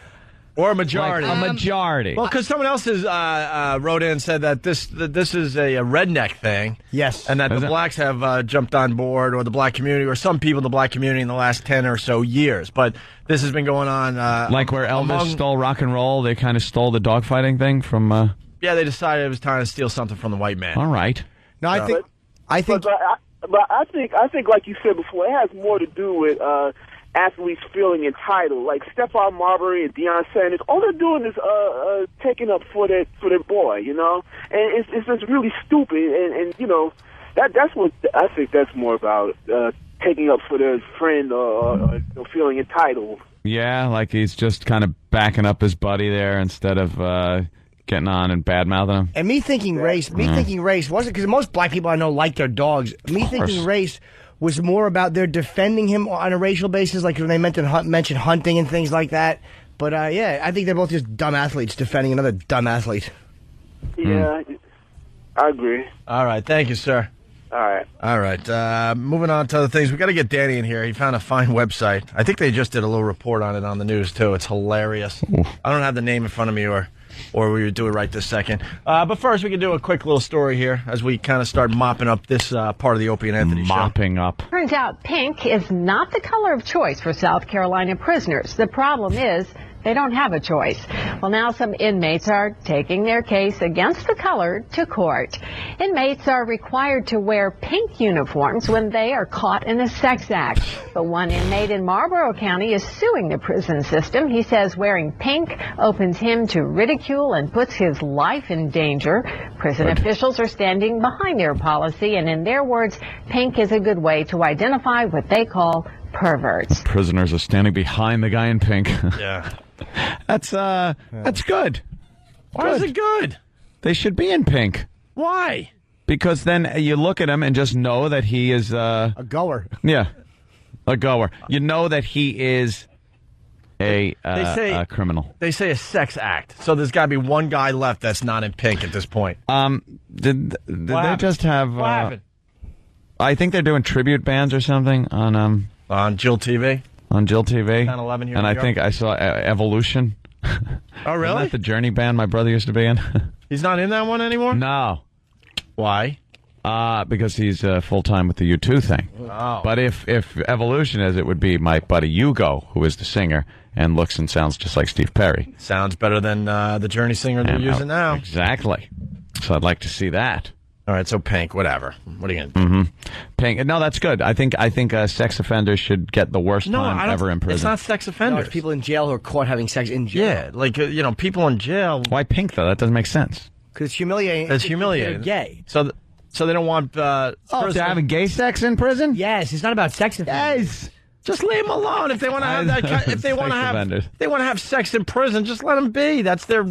Or a majority. Like a majority. Well, because someone else wrote in and said that this is a redneck thing. Yes. And that the blacks have jumped on board, or the black community, or some people in the black community in the last 10 or so years. But this has been going on. Like where Elvis stole rock and roll, they kind of stole the dogfighting thing from... Yeah, they decided it was time to steal something from the white man. All right. No, I think... But I think, like you said before, it has more to do with athletes feeling entitled. Like Stephon Marbury and Deion Sanders, all they're doing is taking up for their boy, and it's just really stupid. And that's what I think that's more about, taking up for their friend or feeling entitled. Yeah, like he's just kind of backing up his buddy there instead of getting on and bad-mouthing him. And me thinking race wasn't because most black people I know like their dogs. Me thinking race was more about they're defending him on a racial basis, like when they mentioned hunting and things like that. But I think they're both just dumb athletes defending another dumb athlete. Yeah, I agree. All right, thank you, sir. All right. Moving on to other things. We got to get Danny in here. He found a fine website. I think they just did a little report on it on the news too. It's hilarious. I don't have the name in front of me, or we would do it right this second. But first, we can do a quick little story here as we kind of start mopping up this part of the Opie and Anthony show. Mopping up. Turns out pink is not the color of choice for South Carolina prisoners. The problem is they don't have a choice. Well, now some inmates are taking their case against the color to court. Inmates are required to wear pink uniforms when they are caught in a sex act. But one inmate in Marlborough County is suing the prison system. He says wearing pink opens him to ridicule and puts his life in danger. Prison officials are standing behind their policy, and in their words, pink is a good way to identify what they call perverts. Prisoners are standing behind the guy in pink. Yeah. That's good. Why is it good? They should be in pink. Why? Because then you look at him and just know that he is a goer. Yeah, a goer. You know that he is a criminal. They say a sex act. So there's got to be one guy left that's not in pink at this point. Did they just have? What happened? I think they're doing tribute bands or something on Jill TV. On Jill TV. 10-11 here and in I think I saw Evolution. Oh, really? Isn't that the Journey band my brother used to be in? He's not in that one anymore? No. Why? Because he's full-time with the U2 thing. Oh. But if Evolution is, it would be my buddy Hugo, who is the singer and looks and sounds just like Steve Perry. Sounds better than the Journey singer they're using now. Exactly. So I'd like to see that. All right, so pink, whatever. What are you going to do? Pink. No, that's good. I think sex offenders should get the worst time ever in prison. It's not sex offenders. No, it's people in jail who are caught having sex in jail. Yeah, like, people in jail. Why pink, though? That doesn't make sense. Because it's humiliating. It's humiliating. They're gay. So they don't want... they're having gay sex in prison? Yes, it's not about sex offenders. Yes. Just leave them alone. If they want to have that, if they want to have sex in prison, just let them be. That's their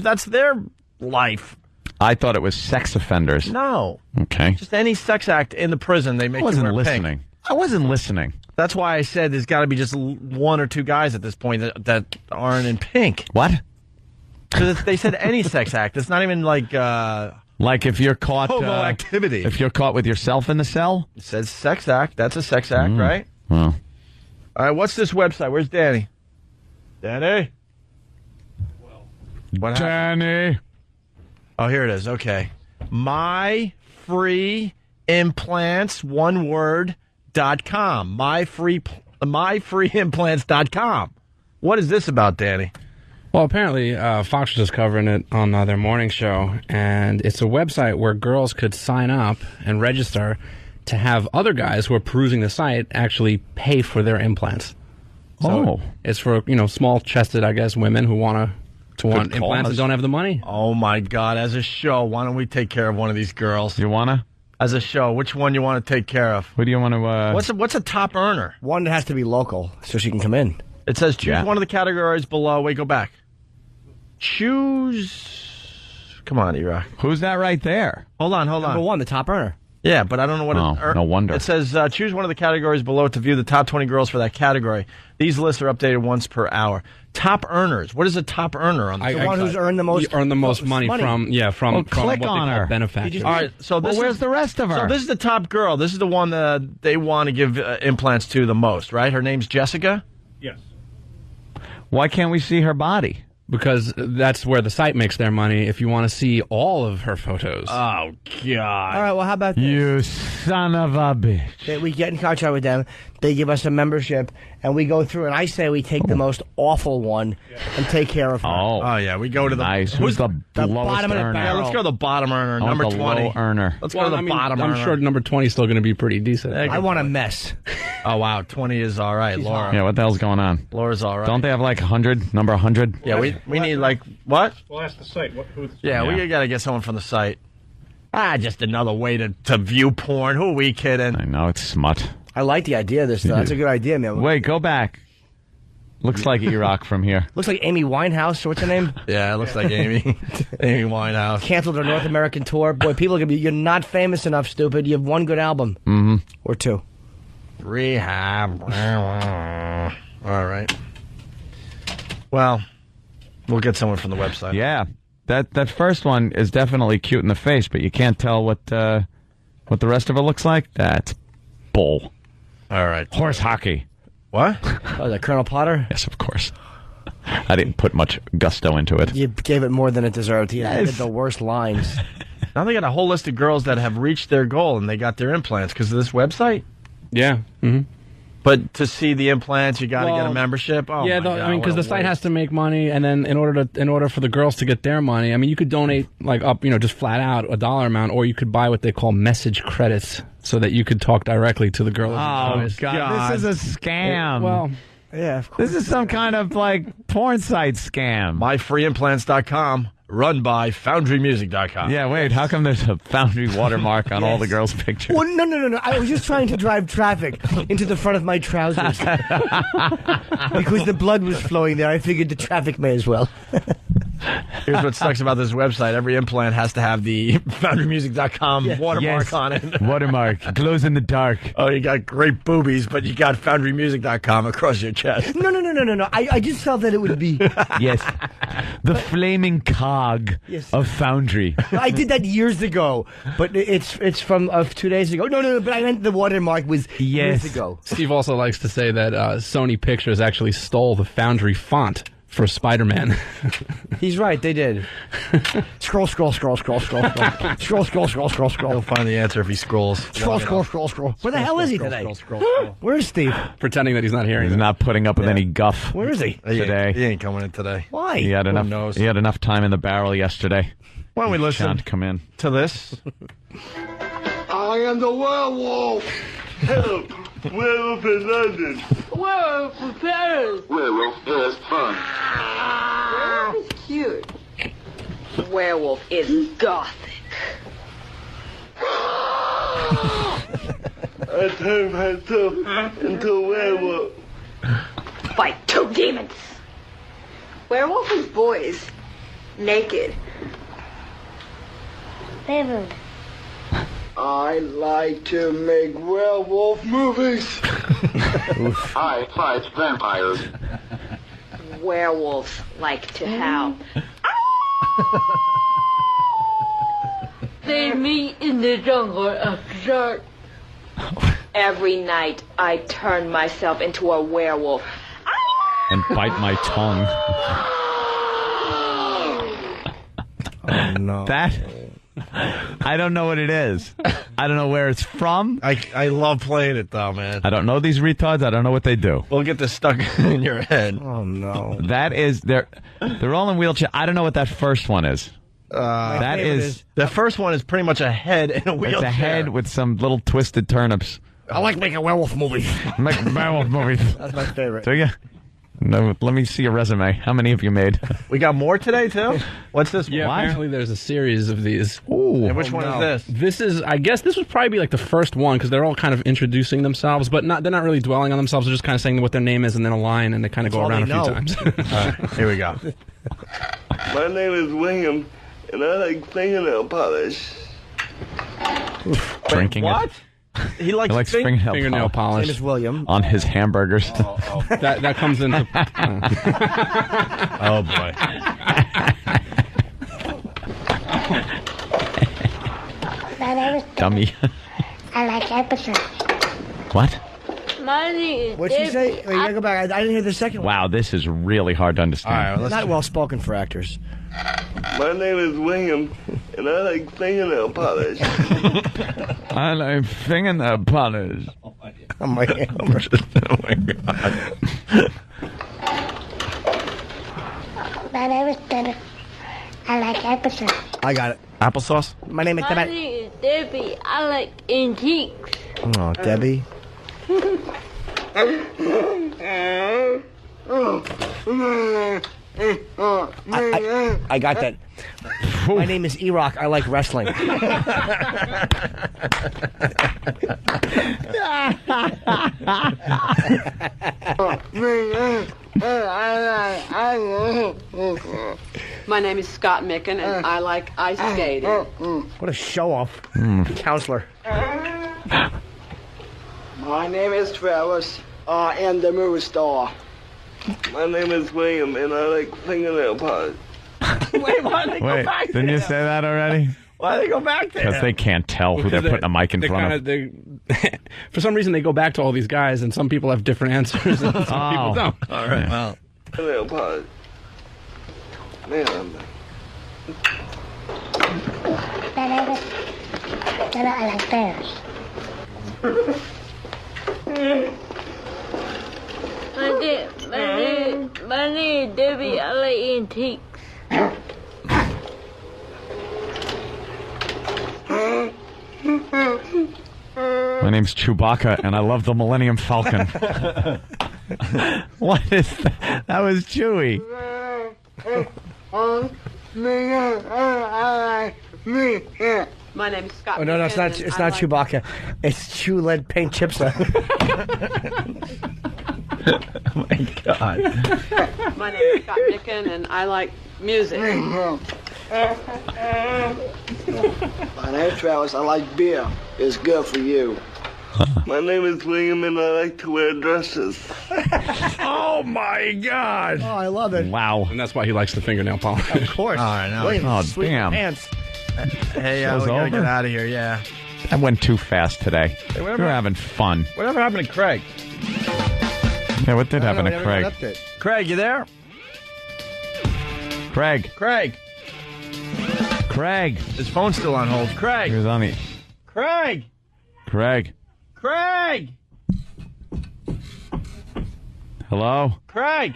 life. I thought it was sex offenders. No. Okay. Just any sex act in the prison, they make you wear pink. I wasn't listening. That's why I said there's got to be just one or two guys at this point that aren't in pink. What? Because they said any sex act. It's not even like... like if you're caught... homo activity. If you're caught with yourself in the cell? It says sex act. That's a sex act, right? Well. All right, what's this website? Where's Danny? Danny? What happened? Danny. Oh, here it is. Okay. myfreeimplants.com. myfreeimplants.com. What is this about, Danny? Well, apparently Fox was just covering it on their morning show, and it's a website where girls could sign up and register to have other guys who are perusing the site actually pay for their implants. So it's for, small-chested, I guess, women who want implants and don't have the money. Oh, my God. As a show, why don't we take care of one of these girls? You want to? As a show, which one you want to take care of? Who do you want to... What's a top earner? One that has to be local so she can come in. It says choose one of the categories below. Wait, go back. Choose... Come on, E-Rock. Who's that right there? Hold on. Number one, the top earner. Yeah, but I don't know what no wonder. It says choose one of the categories below to view the top 20 girls for that category. These lists are updated once per hour. Top earners. What is a top earner on the The one who's earned the most. You earn the most money from click what on they call her. benefactors. All right, so where's the rest of her? So this is the top girl. This is the one that they want to give implants to the most, right? Her name's Jessica? Yes. Why can't we see her body? Because that's where the site makes their money. If you want to see all of her photos. Oh, God. All right, well, how about this? You son of a bitch. We get in contact with them. They give us a membership, and we go through. And I say we take the most awful one and take care of her. Oh, yeah. We go to the... Nice. Who's the lowest bottom of the earner? barrel? Yeah, let's go to the bottom earner, I want number the 20. low earner. Let's go to the bottom earner. I'm sure number 20 is still going to be pretty decent. I want a mess. Oh, wow. 20 is all right, Laura. Yeah, what the hell's going on? Laura's all right. Don't they have like 100? Number 100? Yeah, we need like... What? Well, ask the site. Yeah, we got to get someone from the site. Just another way to view porn. Who are we kidding? I know, it's smut. I like the idea of this, though. That's a good idea, man. Wait, go back. Looks like E-Rock from here. Looks like Amy Winehouse, or what's her name? Yeah, it looks like Amy. Amy Winehouse. Canceled her North American tour. Boy, people are going to be, you're not famous enough, stupid. You have one good album. Mm-hmm. Or two. Rehab. All right. Well, we'll get someone from the website. Yeah. That first one is definitely cute in the face, but you can't tell what the rest of it looks like. That's bull. All right. Horse hockey. What? Oh, that Colonel Potter? Yes, of course. I didn't put much gusto into it. You gave it more than it deserved. He added the worst lines. Now they got a whole list of girls that have reached their goal and they got their implants because of this website. Yeah. Mm-hmm. But to see the implants, you got to get a membership. Oh, yeah, my God, I mean, because the site has to make money, and then in order for the girls to get their money, I mean, you could donate like up, just flat out a dollar amount, or you could buy what they call message credits, so that you could talk directly to the girl. Oh God, this is a scam. Yeah, of course. This is some kind of like porn site scam. MyFreeImplants.com. Run by FoundryMusic.com. Yeah, wait, how come there's a Foundry watermark on all the girls' pictures? Well, no. I was just trying to drive traffic into the front of my trousers. Because the blood was flowing there, I figured the traffic may as well. Here's what sucks about this website. Every implant has to have the FoundryMusic.com watermark on it. Watermark. Glows in the dark. Oh, you got great boobies, but you got FoundryMusic.com across your chest. No. I just felt that it would be... Yes. The flaming cog of Foundry. I did that years ago, but it's from 2 days ago. No, but I meant the watermark was years ago. Steve also likes to say that Sony Pictures actually stole the Foundry font for Spider-Man. He's right, they did. Scroll. Scroll. He'll find the answer if he scrolls. Scroll. Where the hell is he today? Where is Steve? Pretending that he's not hearing. He's not putting up with any guff. Where is he? Today. He ain't coming in today. Why? He had enough. knows? He had enough time in the barrel yesterday. Why don't we listen Shan't come in to this? I am the werewolf. Help. Werewolf in London. Werewolf in Paris. Werewolf is fun. Werewolf is cute. Werewolf is gothic. I turned myself into a werewolf. Fight two demons. Werewolf is boys. Naked. Never. I like to make werewolf movies. I fight vampires. Werewolves like to howl. They meet in the jungle of dark. Every night I turn myself into a werewolf. And bite my tongue. Oh, no. That... I don't know what it is. I don't know where it's from. I love playing it, though, man. I don't know these retards. I don't know what they do. We'll get this stuck in your head. Oh, no. That is... They're all in wheelchair. I don't know what that first one is. That is... The first one is pretty much a head in a wheelchair. It's a head with some little twisted turnips. I like making werewolf movies. Make werewolf movies. That's my favorite. Do you? No, let me see your resume. How many have you made? We got more today, too? What's this one? Yeah, apparently there's a series of these. Ooh. And which one is this? This is, I guess this would probably be like the first one, because they're all kind of introducing themselves, but they're not really dwelling on themselves. They're just kind of saying what their name is and then a line, and they kind of go around a few times. All right, here we go. My name is William, and I like fingernail polish. Drinking what? it. He likes, fingernail polish. His name is William. On his hamburgers. That comes into. Oh boy. My name is Dummy. I like episodes. What? My name is What'd she say? Wait, you gotta go back. I didn't hear the second one. Wow, this is really hard to understand. Not well spoken for actors. My name is William, and I like fingernail polish. I like fingernail polish. Oh my God. My name is Dennis. I like episodes. I got it. Applesauce? My name is My Debbie. name is Debbie. I like antiques. Oh, Debbie. I got that. My name is E-Rock. I like wrestling. My name is Scott Micken, and I like ice skating. What a show-off. Counselor. My name is Travis. I am the movie star. My name is William, and I like fingernail polish. Wait, why did they go Wait, back to didn't you him? say that already? Why did they go back there? Because they can't tell who they're putting a mic in front of. For some reason, they go back to all these guys, and some people have different answers, and some people don't. All right, well. Fingernail polish. Man, My name is Jenna. I like bears. My name is Debbie. I like antiques. My name's Chewbacca, and I love the Millennium Falcon. What is that? That was Chewie. My name is Scott. Oh no, it's not. It's not Chewbacca. It's Chew Lead Paint Chips. Oh my God. My name is Scott Micken, and I like music. My name is Travis. I like beer. It's good for you. My name is William, and I like to wear dresses. Oh my God. Oh, I love it. Wow. And that's why he likes the fingernail polish. Of course. All right, now. William, Oh, sweet damn. pants. Hey, Show's we gotta over? get out of here, yeah. That went too fast today. Hey, We were having fun. Whatever happened to Craig? Yeah, what did happen I to don't know, we Craig? haven't got an update. Craig, you there? Craig. Craig. His phone's still on hold. He Craig. was on the... Craig. Craig. Craig. Hello? Craig.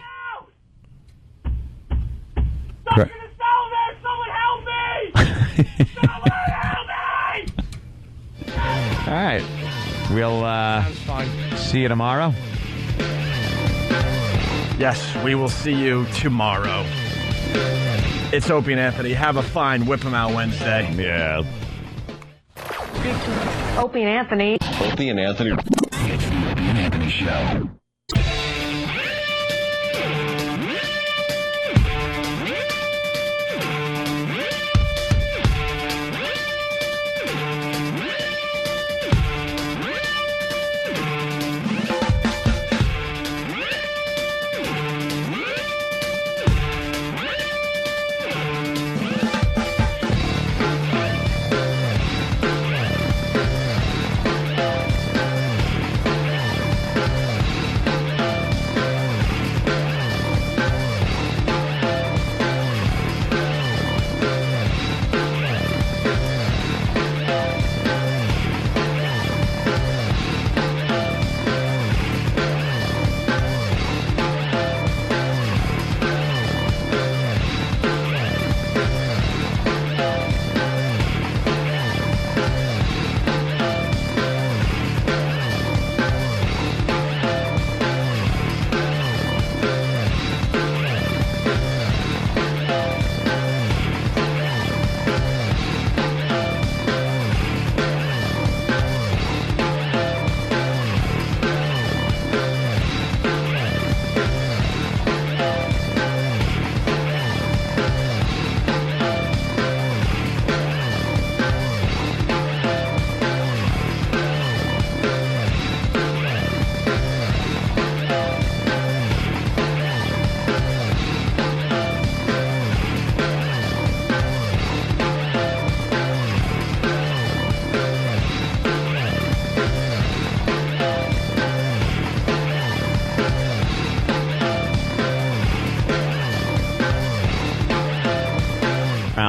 Craig. Someone help me! All right. We'll see you tomorrow. Yes, we will see you tomorrow. It's Opie and Anthony. Have a fine Whip 'em Out Wednesday. Yeah. Opie and Anthony. Opie and Anthony. It's the Opie and Anthony Show.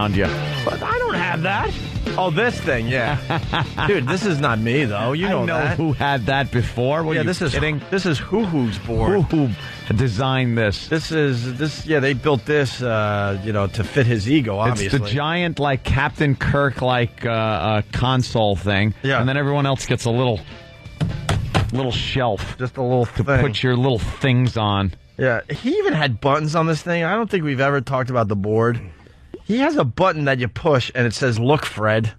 around you. But I don't have that. Oh, this thing, yeah. Dude, this is not me, though. You know, I know that. who had that before. Were Yeah, you this is kidding? this is Hoo-Hoo's board. Who designed this? Yeah, they built this, to fit his ego. Obviously, It's the giant, like Captain Kirk, like console thing. Yeah. And then everyone else gets a little shelf, just a little to thing. put your little things on. Yeah, he even had buttons on this thing. I don't think we've ever talked about the board. He has a button that you push, and it says, "Look, Fred."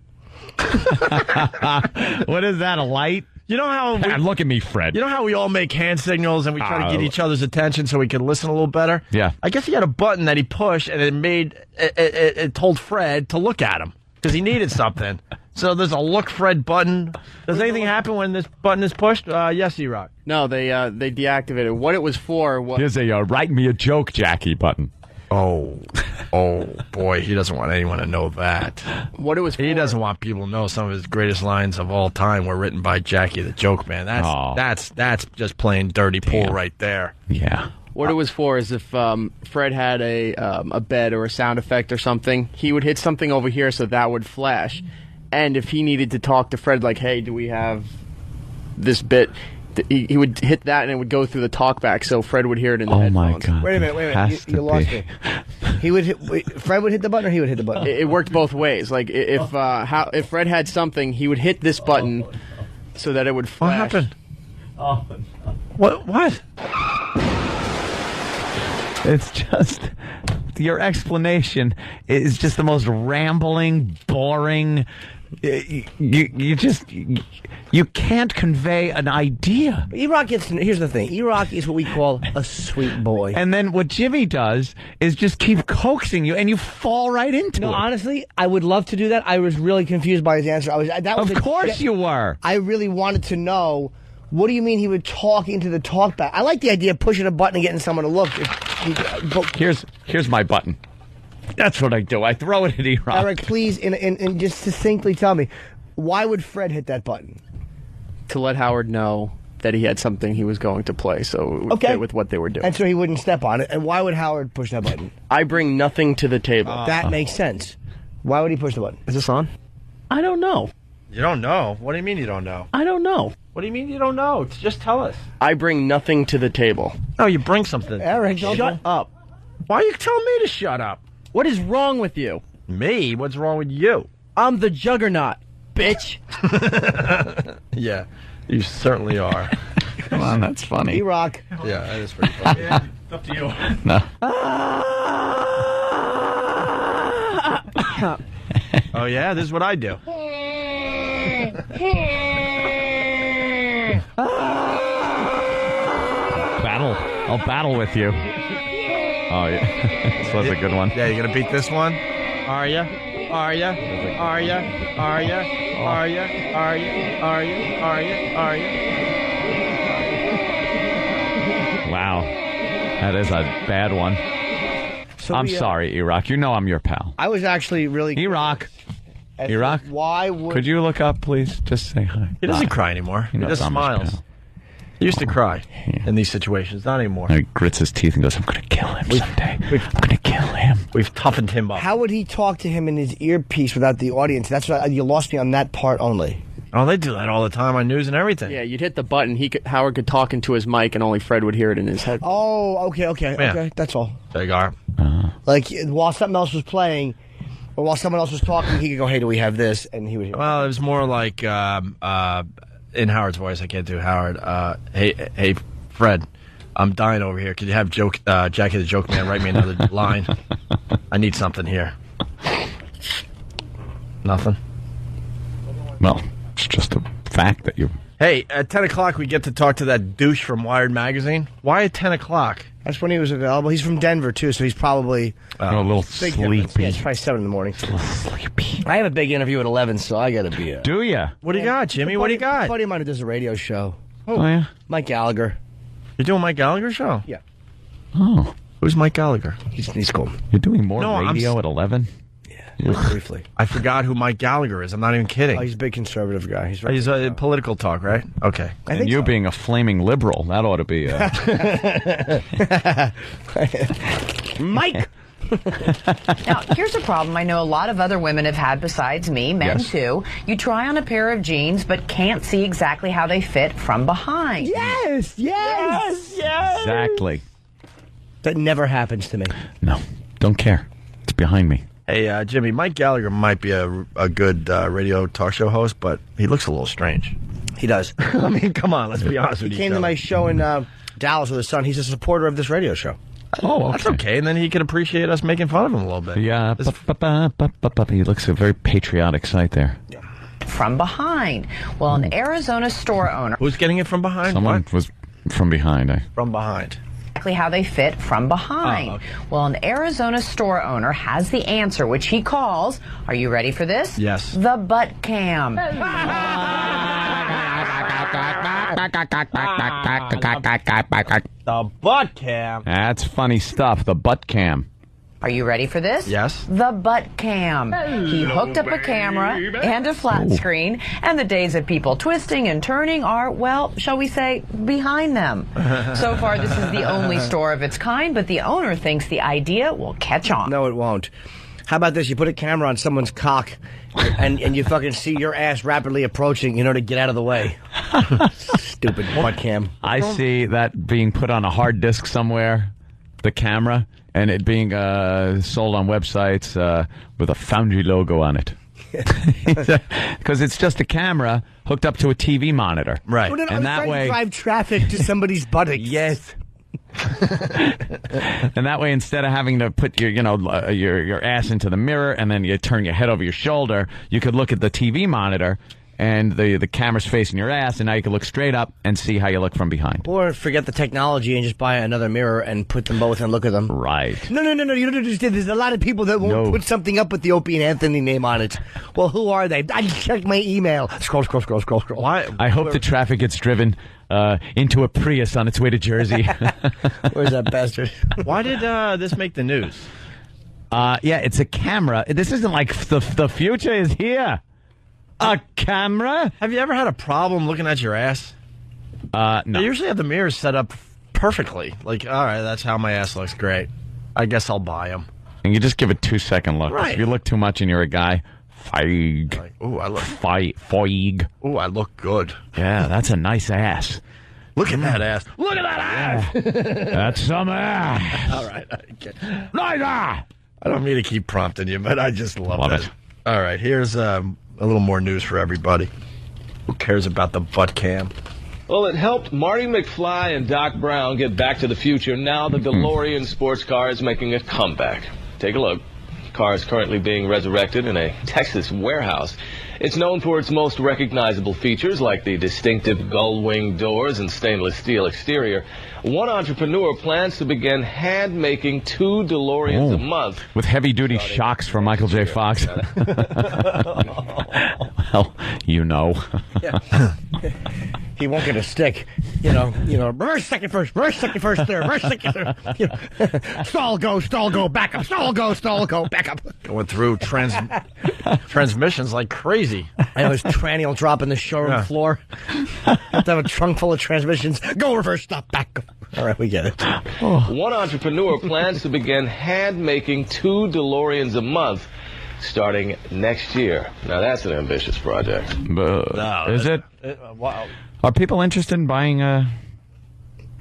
What is that, a light? You know how... look at me, Fred. You know how we all make hand signals, and we try to get each other's attention so we can listen a little better? Yeah. I guess he had a button that he pushed, and it told Fred to look at him, because he needed something. So there's a Look, Fred button. Does anything happen when this button is pushed? Yes, E-Rock. No, they deactivated. What it was for was... Here's a write me a joke, Jackie button. Oh, boy, he doesn't want anyone to know that. What it was for... He doesn't want people to know some of his greatest lines of all time were written by Jackie the Joke Man. That's just plain dirty pool right there. Yeah. What it was for is if Fred had a bed or a sound effect or something, he would hit something over here so that would flash. And if he needed to talk to Fred, like, hey, do we have this bit... He would hit that and it would go through the talkback, so Fred would hear it in the headphones. Oh my God! Wait a minute! You lost me. Fred would hit the button, or he would hit the button. It worked both ways. Like if Fred had something, he would hit this button so that it would flash. What happened? What? It's just your explanation is just the most rambling, boring. You can't convey an idea. E-Rock here's the thing. E-Rock is what we call a sweet boy. And then what Jimmy does is just keep coaxing you, and you fall right into it. No, honestly, I would love to do that. I was really confused by his answer. Of course you were. I really wanted to know, what do you mean he would talk into the talkback? I like the idea of pushing a button and getting someone to look. Here's my button. That's what I do. I throw it at E-Rock. Eric, please, and just succinctly tell me, why would Fred hit that button? To let Howard know that he had something he was going to play, so it would fit with what they were doing. And so he wouldn't step on it. And why would Howard push that button? I bring nothing to the table. That makes sense. Why would he push the button? Is this on? I don't know. You don't know? What do you mean you don't know? I don't know. What do you mean you don't know? Just tell us. I bring nothing to the table. No, you bring something. Eric, shut up. Why are you telling me to shut up? What is wrong with you? Me? What's wrong with you? I'm the juggernaut, bitch. Yeah, you certainly are. Come on, that's funny. E-Rock. Yeah, that is pretty funny. Yeah, it's up to you. No. Oh, yeah? This is what I do. I'll battle with you. Oh, yeah. This was a good one. Yeah, you gonna beat this one? Are ya? Are ya? Are ya? Are ya? Are ya? Are ya? Are ya? Are ya? Are ya? Wow. That is a bad one. So I'm sorry, E-Rock. You know I'm your pal. I was actually really... E-Rock. E-Rock? Why would... Could you look up, please? Just say hi. He doesn't cry anymore. He just smiles. He used to cry in these situations, not anymore. He grits his teeth and goes, I'm going to kill him someday. I'm going to kill him. We've toughened him up. How would he talk to him in his earpiece without the audience? That's what you lost me on that part only. Oh, they do that all the time on news and everything. Yeah, you'd hit the button. Howard could talk into his mic, and only Fred would hear it in his head. Oh, okay. Yeah. That's all. There you are. Like, while something else was playing, or while someone else was talking, he could go, hey, do we have this? And he would hear. Well, it was more like, in Howard's voice, I can't do Howard, hey, Fred, I'm dying over here. Could you have Jackie the Joke Man write me another line? I need something here. Nothing? Well, it's just a fact that you... Hey, at 10 o'clock we get to talk to that douche from Wired Magazine. Why at 10 o'clock? That's when he was available. He's from Denver, too, so he's probably... a little sleepy. Yeah, it's probably 7 in the morning. A little sleepy. I have a big interview at 11, so I got to be... Do you? What do you got, Jimmy? What do you got? A buddy of mine who does a radio show. Oh, yeah? Mike Gallagher. You're doing Mike Gallagher's show? Yeah. Oh. Who's Mike Gallagher? He's cool. You're doing more radio at 11? Yeah, briefly. I forgot who Mike Gallagher is. I'm not even kidding. Oh, he's a big conservative guy. He's a political talk, right? Okay. And you being a flaming liberal, that ought to be... Mike! Now, here's a problem I know a lot of other women have had besides me, men too. You try on a pair of jeans but can't see exactly how they fit from behind. Yes. Exactly. That never happens to me. No, don't care. It's behind me. Hey, Jimmy, Mike Gallagher might be a good radio talk show host, but he looks a little strange. He does. I mean, come on, let's be honest with He each came to other. my show in Dallas with his son. He's a supporter of this radio show. Oh, okay. That's okay. And then he can appreciate us making fun of him a little bit. Yeah, he looks a very patriotic sight there. From behind. Well, an Arizona store owner. Who's getting it from behind? Someone was from behind. From behind. Exactly how they fit from behind. Oh, okay. Well, an Arizona store owner has the answer, which he calls, are you ready for this? Yes. The butt cam. The butt cam. That's funny stuff, the butt cam. Are you ready for this? Yes. The butt cam. He hooked up a camera and a flat screen, and the days of people twisting and turning are, well, shall we say, behind them. So far, this is the only store of its kind, but the owner thinks the idea will catch on. No, it won't. How about this? You put a camera on someone's cock, and you fucking see your ass rapidly approaching, to get out of the way. Stupid butt cam. I see that being put on a hard disk somewhere, the camera, and it being sold on websites with a Foundry logo on it. Because it's just a camera hooked up to a TV monitor. Right. Well, and that way, to drive traffic to somebody's buttocks. Yes. And that way, instead of having to put your ass into the mirror and then you turn your head over your shoulder, you could look at the TV monitor and the camera's facing your ass, and now you can look straight up and see how you look from behind. Or forget the technology and just buy another mirror and put them both and look at them. Right. No. You don't understand. There's a lot of people that won't put something up with the Opie and Anthony name on it. Well, who are they? I checked my email. Scroll. Why? I hope the traffic gets driven into a Prius on its way to Jersey. Where's that bastard? Why did this make the news? Yeah, it's a camera. This isn't like the future is here. A camera? Have you ever had a problem looking at your ass? No. They usually have the mirrors set up perfectly. Like, all right, that's how my ass looks. Great. I guess I'll buy them. And you just give a 2-second look. Right. If you look too much and you're a guy, feig. Like, ooh, I look. Feig. Ooh, I look good. Yeah, that's a nice ass. Look at that ass. Look at that ass. That's some ass. All right. Nice ass. I don't mean to keep prompting you, but I just love it. All right, here's a little more news for everybody. Who cares about the butt cam? Well, it helped Marty McFly and Doc Brown get back to the future. Now the DeLorean sports car is making a comeback. Take a look. The car is currently being resurrected in a Texas warehouse. It's known for its most recognizable features like the distinctive gull-wing doors and stainless steel exterior. One entrepreneur plans to begin hand-making 2 DeLoreans a month. With heavy-duty shocks from Michael J. Fox. Well, you know. He won't get a stick. Reverse second first there, reverse second third. Stall go, back up, stall go, back up. Going through transmissions like crazy. I know his tranny will drop in the showroom floor. Have to have a trunk full of transmissions. Go, reverse, stop, back up. All right, we get it. One entrepreneur plans to begin hand-making 2 DeLoreans a month starting next year. Now, that's an ambitious project. Is it? Wow. Are people interested in buying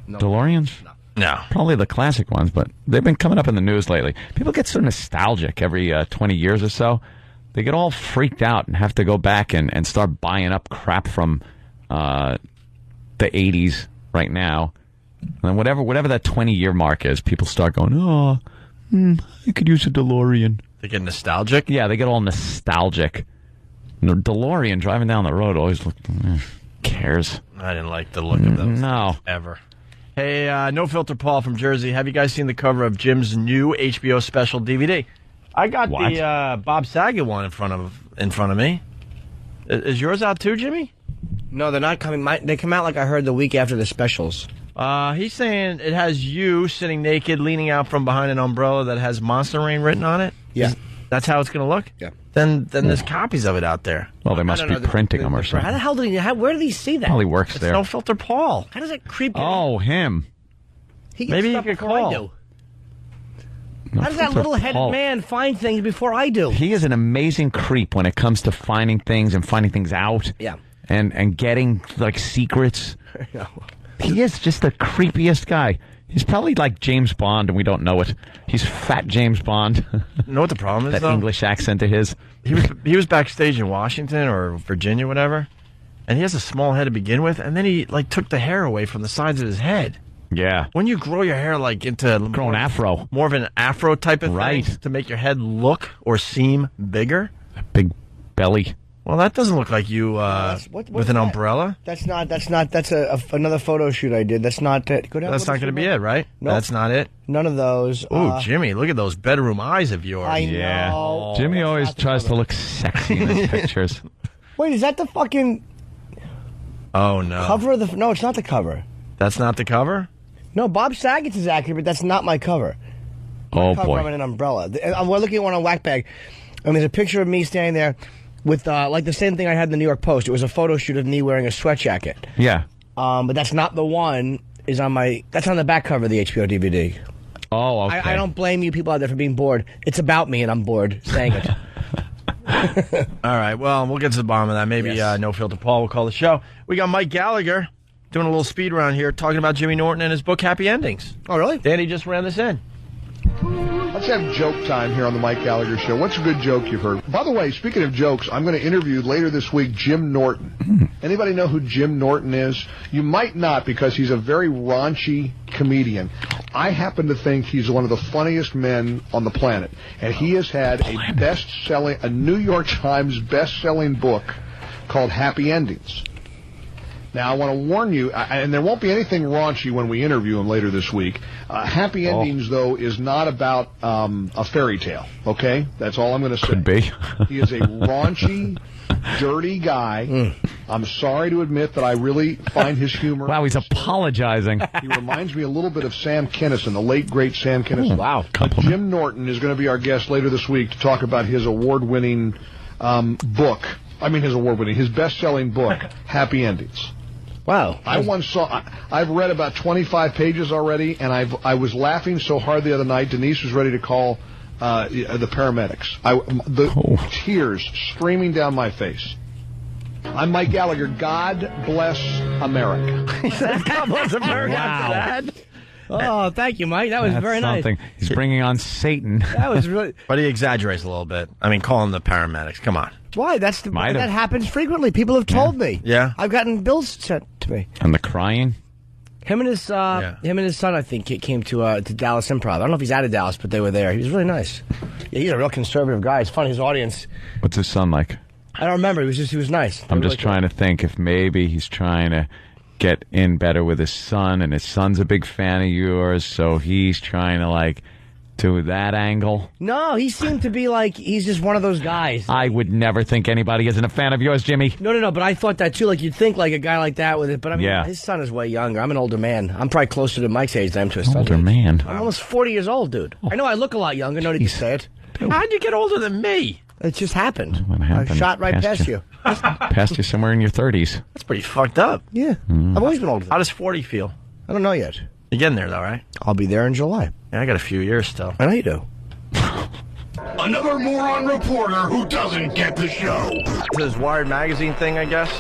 DeLoreans? No. Probably the classic ones, but they've been coming up in the news lately. People get so nostalgic every 20 years or so. They get all freaked out and have to go back and start buying up crap from the 80s right now. And then whatever that 20-year mark is, people start going, I could use a DeLorean. They get nostalgic? Yeah, they get all nostalgic. The DeLorean driving down the road always looked... cares? I didn't like the look of those. No. Ever. Hey, No Filter Paul from Jersey. Have you guys seen the cover of Jim's new HBO special DVD? I got the Bob Saget one in front of me. Is yours out too, Jimmy? No, they're not coming. They come out like I heard the week after the specials. He's saying it has you sitting naked, leaning out from behind an umbrella that has Monster Rain written on it. Yeah. That's how it's going to look? Yeah. Then there's copies of it out there. Well, they must be printing them or something. How the hell where did he see that? Probably works It's there. No Filter Paul. How does that creep? Oh, him. He gets Maybe stuff you could before I call. do. How does that little-headed man find things before I do? He is an amazing creep when it comes to finding things and finding things out. Yeah. And getting, like, secrets. He is just the creepiest guy. He's probably like James Bond, and we don't know it. He's fat James Bond. You know what the problem is, that though? English accent of his. He was backstage in Washington or Virginia, whatever, and he has a small head to begin with, and then he like took the hair away from the sides of his head. Yeah. When you grow your hair like into grow an afro, more of an afro type of right, thing to make your head look or seem bigger. A big belly. Well, that doesn't look like you with an umbrella. That's another photo shoot I did. That's not it. That's not going to be it, right? Nope. That's not it. None of those. Ooh, Jimmy, look at those bedroom eyes of yours. I know. Jimmy always tries to look sexy in his pictures. Wait, is that the fucking Oh no. cover of the? No, it's not the cover. That's not the cover? No, Bob Saget's is accurate, but that's not my cover. Oh cover, boy. I'm in an umbrella. We're looking at one on Whackbag, and there's a picture of me standing there with like the same thing I had in the New York Post. It was a photo shoot of me wearing a sweat jacket. Yeah. But that's not the one. That's on the back cover of the HBO DVD. Oh, okay. I don't blame you people out there for being bored. It's about me, and I'm bored saying it. All right, well, we'll get to the bottom of that. Maybe No Filter Paul will call the show. We got Mike Gallagher doing a little speed round here, talking about Jimmy Norton and his book, Happy Endings. Oh, really? Danny just ran this in. Let's have joke time here on the Mike Gallagher Show. What's a good joke you've heard? By the way, speaking of jokes, I'm going to interview later this week Jim Norton. Anybody know who Jim Norton is? You might not, because he's a very raunchy comedian. I happen to think he's one of the funniest men on the planet. And he has had a New York Times best-selling book called Happy Endings. Now, I want to warn you, and there won't be anything raunchy when we interview him later this week. Happy Endings, though, is not about a fairy tale, okay? That's all I'm going to say. Could be. He is a raunchy, dirty guy. I'm sorry to admit that I really find his humor... Wow, he's apologizing. He reminds me a little bit of Sam Kinison, the late, great Sam Kinison. Wow. Jim Norton is going to be our guest later this week to talk about his award-winning book. I mean, his best-selling book, Happy Endings. Wow. I've read about 25 pages already, and I was laughing so hard the other night, Denise was ready to call the paramedics. Tears streaming down my face. I'm Mike Gallagher. God bless America. God bless America. Wow. Oh, thank you, Mike. That was That's very something. nice. He's bringing on Satan. That was really... But he exaggerates a little bit. I mean, calling the paramedics. Come on. Why? That happens frequently. People have told me. Yeah. I've gotten bills sent to me. And the crying? Him and his son, I think, came to Dallas Improv. I don't know if he's out of Dallas, but they were there. He was really nice. Yeah, he's a real conservative guy. It's funny, his audience. What's his son like? I don't remember. He was nice. I'm just trying to think if maybe he's trying to get in better with his son, and his son's a big fan of yours, so he's trying to to that angle. No, he seemed to be he's just one of those guys. I would never think anybody isn't a fan of yours, Jimmy. No, but I thought that too. You'd think a guy like that with it, but I mean, his son is way younger. I'm an older man. I'm probably closer to Mike's age than I'm to his son's older age. Man. I'm almost 40 years old, dude. I know I look a lot younger. No need to say it. How'd you get older than me? It just happened. What happened? I shot right past you. Past you somewhere in your 30s. That's pretty fucked up. Yeah. I've always been older. How does 40 feel? I don't know yet. You're getting there, though, right? I'll be there in July. Yeah, I got a few years still. I know you do. Another moron reporter who doesn't get the show. This Wired magazine thing, I guess.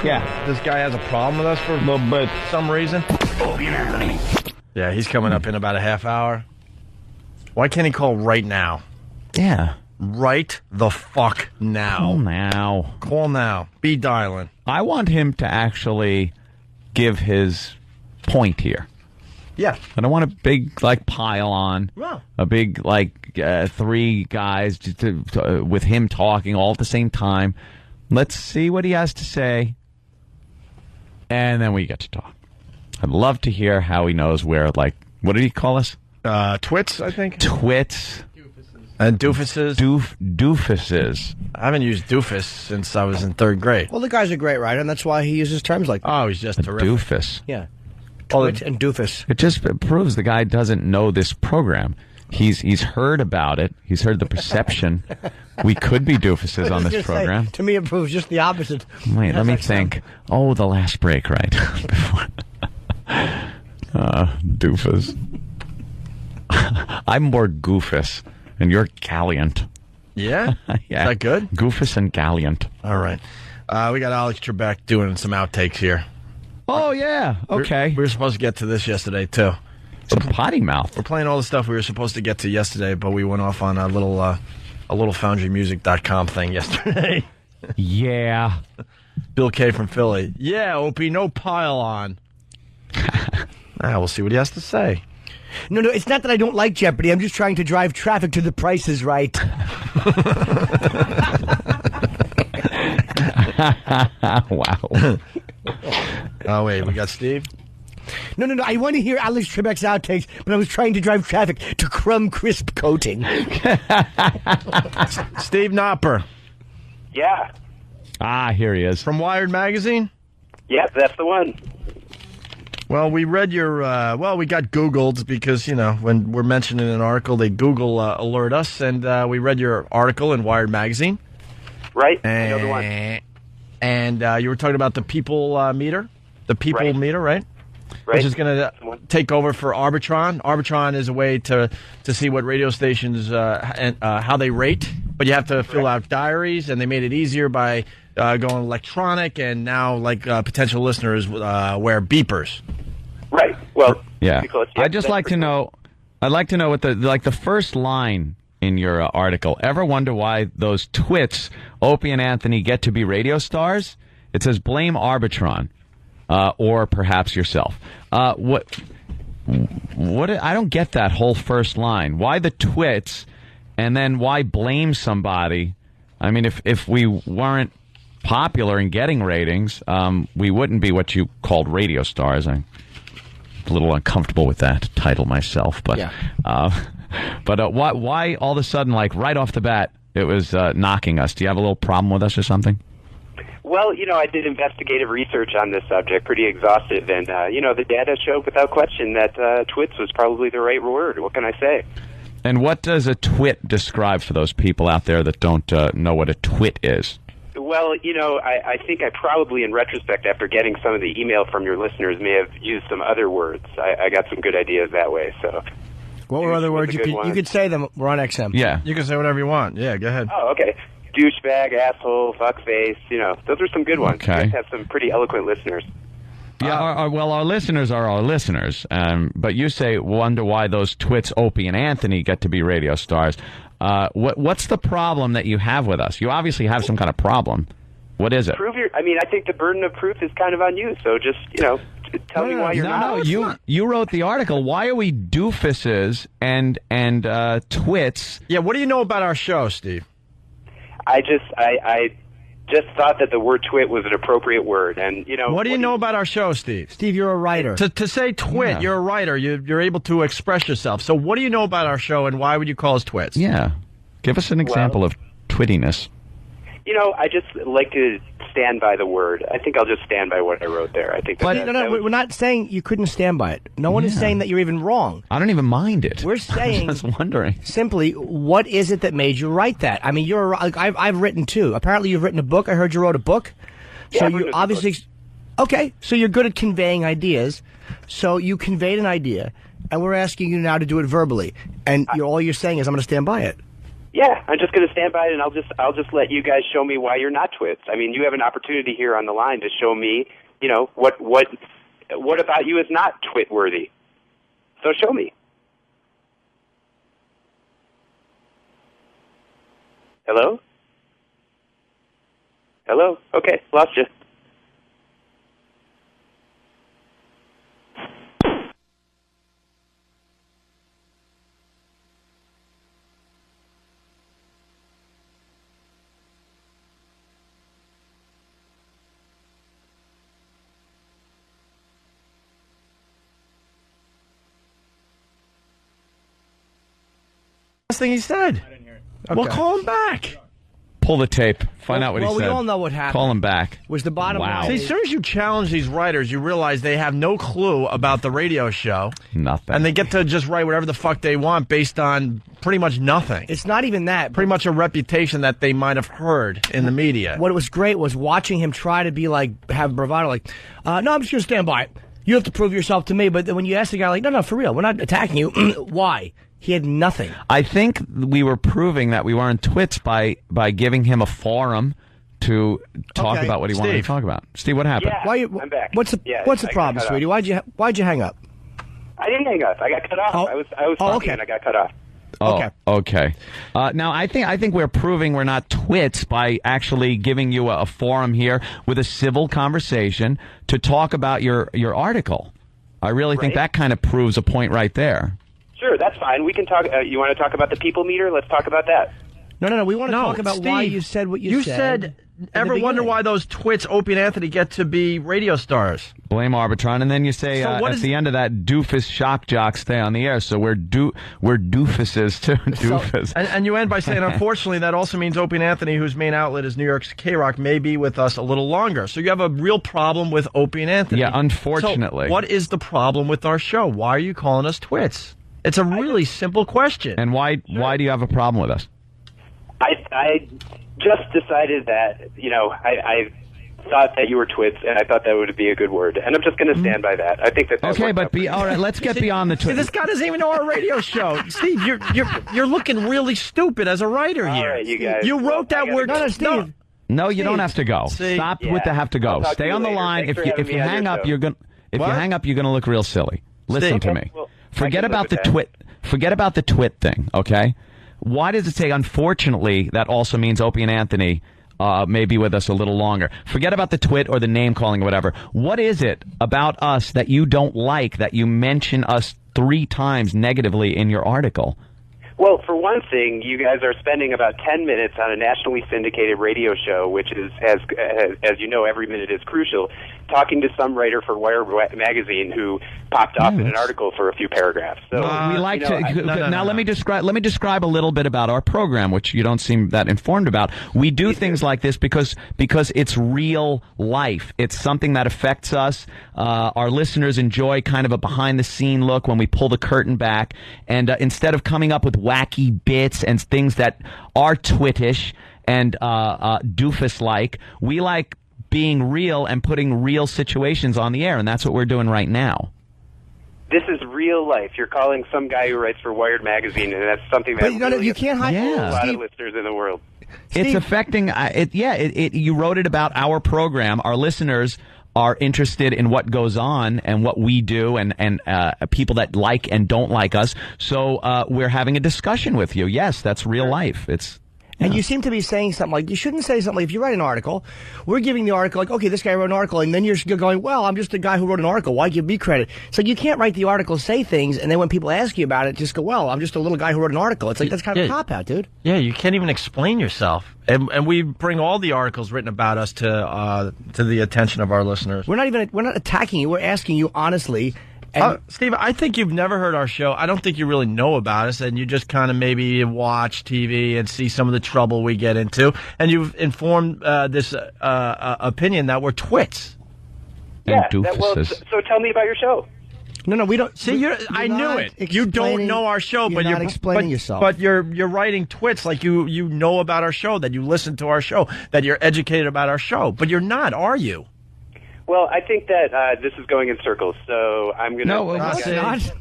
Yeah. This guy has a problem with us for a little bit, some reason. Opie and Anthony. Yeah, he's coming up in about a half hour. Why can't he call right now? Yeah. Right the fuck now. Call now. Call now. Be dialing. I want him to actually give his point here. Yeah. I don't want a big, pile on. Wow. A big, three guys with him talking all at the same time. Let's see what he has to say. And then we get to talk. I'd love to hear how he knows where, what did he call us? Twits, I think. Twits. And doofuses. Doofuses. I haven't used doofus since I was in third grade. Well, the guy's a great writer, and that's why he uses terms like that. Oh, he's just terrific. Doofus. Yeah. Twit and doofus. It just proves the guy doesn't know this program. He's heard about it. He's heard the perception. We could be doofuses on this program. To me, it proves just the opposite. Wait, let me think. Oh, the last break, right? Doofus. I'm more goofus, and you're gallant. Yeah? Yeah. Is that good? Goofus and gallant. All right. We got Alex Trebek doing some outtakes here. Oh, yeah. Okay. We were supposed to get to this yesterday, too. It's a potty mouth. We're playing all the stuff we were supposed to get to yesterday, but we went off on a little foundrymusic.com thing yesterday. Yeah. Bill K from Philly. Yeah, Opie, no pile on. We'll see what he has to say. No, it's not that I don't like Jeopardy. I'm just trying to drive traffic to The Price is Right. Wow. Oh, wait, we got Steve? No. I want to hear Alex Trebek's outtakes, but I was trying to drive traffic to Crumb Crisp Coating. Steve Knopper. Yeah. Here he is. From Wired Magazine? Yep, that's the one. Well, we read your, we got Googled because, when we're mentioning an article, they Google alert us, and we read your article in Wired Magazine. Right, I know the one. And you were talking about the people meter? The people meter, right? Right. Which is going to take over for Arbitron. Arbitron is a way to see what radio stations, and how they rate, but you have to fill out diaries, and they made it easier by going electronic, and now, potential listeners wear beepers. Right. Well, yeah. I'd like to know what the first line in your article. Ever wonder why those twits, Opie and Anthony, get to be radio stars? It says blame Arbitron, or perhaps yourself. What? I don't get that whole first line. Why the twits, and then why blame somebody? I mean, if we weren't popular and getting ratings, we wouldn't be what you called radio stars. I'm a little uncomfortable with that title myself, but why all of a sudden, right off the bat, it was knocking us? Do you have a little problem with us or something? Well, I did investigative research on this subject, pretty exhaustive, and the data showed without question that twits was probably the right word. What can I say? And what does a twit describe for those people out there that don't know what a twit is? Well, I think I probably, in retrospect, after getting some of the email from your listeners, may have used some other words. I got some good ideas that way. So, what were other words? You could say them. We're on XM. Yeah, you can say whatever you want. Yeah, go ahead. Oh, okay. Douchebag, asshole, fuckface. Those are some good ones. Okay. You guys have some pretty eloquent listeners. Yeah, our listeners are our listeners. But you wonder why those twits, Opie and Anthony, get to be radio stars. What's the problem that you have with us? You obviously have some kind of problem. What is it? I think the burden of proof is kind of on you. So just, tell me why you're not. No, you wrote the article. Why are we doofuses and twits? Yeah, what do you know about our show, Steve? I just thought that the word twit was an appropriate word, and What do you know about our show, Steve? Steve, you're a writer. To say twit, you're a writer. You're able to express yourself. So what do you know about our show, and why would you call us twits? Yeah, give us an example of twittiness. I just like to stand by the word. I think I'll just stand by what I wrote there. I think. We're not saying you couldn't stand by it. No one is saying that you're even wrong. I don't even mind it. We're saying, I was wondering simply, what is it that made you write that? I mean, I've written too. Apparently, you've written a book. I heard you wrote a book. So you obviously, okay. So you're good at conveying ideas. So you conveyed an idea, and we're asking you now to do it verbally. And all you're saying is, I'm going to stand by it. Yeah, I'm just going to stand by it, and I'll just let you guys show me why you're not twits. I mean, you have an opportunity here on the line to show me, what about you is not twit-worthy. So show me. Hello? Hello? Okay, lost you. Thing he said. I didn't hear it. Okay. Well, call him back. Pull the tape. Find out what he said. Well, we all know what happened. Call him back. Was the bottom line. See, as soon as you challenge these writers, you realize they have no clue about the radio show. Nothing. And they get to just write whatever the fuck they want based on pretty much nothing. It's not even that. Pretty much a reputation that they might have heard in the media. What was great was watching him try to be have bravado, no, I'm just going to stand by it. You have to prove yourself to me. But then when you ask the guy, like, no, for real, we're not attacking you. Why? He had nothing. I think we were proving that we weren't twits by giving him a forum to talk about what he wanted to talk about. Steve, what happened? Yeah, I'm back. What's the problem, sweetie? Why'd you hang up? I didn't hang up. I got cut off. I was talking and I got cut off. Okay. Now I think we're proving we're not twits by actually giving you a forum here with a civil conversation to talk about your article. I really think that kind of proves a point right there. Sure, that's fine. We can talk. You want to talk about the people meter? Let's talk about that. No. We want to talk about Steve, why you said what you said. Ever wonder why those twits, Opie and Anthony, get to be radio stars? Blame Arbitron, and then you say at the end of that, doofus shock jocks stay on the air. So we're doofuses too. Doofus. And you end by saying, unfortunately, that also means Opie and Anthony, whose main outlet is New York's K-Rock, may be with us a little longer. So you have a real problem with Opie and Anthony. Yeah, unfortunately. So what is the problem with our show? Why are you calling us twits? It's a really simple question. And why do you have a problem with us? I just decided that, I thought that you were twits, and I thought that would be a good word. And I'm just going to stand by that. I think that okay, but all right, let's get beyond the twits. See, this guy doesn't even know our radio show. Steve, you're looking really stupid as a writer here. All right, you guys. You wrote that word. No, Steve. No, you don't have to go. Stop with the have to go. Stay on the line. If you hang up, you're going to look real silly. Listen to me. Forget about the twit. Forget about the twit thing, okay? Why does it say, unfortunately, that also means Opie and Anthony may be with us a little longer? Forget about the twit or the name calling or whatever. What is it about us that you don't like, that you mention us 3 times negatively in your article? Well, for one thing, you guys are spending about 10 minutes on a nationally syndicated radio show, which is, as you know, every minute is crucial, talking to some writer for Wired magazine who popped off in an article for a few paragraphs. So we like to. Now let me describe a little bit about our program, which you don't seem that informed about. We do things like this because it's real life. It's something that affects us. Our listeners enjoy kind of a behind the scene look when we pull the curtain back, and instead of coming up with wacky bits and things that are twittish and doofus like, we like being real and putting real situations on the air, and that's what we're doing right now. This is real life. You're calling some guy who writes for Wired magazine, and that's something that you can't hide a lot of listeners in the world. It's affecting. You wrote it about our program. Our listeners are interested in what goes on and what we do, and people that like and don't like us. So we're having a discussion with you. Yes, that's real life. And you seem to be saying something like, you shouldn't say something like, if you write an article, we're giving the article like, okay, this guy wrote an article, and then you're going, well, I'm just a guy who wrote an article. Why give me credit? So you can't write the article, say things, and then when people ask you about it, just go, well, I'm just a little guy who wrote an article. It's like, that's kind of a cop-out, dude. Yeah, you can't even explain yourself. And we bring all the articles written about us to the attention of our listeners. We're not attacking you. We're asking you honestly. Steve, I think you've never heard our show. I don't think you really know about us, and you just kind of maybe watch TV and see some of the trouble we get into, and you've informed this opinion that we're twits. Yeah, so tell me about your show. No, we don't. See, I knew it. You don't know our show, but you're not explaining yourself. But you're writing twits like you know about our show, that you listen to our show, that you're educated about our show. But you're not, are you? Well, I think that this is going in circles, so I'm going to... No, it's not. See,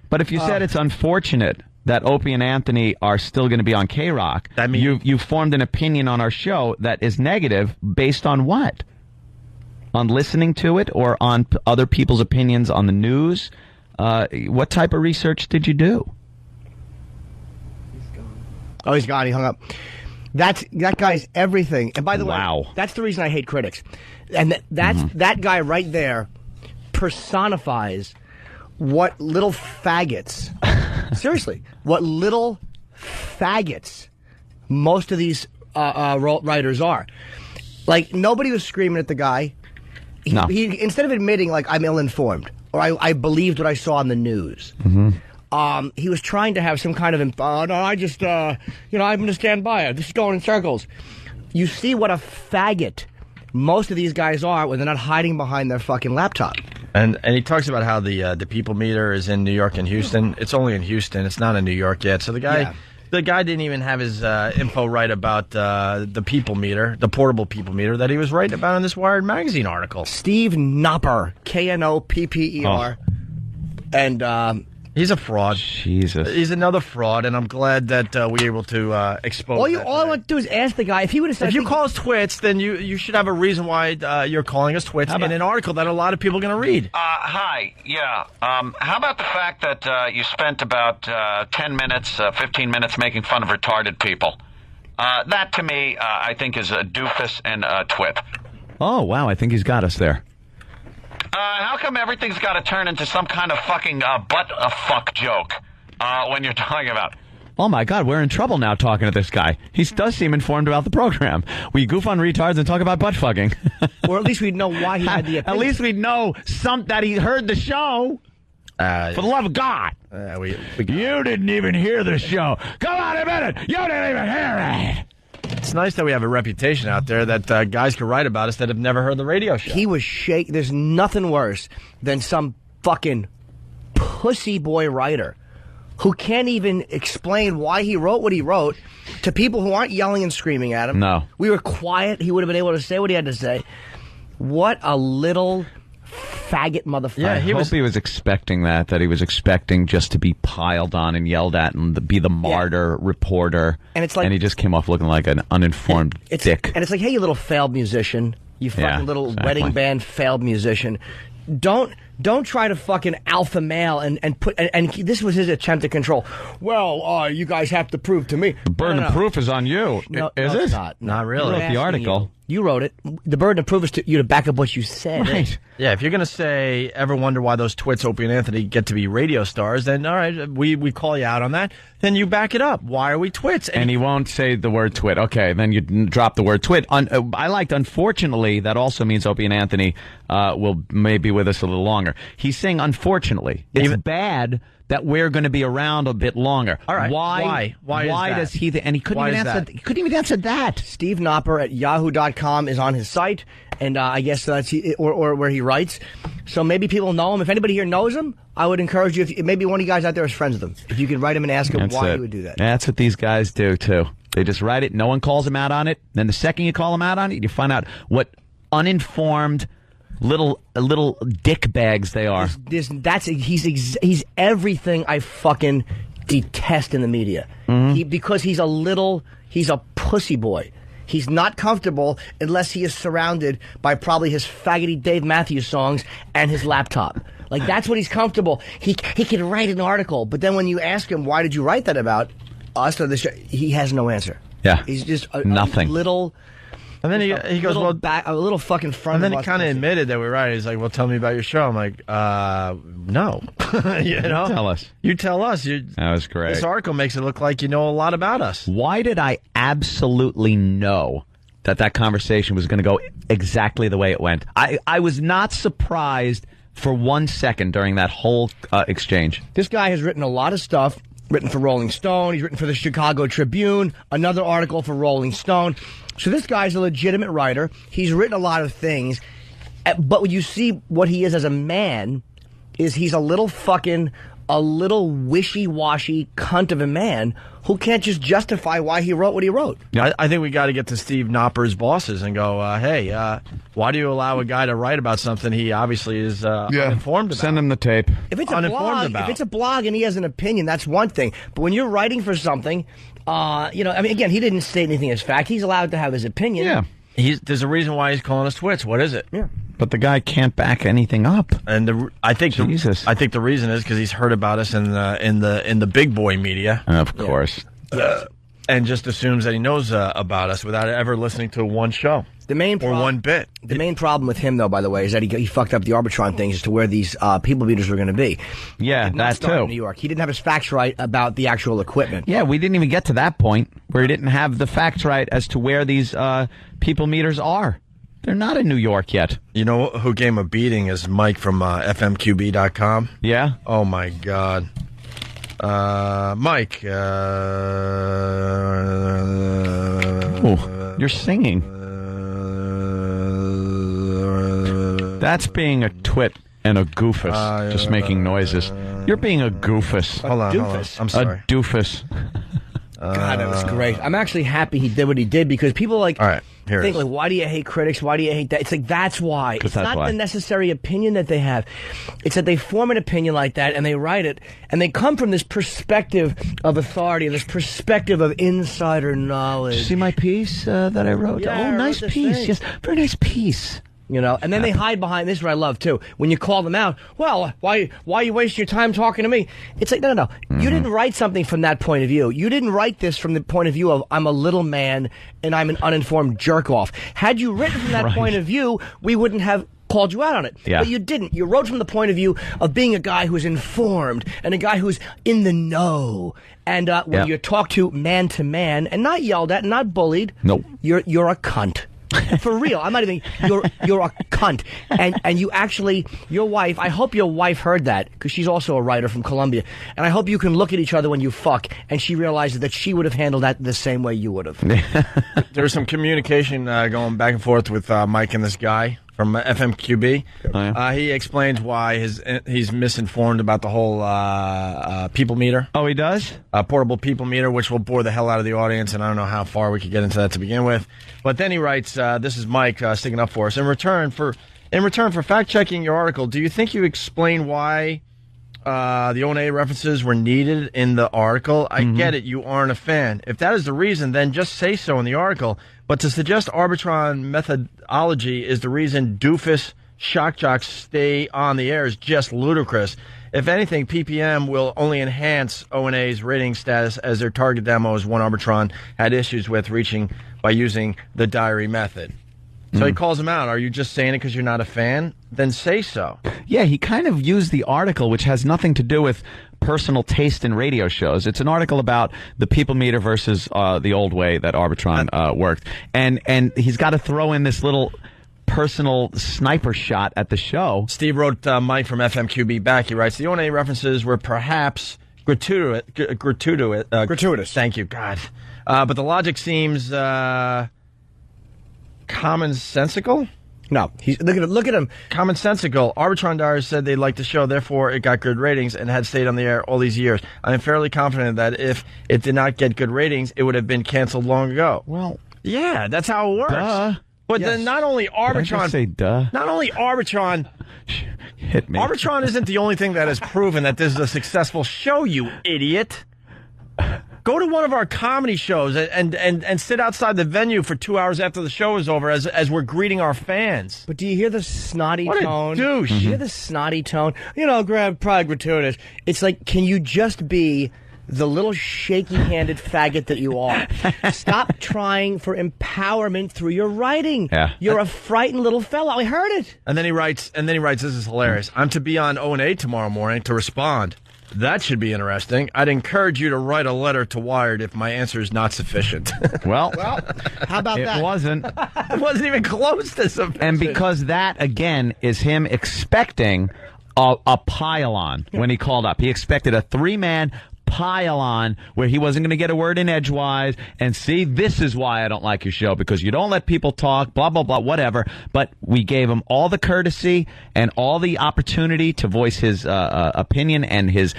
if you said it's unfortunate that Opie and Anthony are still going to be on K-Rock, you've formed an opinion on our show that is negative based on what? On listening to it or on other people's opinions on the news? What type of research did you do? Oh, he's gone. He hung up. That guy's everything. And by the way, that's the reason I hate critics. And that guy right there personifies what little faggots, seriously, what little faggots most of these writers are. Like, nobody was screaming at the guy. He instead of admitting, like, I'm ill-informed, or I believed what I saw on the news, he was trying to have some kind of, I'm going to stand by it. This is going in circles. You see what a faggot most of these guys are when they're not hiding behind their fucking laptop. And he talks about how the people meter is in New York and Houston. It's only in Houston. It's not in New York yet. So the guy the guy didn't even have his info right about the people meter, the portable people meter that he was writing about in this Wired magazine article. Steve Knopper, Knopper, and he's a fraud. Jesus, he's another fraud, and I'm glad that we were able to expose. All I want to do is ask the guy if he would have said. If you call us twits, then you should have a reason why you're calling us twits in an article that a lot of people are going to read. Hi, yeah. How about the fact that you spent about 10 minutes, 15 minutes making fun of retarded people? That, to me, I think is a doofus and a twit. Oh, wow, I think he's got us there. How come everything's got to turn into some kind of fucking butt-fuck joke when you're talking about... Oh, my God, we're in trouble now talking to this guy. He does seem informed about the program. We goof on retards and talk about butt-fucking. Or at least we'd know why he had the opinion. At least we'd know that he heard the show. For the love of God. You didn't even hear the show. Come on, admit it. You didn't even hear it. It's nice that we have a reputation out there that guys can write about us that have never heard the radio show. He was shaking. There's nothing worse than some fucking pussy boy writer who can't even explain why he wrote what he wrote to people who aren't yelling and screaming at him. No. We were quiet. He would have been able to say what he had to say. What a little faggot motherfucker. Yeah, he was expecting that he was expecting just to be piled on and yelled at and be the martyr reporter. And it's like, and he just came off looking like an uninformed dick. And it's like, hey, you little failed musician. You fucking little wedding band failed musician. Don't try to fucking alpha male and this was his attempt to control. Well, you guys have to prove to me. The burden of proof is on you. No, is it's it? not. Not really. You wrote the article. You wrote it. The burden of proof is to you to back up what you said. Right. Yeah, if you're going to say, ever wonder why those twits, Opie and Anthony, get to be radio stars, then all right, we call you out on that. Then you back it up. Why are we twits? And he won't say the word twit. Okay, then you drop the word twit. I liked, unfortunately, that also means Opie and Anthony will maybe be with us a little longer. He's saying, unfortunately. It's bad that we're going to be around a bit longer. All right. Why does he... And he couldn't even answer that. Steve Knopper at yahoo.com is on his site, and I guess that's or where he writes. So maybe people know him. If anybody here knows him, I would encourage you, if maybe one of you guys out there is friends with him, if you could write him and ask him why he would do that. That's what these guys do, too. They just write it. No one calls him out on it. Then the second you call him out on it, you find out what uninformed... little dick bags they are. He's everything I fucking detest in the media. Because he's a pussy boy. He's not comfortable unless he is surrounded by probably his faggoty Dave Matthews songs and his laptop. Like, that's what he's comfortable. He can write an article, but then when you ask him, why did you write that about us or the show, he has no answer. Yeah. He's just nothing. A little... And then he goes, well, a little fucking front. And then he kind of admitted that we're right. He's like, well, tell me about your show. I'm like, no. You know? Tell us. You tell us. That was great. This article makes it look like you know a lot about us. Why did I absolutely know that conversation was going to go exactly the way it went? I was not surprised for 1 second during that whole exchange. This guy has written a lot of stuff. Written for Rolling Stone. He's written for the Chicago Tribune. Another article for Rolling Stone. So this guy's a legitimate writer. He's written a lot of things. But when you see what he is as a man, is he's a little wishy-washy cunt of a man who can't just justify why he wrote what he wrote. Yeah, I think we got to get to Steve Knopper's bosses and go, hey, why do you allow a guy to write about something he obviously is uninformed about? Send him the tape. If it's a blog and he has an opinion, that's one thing. But when you're writing for something, again, he didn't state anything as fact. He's allowed to have his opinion. Yeah. There's a reason why he's calling us twits. What is it? Yeah. But the guy can't back anything up. And I think the reason is because he's heard about us in the big boy media, of course, and just assumes that he knows about us without ever listening to one show. One bit. The main problem with him, though, by the way, is that he fucked up the Arbitron things as to where these people meters were going to be. Yeah, that too. In New York, he didn't have his facts right about the actual equipment. Yeah, we didn't even get to that point where he didn't have the facts right as to where these people meters are. They're not in New York yet. You know who gave him a beating is Mike from FMQB.com. Yeah? Oh, my God. Mike. You're singing. That's being a twit and a goofus, just making noises. You're being a goofus. Hold on. I'm sorry. A doofus. God, that was great. I'm actually happy he did what he did because people like think like, why do you hate critics? Why do you hate that? It's like that's why. It's not the necessary opinion that they have. It's that they form an opinion like that and they write it and they come from this perspective of authority and this perspective of insider knowledge. Did you see my piece that I wrote? Yeah, oh, nice piece. Yes, very nice piece. You know, and then they hide behind this. Is what I love too. When you call them out, well, why are you wasting your time talking to me? It's like no. You didn't write something from that point of view. You didn't write this from the point of view of I'm a little man and I'm an uninformed jerk off. Had you written from that point of view, we wouldn't have called you out on it. Yeah. But you didn't. You wrote from the point of view of being a guy who's informed and a guy who's in the know. And when you talk to man and not yelled at and not bullied, you're a cunt. For real, I'm not even. You're a cunt, and you actually your wife. I hope your wife heard that because she's also a writer from Columbia, and I hope you can look at each other when you fuck, and she realizes that she would have handled that the same way you would have. There's some communication going back and forth with Mike and this guy from FMQB. He explains why he's misinformed about the whole people meter. Oh, he does? Portable people meter, which will bore the hell out of the audience, and I don't know how far we could get into that to begin with. But then he writes, this is Mike sticking up for us. In return for fact-checking your article, do you think you explain why the O&A references were needed in the article? I get it, you aren't a fan. If that is the reason, then just say so in the article. But to suggest Arbitron methodology is the reason doofus shock jocks stay on the air is just ludicrous. If anything, PPM will only enhance O&A's rating status as their target demo is one Arbitron had issues with reaching by using the diary method. So he calls him out. Are you just saying it because you're not a fan? Then say so. Yeah, he kind of used the article, which has nothing to do with personal taste in radio shows. It's an article about the people meter versus the old way that Arbitron worked. And he's got to throw in this little personal sniper shot at the show. Steve wrote Mike from FMQB back. He writes, the O&A references were perhaps gratuitous. Thank you, God. But the logic seems commonsensical? No, look at him. Commonsensical. Arbitron Diary said they liked the show, therefore it got good ratings and had stayed on the air all these years. I am fairly confident that if it did not get good ratings, it would have been canceled long ago. Well, yeah, that's how it works. Duh. But then not only Arbitron, Did I just say duh? Not only Arbitron. Hit me. Arbitron isn't the only thing that has proven that this is a successful show, you idiot. Go to one of our comedy shows and sit outside the venue for 2 hours after the show is over as we're greeting our fans. But do you hear the snotty what tone? A douche. You hear the snotty tone? You know, probably gratuitous. It's like, can you just be the little shaky-handed faggot that you are? Stop trying for empowerment through your writing. Yeah. You're a frightened little fellow. I heard it. And then he writes, this is hilarious. I'm to be on O&A tomorrow morning to respond. That should be interesting. I'd encourage you to write a letter to Wired if my answer is not sufficient. Well, how about that? It wasn't. It wasn't even close to sufficient. And because that, again, is him expecting a pile-on when he called up. He expected a three-man pile-on where he wasn't going to get a word in edgewise and see, this is why I don't like your show, because you don't let people talk, blah, blah, blah, whatever. But we gave him all the courtesy and all the opportunity to voice his opinion and his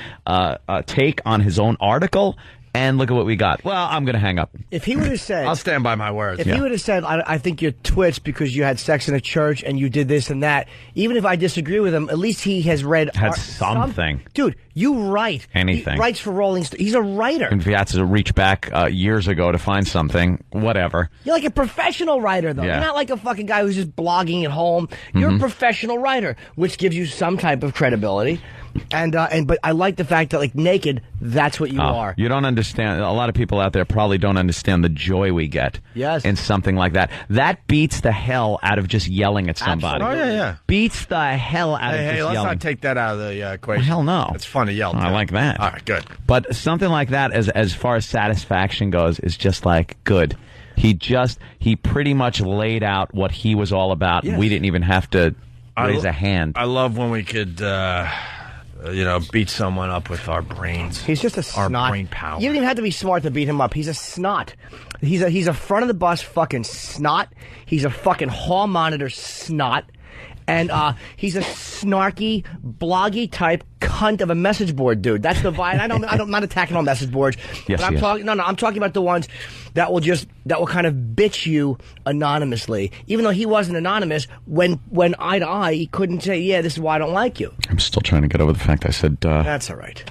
take on his own article. And look at what we got. Well, I'm going to hang up. If he would have said... I'll stand by my words. If he would have said, I think you're twits because you had sex in a church and you did this and that, even if I disagree with him, at least he has read... Had something. Dude, you write. Anything. He writes for Rolling Stone. He's a writer. If he had to reach back years ago to find something, whatever. You're like a professional writer, though. Yeah. You're not like a fucking guy who's just blogging at home. You're a professional writer, which gives you some type of credibility. But I like the fact that, like, naked, that's what you are. You don't understand. A lot of people out there probably don't understand the joy we get in something like that. That beats the hell out of just yelling at somebody. Absolutely. Oh, yeah. Beats the hell out of just let's yelling. not take that out of the equation. Well, hell no. It's fun to yell. I like that. All right, good. But something like that, as far as satisfaction goes, is just like, good. He pretty much laid out what he was all about. Yes. We didn't even have to raise a hand. I love when we could... beat someone up with our brains. He's just a snot. Our brain power. You don't even have to be smart to beat him up. He's a snot. He's a front of the bus fucking snot. He's a fucking hall monitor snot. And he's a snarky, bloggy type cunt of a message board dude. That's the vibe. I'm not attacking all message boards. Yes, but I'm talking. No, I'm talking about the ones that will kind of bitch you anonymously. Even though he wasn't anonymous, when eye to eye, he couldn't say, "Yeah, this is why I don't like you." I'm still trying to get over the fact I said. That's all right.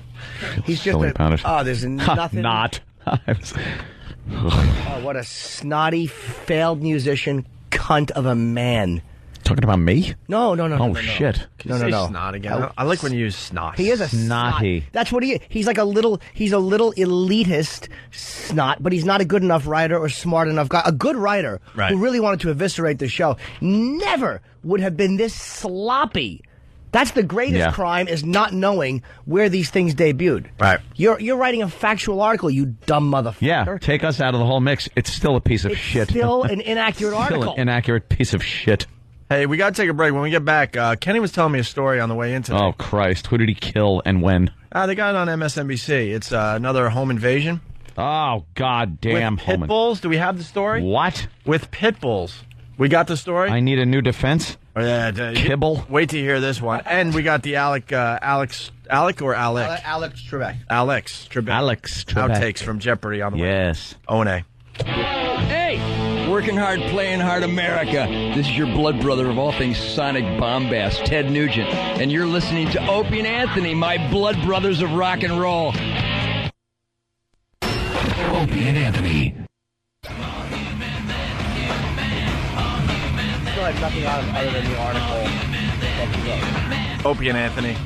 He's just silly about it. Oh, there's nothing. Not. Oh, what a snotty, failed musician, cunt of a man. Talking about me? No. Oh, shit. No. Snot again. I like when you use snot. He is a snotty. Snot. That's what he is. He's a little elitist snot, but he's not a good enough writer or smart enough guy. A good writer who really wanted to eviscerate the show never would have been this sloppy. That's the greatest crime, is not knowing where these things debuted. Right. You're writing a factual article, you dumb motherfucker. Yeah, take us out of the whole mix. It's still a piece of shit. Still an inaccurate article. Still an inaccurate piece of shit. Hey, we got to take a break. When we get back, Kenny was telling me a story on the way in today. Oh, Christ. Who did he kill and when? They got it on MSNBC. It's another home invasion. Oh, God damn. With pit bulls. Do we have the story? What? With pit bulls. We got the story? I need a new defense. Oh, yeah, Kibble. Wait till you hear this one. And we got the Alex Trebek. Alex Trebek. Outtakes from Jeopardy on the way. Yes. O&A. Hey! Working hard, playing hard, America. This is your blood brother of all things sonic bombast, Ted Nugent. And you're listening to Opie and Anthony, my blood brothers of rock and roll. Opie and Anthony. I have nothing other than the article. Opie and Anthony.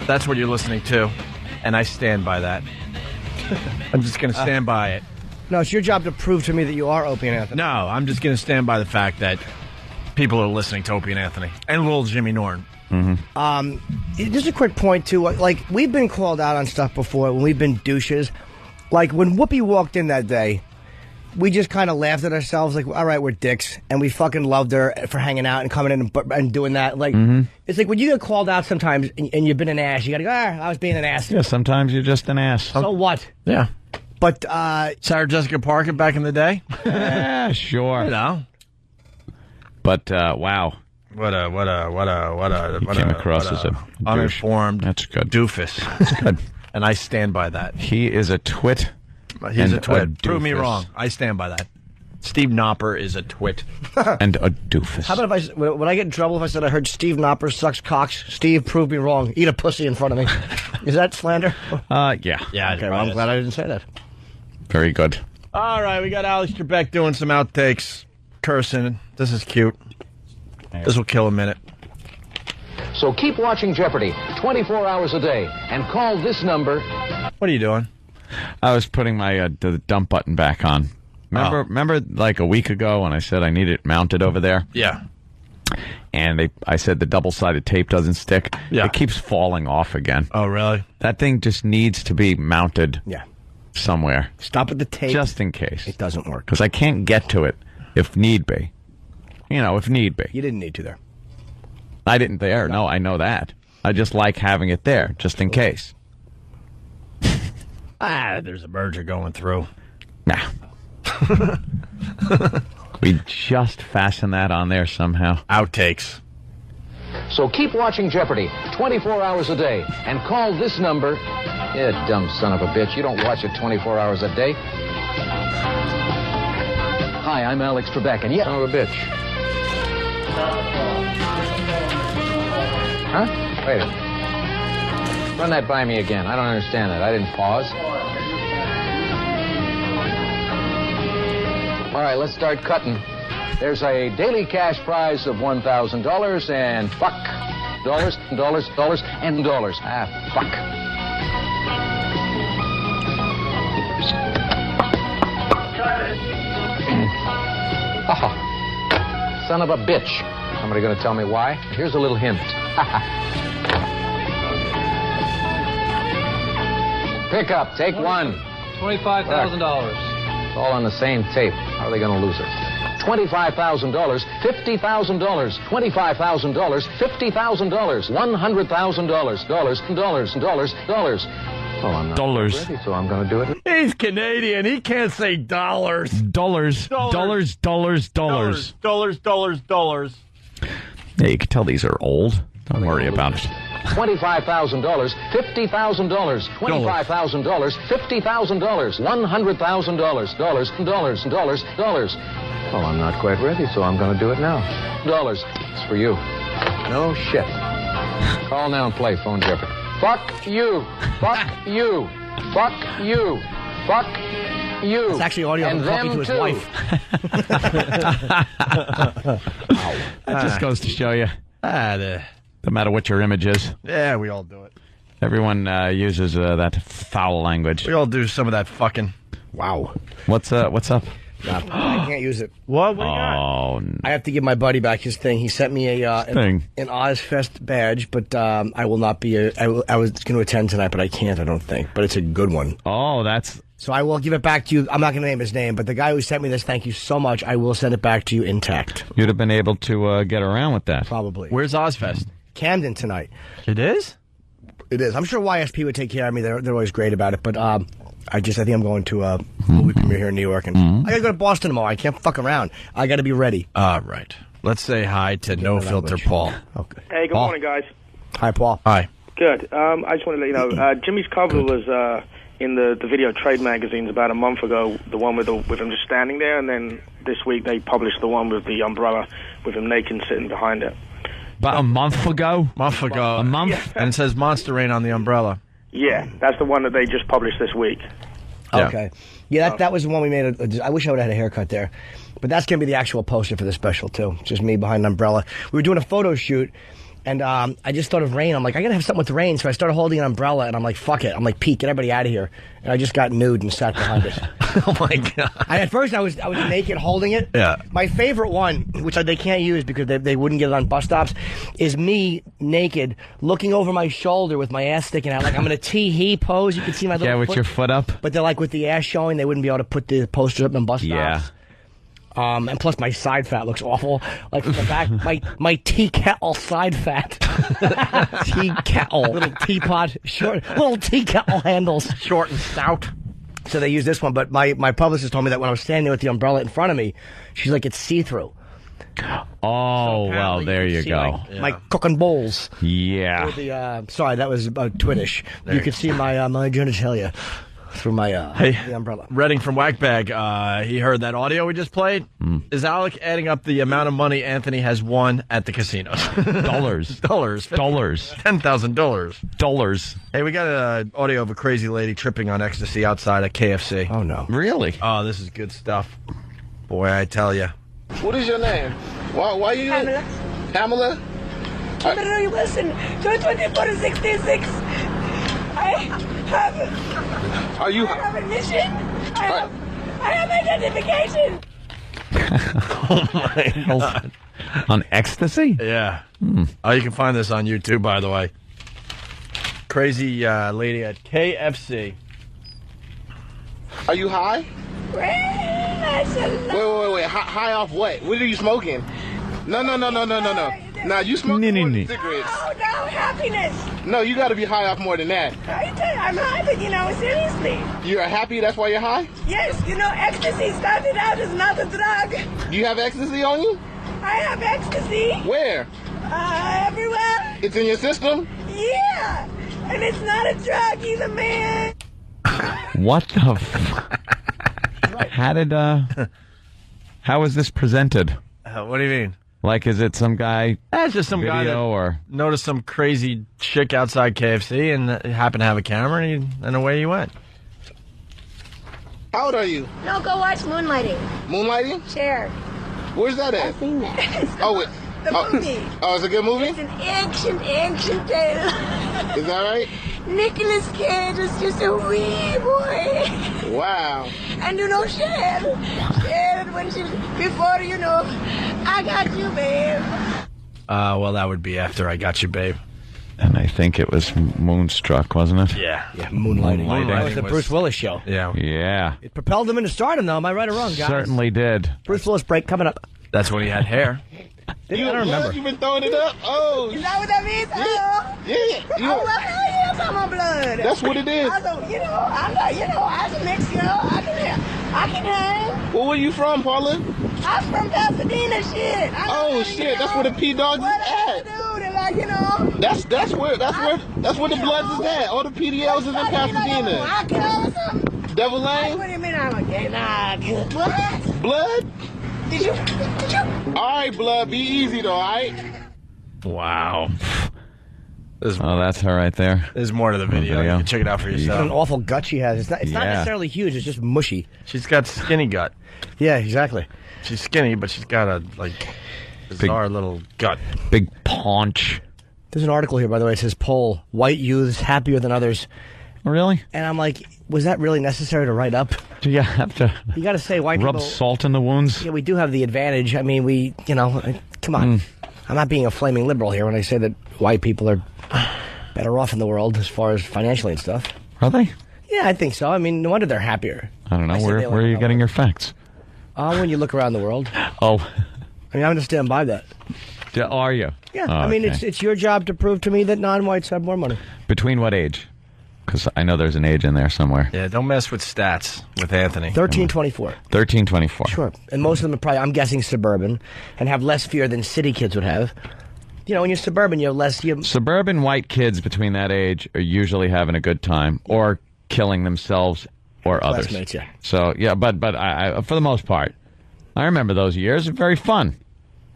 That's what you're listening to, and I stand by that. I'm just going to stand by it. No, it's your job to prove to me that you are Opie and Anthony. No, I'm just going to stand by the fact that people are listening to Opie and Anthony and little Jimmy Norton. Mm-hmm. Just a quick point, too. Like, we've been called out on stuff before when we've been douches. Like, when Whoopi walked in that day, we just kind of laughed at ourselves, like, all right, we're dicks, and we fucking loved her for hanging out and coming in and doing that. Like, It's like when you get called out sometimes and you've been an ass, you gotta go, I was being an ass. Yeah, sometimes you're just an ass. So what? Yeah. But, Sarah Jessica Parker back in the day? Yeah, sure. You know. But, wow. What a came across as a uninformed That's good. doofus. That's good. And I stand by that. He is a twit. He's a twit. doofus. Prove me wrong. I stand by that. Steve Knopper is a twit. And a doofus. How about if would I get in trouble if I said I heard Steve Knopper sucks cocks? Steve, prove me wrong. Eat a pussy in front of me. Is that slander? Yeah. Yeah. Okay, well, I'm glad I didn't say that. Very good. All right, we got Alex Trebek doing some outtakes, cursing. This is cute. This will kill a minute. So keep watching Jeopardy 24 hours a day and call this number. What are you doing? I was putting my the dump button back on. Remember like a week ago when I said I need it mounted over there? Yeah. And I said the double-sided tape doesn't stick. Yeah. It keeps falling off again. Oh, really? That thing just needs to be mounted somewhere. Stop at the tape. Just in case. It doesn't work. Because I can't get to it if need be. You know, if need be. You didn't need to there. I didn't there. No, I know that. I just like having it there, just in case. There's a merger going through. Nah. We just fasten that on there somehow. Outtakes. So keep watching Jeopardy 24 hours a day and call this number. You dumb son of a bitch. You don't watch it 24 hours a day. Hi, I'm Alex Trebek, and son of a bitch. Huh? Wait a minute. Run that by me again. I don't understand that. I didn't pause. All right, let's start cutting. There's a daily cash prize of $1,000 and fuck. Dollars, and dollars. Ah, fuck. Oh, son of a bitch. Somebody going to tell me why? Here's a little hint. Pick up. Take one. $25,000. It's all on the same tape. How are they going to lose it? $25,000, $50,000, $25,000, $50,000, $100,000, dollars. Oh, I'm not dollars. Ready, so I'm going to do it. He's Canadian. He can't say dollars. Dollars. Yeah, you can tell these are old. Don't worry about it. $25,000, $50,000, $25,000, $50,000, $100,000, dollars. Well, I'm not quite ready, so I'm going to do it now. Dollars. It's for you. No shit. Call now and play Phone Jeopardy. Fuck you. Fuck you. Fuck you. Fuck you. It's actually audio of him talking to his wife. That just goes to show you. No matter what your image is. Yeah, we all do it. Everyone uses that foul language. We all do some of that fucking. Wow. What's up? I can't use it. What do you got? Oh, no. I have to give my buddy back his thing. He sent me an Ozfest badge, but I will not be. I was going to attend tonight, but I can't. I don't think. But it's a good one. Oh, that's. So I will give it back to you. I'm not going to name his name, but the guy who sent me this, thank you so much. I will send it back to you intact. You'd have been able to get around with that. Probably. Where's Ozfest? Camden tonight. It is? It is. I'm sure YSP would take care of me. They're always great about it. But I think I'm going to a movie premiere here in New York. And I got to go to Boston tomorrow. I can't fuck around. I got to be ready. All right. Let's say hi to No Filter Paul. Okay. Hey, good morning, guys. Hi, Paul. Hi. Good. I just want to let you know, Jimmy's cover was in the video trade magazines about a month ago, the one with him just standing there, and then this week they published the one with the umbrella with him naked sitting behind it. About a month ago? A month? Yeah. And it says Monster Rain on the umbrella. Yeah, that's the one that they just published this week. Okay. Yeah, that was the one we made. I wish I would have had a haircut there. But that's going to be the actual poster for the special, too. Just me behind an umbrella. We were doing a photo shoot, and I just thought of rain. I'm like, I got to have something with rain. So I started holding an umbrella, and I'm like, fuck it. I'm like, Pete, get everybody out of here. And I just got nude and sat behind it. Oh, my God. At first, I was naked holding it. Yeah. My favorite one, which they can't use because they wouldn't get it on bus stops, is me naked, looking over my shoulder with my ass sticking out. Like I'm in a tee-hee pose. You can see my little with foot. your foot up. But they're like with the ass showing, they wouldn't be able to put the posters up in bus stops. Yeah. And plus my side fat looks awful. Like from the back, my tea kettle side fat. Tea kettle. Little teapot, little tea kettle handles. Short and stout. So they use this one, but my publicist told me that when I was standing there with the umbrella in front of me, she's like, it's see-through. Oh, well, there you go. My cooking bowls. Yeah. With the, sorry, that was twittish. You could see my genitalia through my the umbrella. Redding from Whackbag, he heard that audio we just played. Is Alec adding up the amount of money Anthony has won at the casinos? Dollars. $10,000. Hey, we got an audio of a crazy lady tripping on ecstasy outside a KFC. Oh, no. Really? Oh, this is good stuff. Boy, I tell you. What is your name? Why you... Pamela. Pamela? Kimberly Wilson, 224-66. I have a mission. I have identification. Oh, my God. On ecstasy? Yeah. Oh, you can find this on YouTube, by the way. Crazy lady at KFC. Are you high? Wait. High off what? What are you smoking? No. Now you smoke more than cigarettes. Oh, no, happiness. No, you got to be high off more than that. I'm high, but seriously. You're happy? That's why you're high? Yes, ecstasy started out as not a drug. You have ecstasy on you? I have ecstasy. Where? Everywhere. It's in your system? Yeah, and it's not a drug either, man. What the How is this presented? What do you mean? Like, is it some guy? It's just some guy that or noticed some crazy chick outside KFC and happened to have a camera and away you went. How old are you? No, go watch Moonlighting. Moonlighting? Share. Where's that at? I've seen that. The movie. Oh, it's a good movie? It's an ancient tale. Is that right? Nicolas Cage is just a wee boy. Wow. And Cher, when she, before I got you, babe. Well, that would be after I Got You, Babe. And I think it was Moonstruck, wasn't it? Yeah, Moonlighting. That was the Bruce Willis show. Yeah. It propelled him into stardom, though. Am I right or wrong, guys? Certainly did. Bruce Willis break coming up. That's when he had hair. I don't remember. You've been throwing it up? Oh. Is that what that means? Yeah. Oh, well, hell yes, I'm on blood. That's what it is. I'm not, as a mix, I can hang. Well, where you from, Paula? I'm from Pasadena, shit. Oh shit, that's where the P Dogs is at. Dude, like, you know. That's where the Bloods is at. All the PDLs is in Pasadena. I kill or something? Devil Lane? What do you mean I'm a gay? Nah, what? Blood? Did you? All right, Blood, be easy though, all right? Wow. That's her right there. There's more to the video. You can check it out for yourself. What an awful gut she has. It's not Yeah. necessarily huge. It's just mushy. She's got skinny gut. Yeah, exactly. She's skinny, but she's got a bizarre little gut. Big paunch. There's an article here, by the way. It says poll: white youths happier than others. Really? And I'm like, was that really necessary to write up? Do you have to? You got to say white rub people. salt in the wounds? Yeah, we do have the advantage. I mean, come on. I'm not being a flaming liberal here when I say that white people are better off in the world as far as financially and stuff. Are they? Yeah, I think so. I mean, no wonder they're happier. I don't know. I said Where they are you getting your facts? When you look around the world. Oh. I mean, I'm going to stand by that. Are you? Yeah, Oh, I mean, okay. it's your job to prove to me that non-whites have more money. Between what age? Because I know there's an age in there somewhere. Yeah, don't mess with stats with Anthony. 1324. 1324. Sure. And most of them are probably, I'm guessing, suburban and have less fear than city kids would have. You know, when you're suburban, you have less... Suburban white kids between that age are usually having a good time or killing themselves or others. Classmates, yeah. So, yeah, but I, for the most part, I remember those years. Very fun.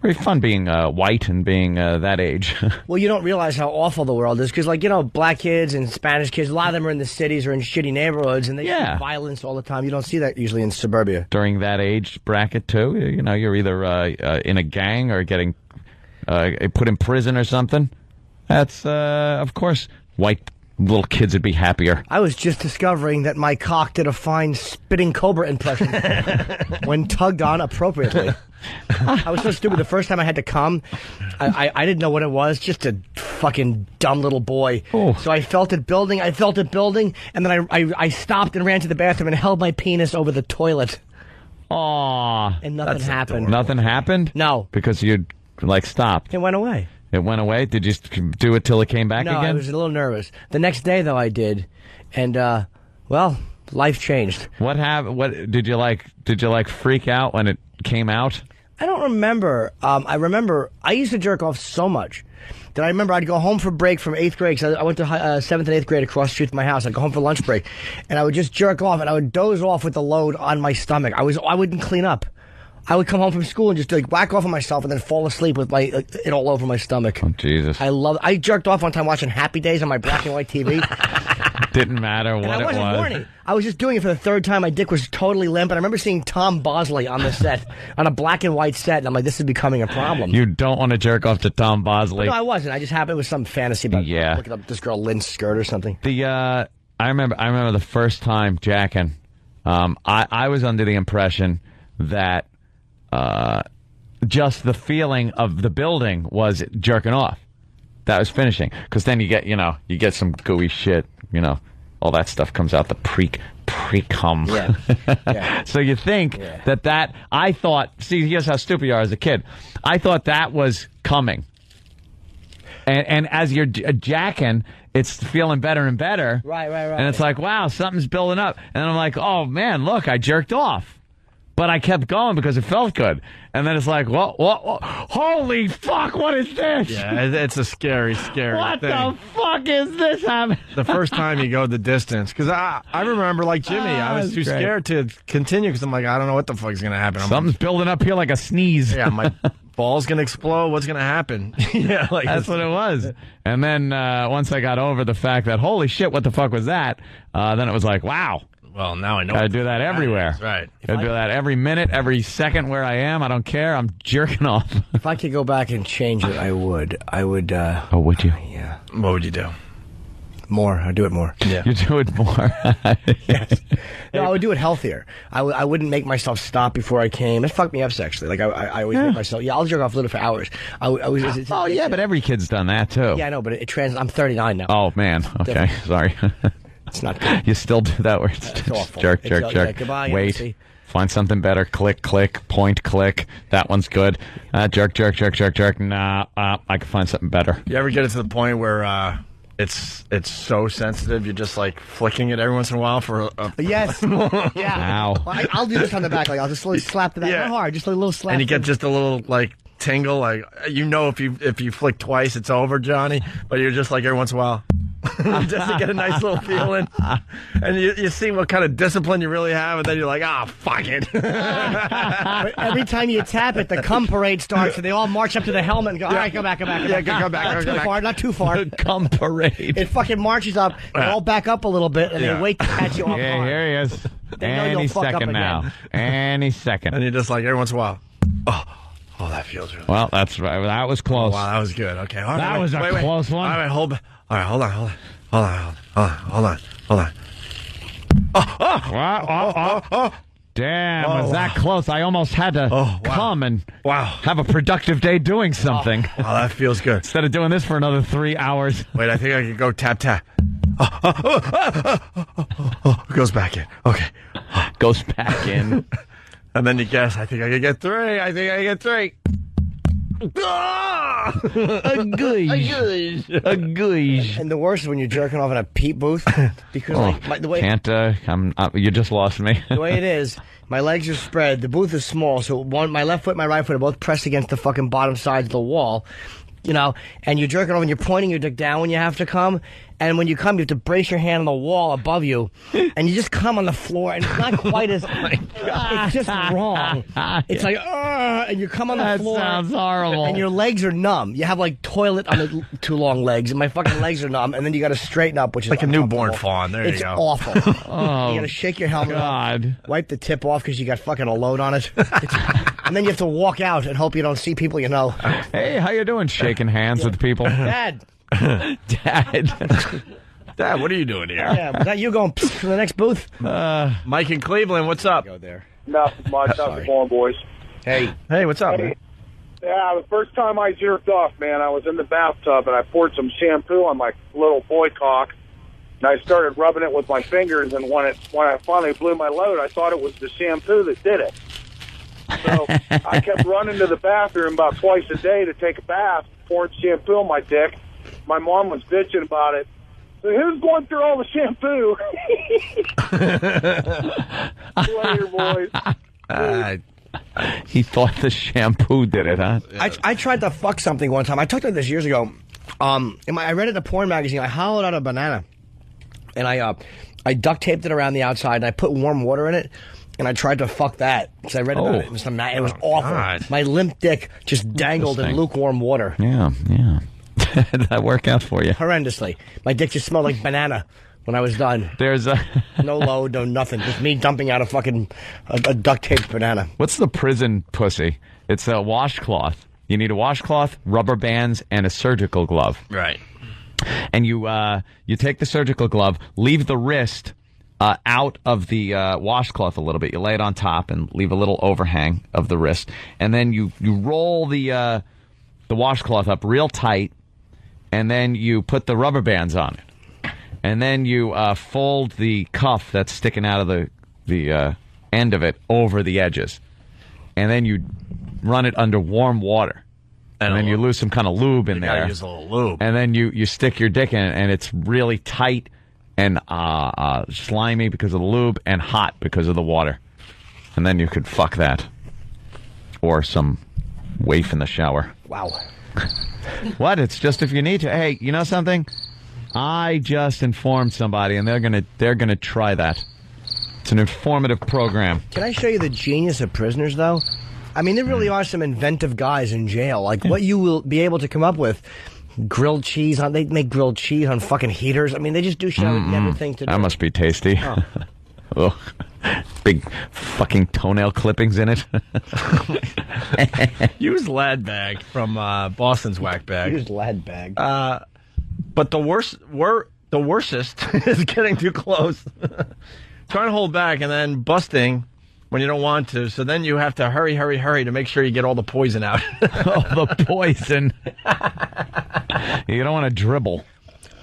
Very fun being white and being that age. Well, you don't realize how awful the world is because, like, you know, black kids and Spanish kids, a lot of them are in the cities or in shitty neighborhoods, and they see violence all the time. You don't see that usually in suburbia. During that age bracket, too. You know, you're either in a gang or getting put in prison or something. That's, of course, white little kids would be happier. I was just discovering that my cock did a fine spitting cobra impression when tugged on appropriately. I was so stupid. The first time I had to come, I didn't know what it was. Just a fucking dumb little boy. Oh. So I felt it building. And then I stopped and ran to the bathroom and held my penis over the toilet. Aw. And nothing happened. Nothing happened? No. Because you'd, stopped. It went away. It went away? Did you do it till it came back No, again? I was a little nervous. The next day, though, I did. And, well, life changed. What happened? What did you like? Did you freak out when it came out? I don't remember. I remember I used to jerk off so much that I remember I'd go home for break from 8th grade because I went to 7th and 8th grade across the street from my house. I'd go home for lunch break, and I would just jerk off, and I would doze off with the load on my stomach. I wouldn't clean up. I would come home from school and just whack off on myself and then fall asleep with it all over my stomach. Oh, Jesus. I jerked off one time watching Happy Days on my black and white TV. Didn't matter what And I wasn't it was. horny. I was just doing it for the third time. My dick was totally limp. And I remember seeing Tom Bosley on the set, on a black and white set. And I'm like, this is becoming a problem. You don't want to jerk off to Tom Bosley. No, I wasn't. I just happened. It was some fantasy about looking up this girl Lynn's skirt or something. I remember the first time jacking. I was under the impression that just the feeling of the building was jerking off. That was finishing. Because then you get some gooey shit, all that stuff comes out, the pre-cum. Yeah. Yeah. So you think that I thought, see, here's how stupid you are as a kid. I thought that was coming. And as you're jacking, it's feeling better and better. Right. And it's like, wow, something's building up. And I'm like, oh, man, look, I jerked off. But I kept going because it felt good. And then it's like, what? Holy fuck, what is this? Yeah, it's a scary thing. What the fuck is this happening? The first time you go the distance. Because I remember, like Jimmy, I was too scared to continue because I'm like, I don't know what the fuck's going to happen. Something's building up here like a sneeze. Yeah, my ball's going to explode. What's going to happen? Yeah, like that's what it was. And then once I got over the fact that, holy shit, what the fuck was that? Then it was like, wow. Well, now I know. Gotta do that everywhere. That's right. Gotta do that every minute, every second where I am. I don't care. I'm jerking off. If I could go back and change it, I would. Oh, would you? Yeah. What would you do? More. I'd do it more. Yeah. You do it more. Yes. No, I would do it healthier. I wouldn't make myself stop before I came. It fucked me up sexually. Like I always make myself. Yeah, I'll jerk off a little for hours. Oh yeah, but every kid's done that too. Yeah, I know, but I'm 39 now. Oh man. Okay. Sorry. It's not good. You still do that where it's just awful. jerk. Yeah, goodbye, Wait. Nancy. Find something better. Click, point, click. That one's good. Jerk. Nah, I can find something better. You ever get it to the point where It's so sensitive. You're just like flicking it every once in a while for a Yes. Yeah. Ow. Well, I'll do this on the back. Like I'll just slowly slap the back. Not hard, just a little slap. And you get just a little like tingle, like if you flick twice, it's over, Johnny. But you're just like every once in a while, just to get a nice little feeling. And you see what kind of discipline you really have, and then you're like, fuck it. But every time you tap it, the cum parade starts, and they all march up to the helmet and go, all right, go back. Yeah, go back. Not too far. Cum parade. It fucking marches up, they all back up a little bit, and they wait to catch you off guard. Yeah, here he is. They know Any you'll fuck up second now. again. Any second. And you're just like every once in a while, oh, that feels really. Well, that's right. That was close. Oh, wow, that was good. Okay, all right, That was a close one. All right, hold on. Damn, was that close? I almost had to come and have a productive day doing something. Wow, that feels good. Instead of doing this for another 3 hours. Wait, I think I can go tap. It goes back in. Okay. Goes back in. And then you guess, I think I can get 3. I think I can get 3. A goosh. And the worst is when you're jerking off in a peep booth, because the way you just lost me. The way it is, my legs are spread. The booth is small, so my left foot and my right foot are both pressed against the fucking bottom sides of the wall. You know, and you're jerking off and you're pointing your dick down when you have to come. And when you come, you have to brace your hand on the wall above you. And you just come on the floor. And it's not quite as... it's just wrong. It's like, and you come on the floor. That sounds horrible. And your legs are numb. You have like toilet on the too long legs. And my fucking legs are numb. And then you got to straighten up, which is like a newborn fawn. There you go. It's awful. You got to shake your helmet off, wipe the tip off because you got fucking a load on it. And then you have to walk out and hope you don't see people you know. Hey, how you doing? Shaking hands with people. Dad, what are you doing here? Yeah, was that you going to the next booth? Mike in Cleveland, what's up? Go there. Nothing much. How's it going, boys? Hey, what's up, man? Yeah, the first time I jerked off, man, I was in the bathtub and I poured some shampoo on my little boy cock, and I started rubbing it with my fingers. And when I finally blew my load, I thought it was the shampoo that did it. So I kept running to the bathroom about twice a day to take a bath, pouring shampoo on my dick. My mom was bitching about it. So who's going through all the shampoo? Later, boys. He thought the shampoo did it, huh? I tried to fuck something one time. I talked about this years ago. I read it in a porn magazine. I hollowed out a banana, and I duct taped it around the outside, and I put warm water in it. And I tried to fuck that because I read about it. It was awful. God. My limp dick just dangled in lukewarm water. Yeah. Did that work out for you? Horrendously. My dick just smelled like banana when I was done. There's no load, no nothing. Just me dumping out a duct taped banana. What's the prison pussy? It's a washcloth. You need a washcloth, rubber bands, and a surgical glove. Right. And you take the surgical glove, leave the wrist out of the washcloth a little bit. You lay it on top and leave a little overhang of the wrist, and then you roll the washcloth up real tight, and then you put the rubber bands on it, and then you fold the cuff that's sticking out of the end of it over the edges, and then you run it under warm water, and then you lose some kind of lube in there. Use a little lube, and then you stick your dick in it, and it's really tight and slimy because of the lube and hot because of the water. And then you could fuck that. Or some waif in the shower. Wow. What? It's just if you need to. Hey, you know something? I just informed somebody, and they're gonna try that. It's an informative program. Can I show you the genius of prisoners, though? I mean, there really are some inventive guys in jail. Like, what you will be able to come up with. Grilled cheese they make grilled cheese on fucking heaters. I mean, they just do shit I would never think to do. That must be tasty. Oh. Big fucking toenail clippings in it. Use Lad Bag from Boston's Whack Bag. Use Lad Bag. But the worstest is getting too close. Trying to hold back and then busting when you don't want to. So then you have to hurry to make sure you get all the poison out. All the poison. You don't want to dribble.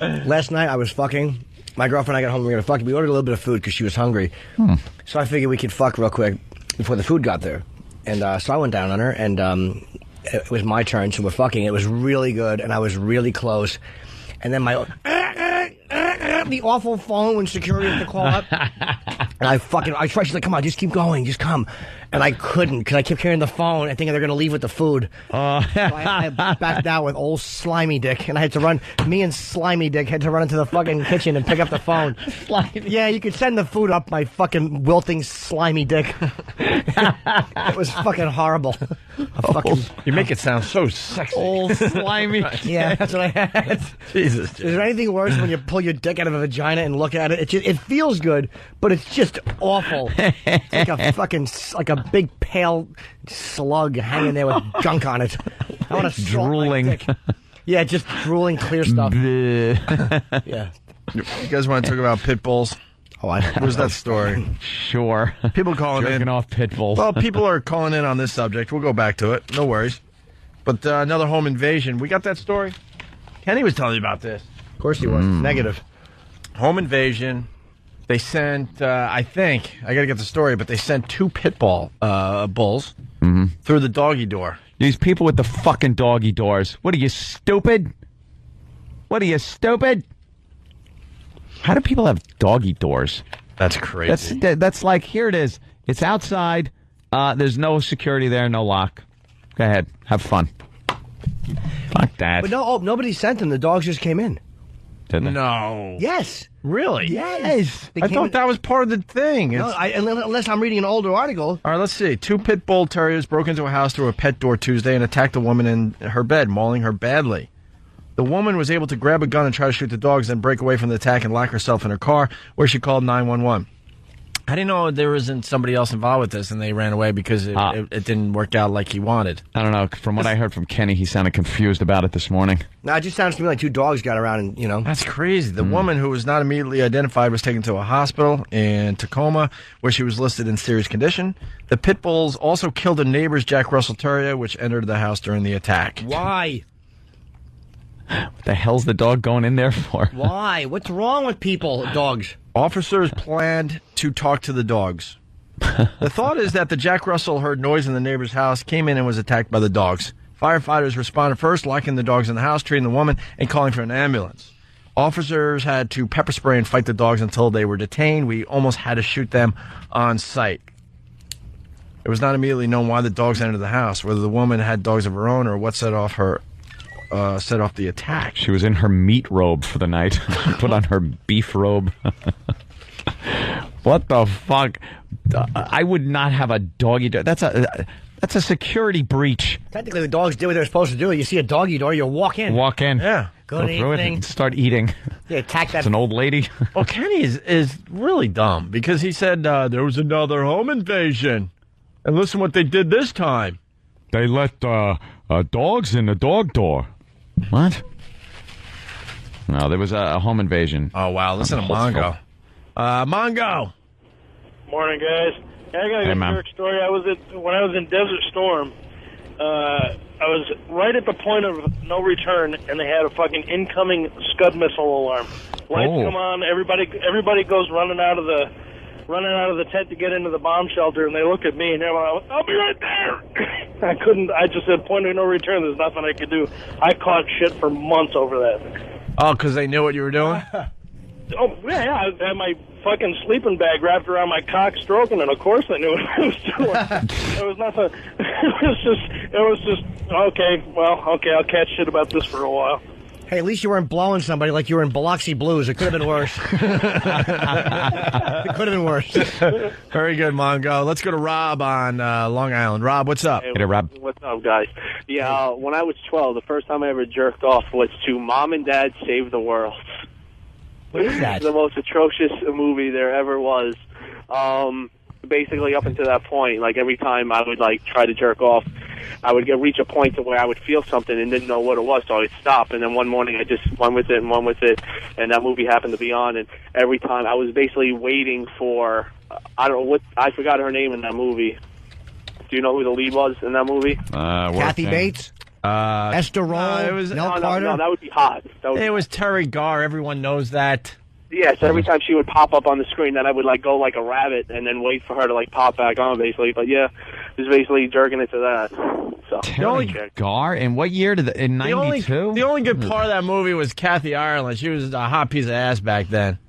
Last night I was fucking. My girlfriend and I got home. We were going to fuck. We ordered a little bit of food because she was hungry. So I figured we could fuck real quick before the food got there. And so I went down on her, and it was my turn. So we're fucking. It was really good, and I was really close. And then my the awful phone when security has to call up? And I tried. She's like, come on, just keep going, just come. And I couldn't because I kept carrying the phone and thinking they're going to leave with the food. So I backed out with old Slimy Dick, and I had to run. Me and Slimy Dick had to run into the fucking kitchen and pick up the phone. Yeah, you could send the food up my fucking wilting Slimy Dick. It was fucking horrible. You make it sound so sexy. Old Slimy. Yeah, that's what I had. Jesus. Is there anything worse when you pull your dick out of a vagina and look at it? It feels good, but it's just awful. It's like a fucking a big pale slug hanging there with junk on it. I want to drooling. Yeah, just drooling clear stuff. Yeah. You guys want to talk about pit bulls? Where's that story? Sure. People calling Jerking in. off pit bulls. Well, people are calling in on this subject. We'll go back to it. No worries. But another home invasion. We got that story? Kenny was telling you about this. Of course he was. Negative. Home invasion. They sent, I think, I got to get the story, but they sent 2 pit bulls through the doggy door. These people with the fucking doggy doors. What are you, stupid? What are you, stupid? How do people have doggy doors? That's crazy. That's like, here it is. It's outside. There's no security there, no lock. Go ahead. Have fun. Fuck that. But nobody sent them. The dogs just came in. Didn't they? No. Yes. Really? Yes. I thought that was part of the thing. No, unless I'm reading an older article. All right, let's see. 2 pit bull terriers broke into a house through a pet door Tuesday and attacked a woman in her bed, mauling her badly. The woman was able to grab a gun and try to shoot the dogs, then break away from the attack and lock herself in her car, where she called 911. I didn't know there wasn't somebody else involved with this, and they ran away because it didn't work out like he wanted. I don't know. From what I heard from Kenny, he sounded confused about it this morning. No, it just sounds to me like 2 dogs got around and, That's crazy. The woman, who was not immediately identified, was taken to a hospital in Tacoma, where she was listed in serious condition. The pit bulls also killed a neighbor's Jack Russell Terrier, which entered the house during the attack. Why? What the hell's the dog going in there for? Why? What's wrong with people, dogs? Officers planned to talk to the dogs. The thought is that the Jack Russell heard noise in the neighbor's house, came in and was attacked by the dogs. Firefighters responded first, locking the dogs in the house, treating the woman, and calling for an ambulance. Officers had to pepper spray and fight the dogs until they were detained. We almost had to shoot them on sight. It was not immediately known why the dogs entered the house, whether the woman had dogs of her own or what set off the attack. She was in her meat robe for the night. Put on her beef robe. What the fuck? I would not have a doggy door. That's a security breach. Technically, the dogs did what they're supposed to do. You see a doggy door, you walk in. Walk in. Yeah. Go through it and start eating. Yeah, attack that. It's an old lady. Well, Kenny is really dumb because he said there was another home invasion. And listen what they did this time. They let dogs in the dog door. What? No, there was a home invasion. Oh, wow. Listen to Mongo. Mongo. Morning, guys. I got a quick story. When I was in Desert Storm, I was right at the point of no return, and they had a fucking incoming Scud missile alarm. Lights come on. Everybody goes running out of the tent to get into the bomb shelter, and they look at me, and they're like, "I'll be right there." I just said, point of no return. There's nothing I could do. I caught shit for months over that. Oh, because they knew what you were doing? Oh, yeah, I had my fucking sleeping bag wrapped around my cock stroking, and of course I knew what I was doing. It was nothing. It was just, okay, I'll catch shit about this for a while. Hey, at least you weren't blowing somebody like you were in Biloxi Blues. It could have been worse. It could have been worse. Very good, Mongo. Let's go to Rob on Long Island. Rob, what's up? Hey, Rob. What's up, guys? Yeah, when I was 12, the first time I ever jerked off was to Mom and Dad Save the World. What is that? The most atrocious movie there ever was. Basically, up until that point, like every time I would try to jerk off, I would reach a point to where I would feel something and didn't know what it was, so I'd stop. And then one morning, I just went with it, and that movie happened to be on. And every time, I was basically waiting for I forgot her name in that movie. Do you know who the lead was in that movie? Kathy Bates. Esther Roll. Nell Carter. No, that would be hot. It was Terry Garr. Everyone knows that. Yeah, so every time she would pop up on the screen, then I would go like a rabbit and then wait for her to pop back on, basically. But yeah, just basically jerking it to that. So Terry Garr? In what year did in '92? The only good part of that movie was Kathy Ireland. She was a hot piece of ass back then.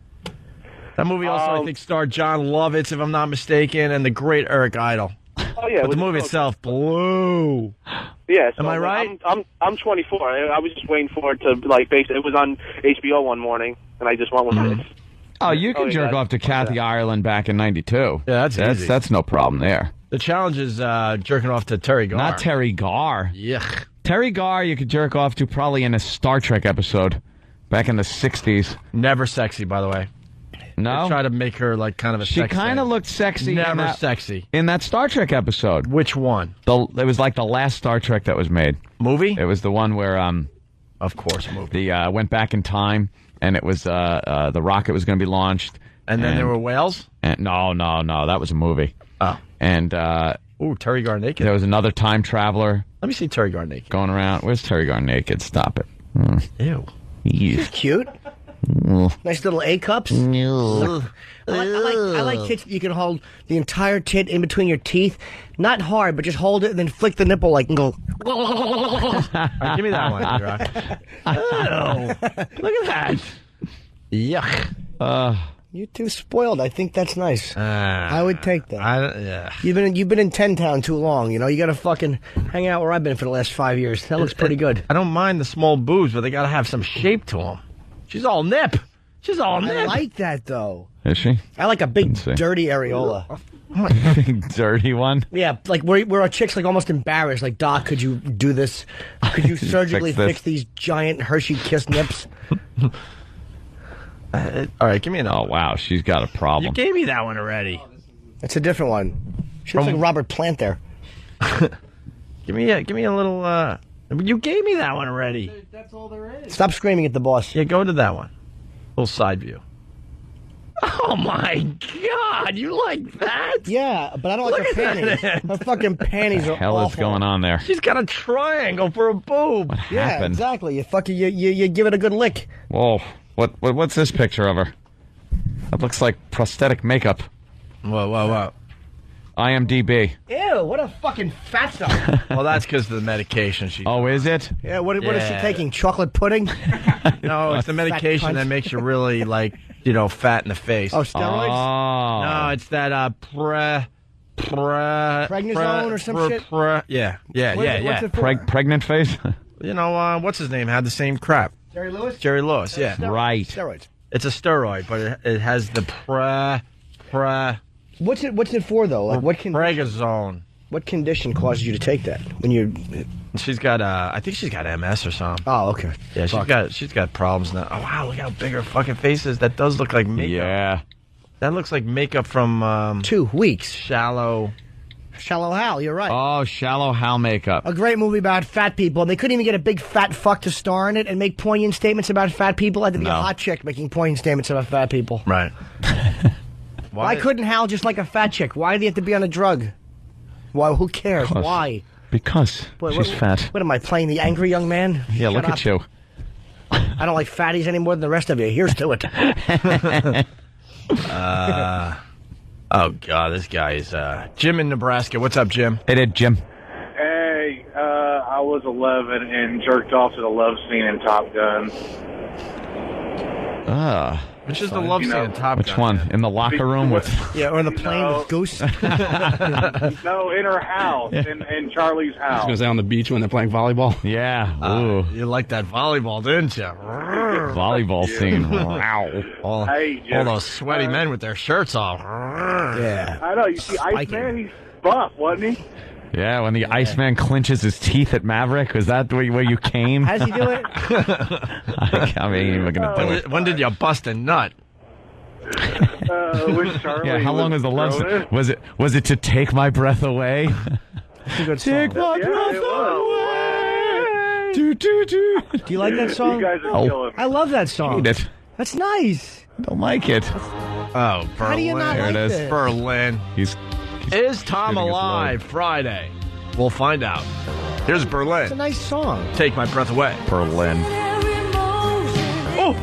That movie also, I think, starred John Lovitz, if I'm not mistaken, and the great Eric Idle. Oh yeah, but the movie itself blew. Yeah, so am I right? I'm 24. I was just waiting for it to it was on HBO one morning, and I just went with it. Oh, you can jerk off to Kathy Ireland back in '92. Yeah, that's easy. That's no problem there. The challenge is jerking off to Terry Garr. Not Terry Garr. Yuck. Terry Garr, you could jerk off to probably in a Star Trek episode back in the '60s. Never sexy, by the way. No, they try to make her like kind of a. She kind of looked sexy. Never sexy in that Star Trek episode. Which one? It was like the last Star Trek that was made. Movie? It was the one where of course, movie. The went back in time, and it was the rocket was going to be launched, and then there were whales. And no, that was a movie. Oh, and Terry Garr naked. There was another time traveler. Let me see Terry Garr naked going around. Where's Terry Garr naked? Stop it. Ew. She's cute. Nice little A cups. No. I like tits that you can hold the entire tit in between your teeth. Not hard, but just hold it and then flick the nipple and go. Right, give me that one, Rock. Look at that. Yuck. You're too spoiled. I think that's nice. I would take that. Yeah. You've been in 10 Town too long. You know, you got to fucking hang out where I've been for the last 5 years. That looks pretty good. I don't mind the small boobs, but they got to have some shape to them. She's all nip. I like that, though. Is she? I like a big, dirty areola. Big, dirty one? Yeah, like where a chick's like almost embarrassed. Like, Doc, could you do this? Could you surgically fix these giant Hershey Kiss nips? All right, give me another. Oh, wow, she's got a problem. You gave me that one already. It's a different one. She looks like Robert Plant there. Give me a little. You gave me that one already. That's all there is. Stop screaming at the boss. Yeah, go to that one. Little side view. Oh my God, you like that? Yeah, but I don't like her panties. Her fucking panties are hell awful. is going on there? She's got a triangle for a boob. What Yeah, happened? exactly. You give it a good lick. Whoa, what's this picture of her? That looks like prosthetic makeup. Whoa. IMDb. Ew, what a fucking fat stuff. Well, that's because of the medication she. Oh, is it? Yeah, what is she taking? Chocolate pudding? No, it's the medication that makes you really fat in the face. Oh, steroids? Oh. No, it's that Prednisone or some shit? Yeah. What's it for? Pregnant face? What's his name? Had the same crap. Jerry Lewis? Jerry Lewis, yeah. Right. Steroids. It's a steroid, but it has the What's it for though? Like what Pregazone. What condition causes you to take that? When you She's got I think she's got MS or something. Oh, okay. Yeah, she's got problems now. Oh wow, look how big her fucking face is. That does look like makeup. Yeah. That looks like makeup from 2 weeks. Shallow Hal, you're right. Oh, Shallow Hal makeup. A great movie about fat people, and they couldn't even get a big fat fuck to star in it and make poignant statements about fat people. It had to be a hot chick making poignant statements about fat people. Right. Why couldn't Hal just like a fat chick? Why did he have to be on a drug? Why? Who cares? Because. Why? Because she's fat. What am I playing, the angry young man? Yeah, Shut look up. at you. I don't like fatties any more than the rest of you. Here's to it. Oh God, this guy is Jim in Nebraska. What's up, Jim? Hey there, Jim. Hey, I was 11 and jerked off to the love scene in Top Gun. Which is the love scene in Top Gun? Which one? In the locker room with? Yeah, or in the plane with Goose? No, in her house, in Charlie's I was house. going to say on the beach when they're playing volleyball. Yeah. Ooh. You like that volleyball, didn't you? Volleyball scene. Wow. All those sweaty men with their shirts off. Yeah. I know, you see, Iceman, he's buff, wasn't he? Yeah, when the Iceman clinches his teeth at Maverick, was that where you came? How does he do it? I mean, we're gonna do it. When did you bust a nut? With Charlie. Yeah, how long was the love scene? Was it to take my breath away? That's a good song. Take my breath away. Do. Do you like that song? You guys are killing me. I love that song. Hate it. That's nice. Don't like it. Oh, Berlin. How do you not There like it is. this? Berlin. He's Is Tom shooting his alive? Friday. We'll find out. Here's It's a Berlin. nice song. Take my breath away. Berlin. Oh.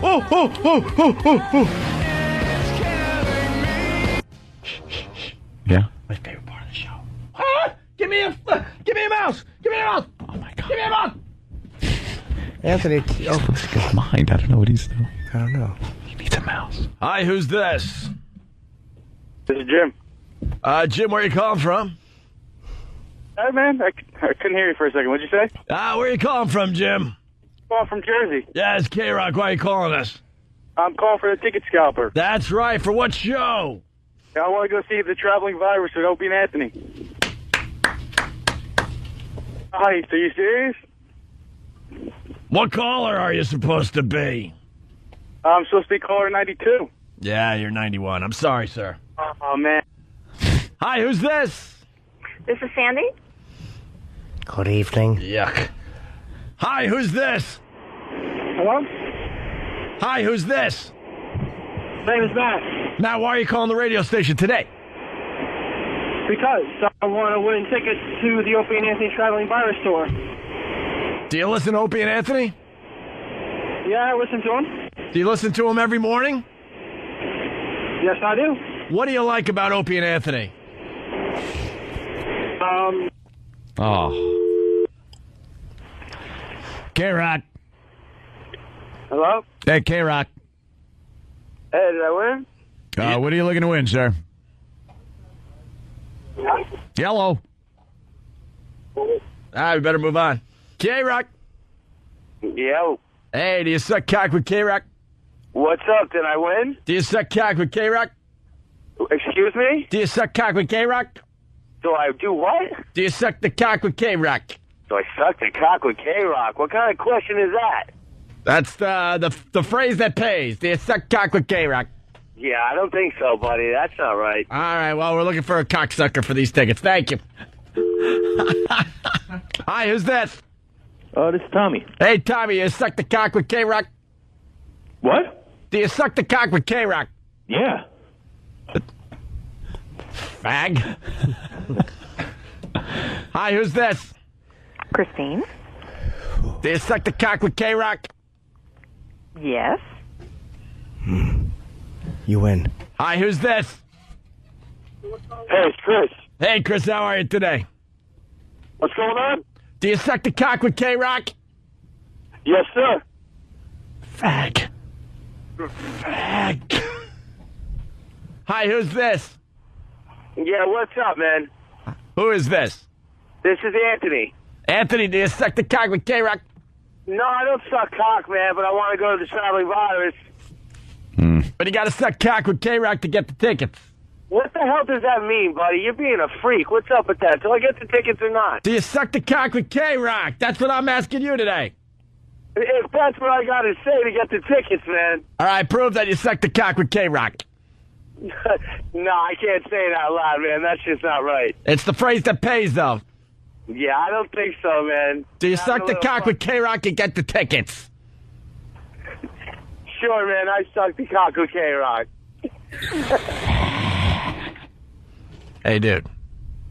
Yeah. My favorite part of the show. Give me a mouse. Give me a Neighbor! Anthony. Oh, his mind. I don't know what he's doing. I don't know. He needs a mouse. Hi, who's this? This is Jim. Jim, where you calling from? Hey, man, I couldn't hear you for a second. What'd you say? Where you calling from, Jim? Calling from Jersey. Yeah, it's K-Rock. Why are you calling us? I'm calling for the ticket scalper. That's right. For what show? I want to go see the Traveling Virus with Opie and Anthony. Hi, are you serious? What caller are you supposed to be? I'm supposed to be caller 92. Yeah, you're 91. I'm sorry, sir. Oh, man. Hi, who's this? This is Sandy. Good evening. Yuck. Hi, who's this? Hello? Hi, who's this? My name is Matt. Matt, why are you calling the radio station today? Because I want to win tickets to the Opie and Anthony Traveling Virus Tour. Do you listen to Opie and Anthony? Yeah, I listen to him. Do you listen to him every morning? Yes, I do. What do you like about Opie and Anthony? Oh. K-Rock. Hello? Hey, K-Rock. Hey, did I win? What are you looking to win, sir? Yellow. We better move on. K-Rock. Yo. Hey, do you suck cock with K-Rock? What's up? Did I win? Do you suck cock with K-Rock? Excuse me? Do you suck cock with K-Rock? Do I do what? Do you suck the cock with K-Rock? Do I suck the cock with K-Rock? What kind of question is that? That's the phrase that pays. Do you suck cock with K-Rock? Yeah, I don't think so, buddy. That's not right. All right, well, we're looking for a cocksucker for these tickets. Thank you. Hi, who's this? This is Tommy. Hey, Tommy, you suck the cock with K-Rock? What? Do you suck the cock with K-Rock? Yeah. Fag. Hi, who's this? Christine. Do you suck the cock with K-Rock? Yes. You win. Hi, who's this? Hey, it's Chris. Hey, Chris, how are you today? What's going on? Do you suck the cock with K-Rock? Yes, sir. Fag. Fag. Hi, who's this? Yeah, what's up, man? Who is this? This is Anthony. Anthony, do you suck the cock with K-Rock? No, I don't suck cock, man, but I want to go to the Traveling Virus. But you got to suck cock with K-Rock to get the tickets. What the hell does that mean, buddy? You're being a freak. What's up with that? Do I get the tickets or not? Do you suck the cock with K-Rock? That's what I'm asking you today. If that's what I got to say to get the tickets, man. All right, prove that you suck the cock with K-Rock. No, I can't say it out loud, man. That's just not right. It's the phrase that pays, though. Yeah, I don't think so, man. Do you suck the cock with K-Rock and get the tickets? Sure, man. I suck the cock with K-Rock. Hey, dude.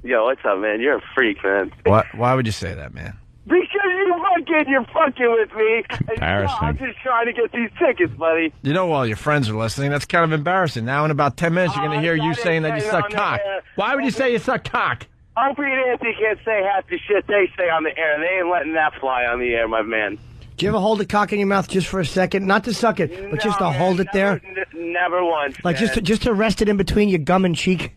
Yo, what's up, man? You're a freak, man. What? Why would you say that, man? Because you're fucking with me. Embarrassing. I'm just trying to get these tickets, buddy. You know, while your friends are listening, that's kind of embarrassing. Now in about 10 minutes, you're going to hear you saying that you suck cock. Why would you say you suck cock? Opie and Anthony can't say half the shit they say on the air. They ain't letting that fly on the air, my man. Do you ever hold a cock in your mouth just for a second? Not to suck it, but just to hold it there? Never once, Like man. just to rest it in between your gum and cheek?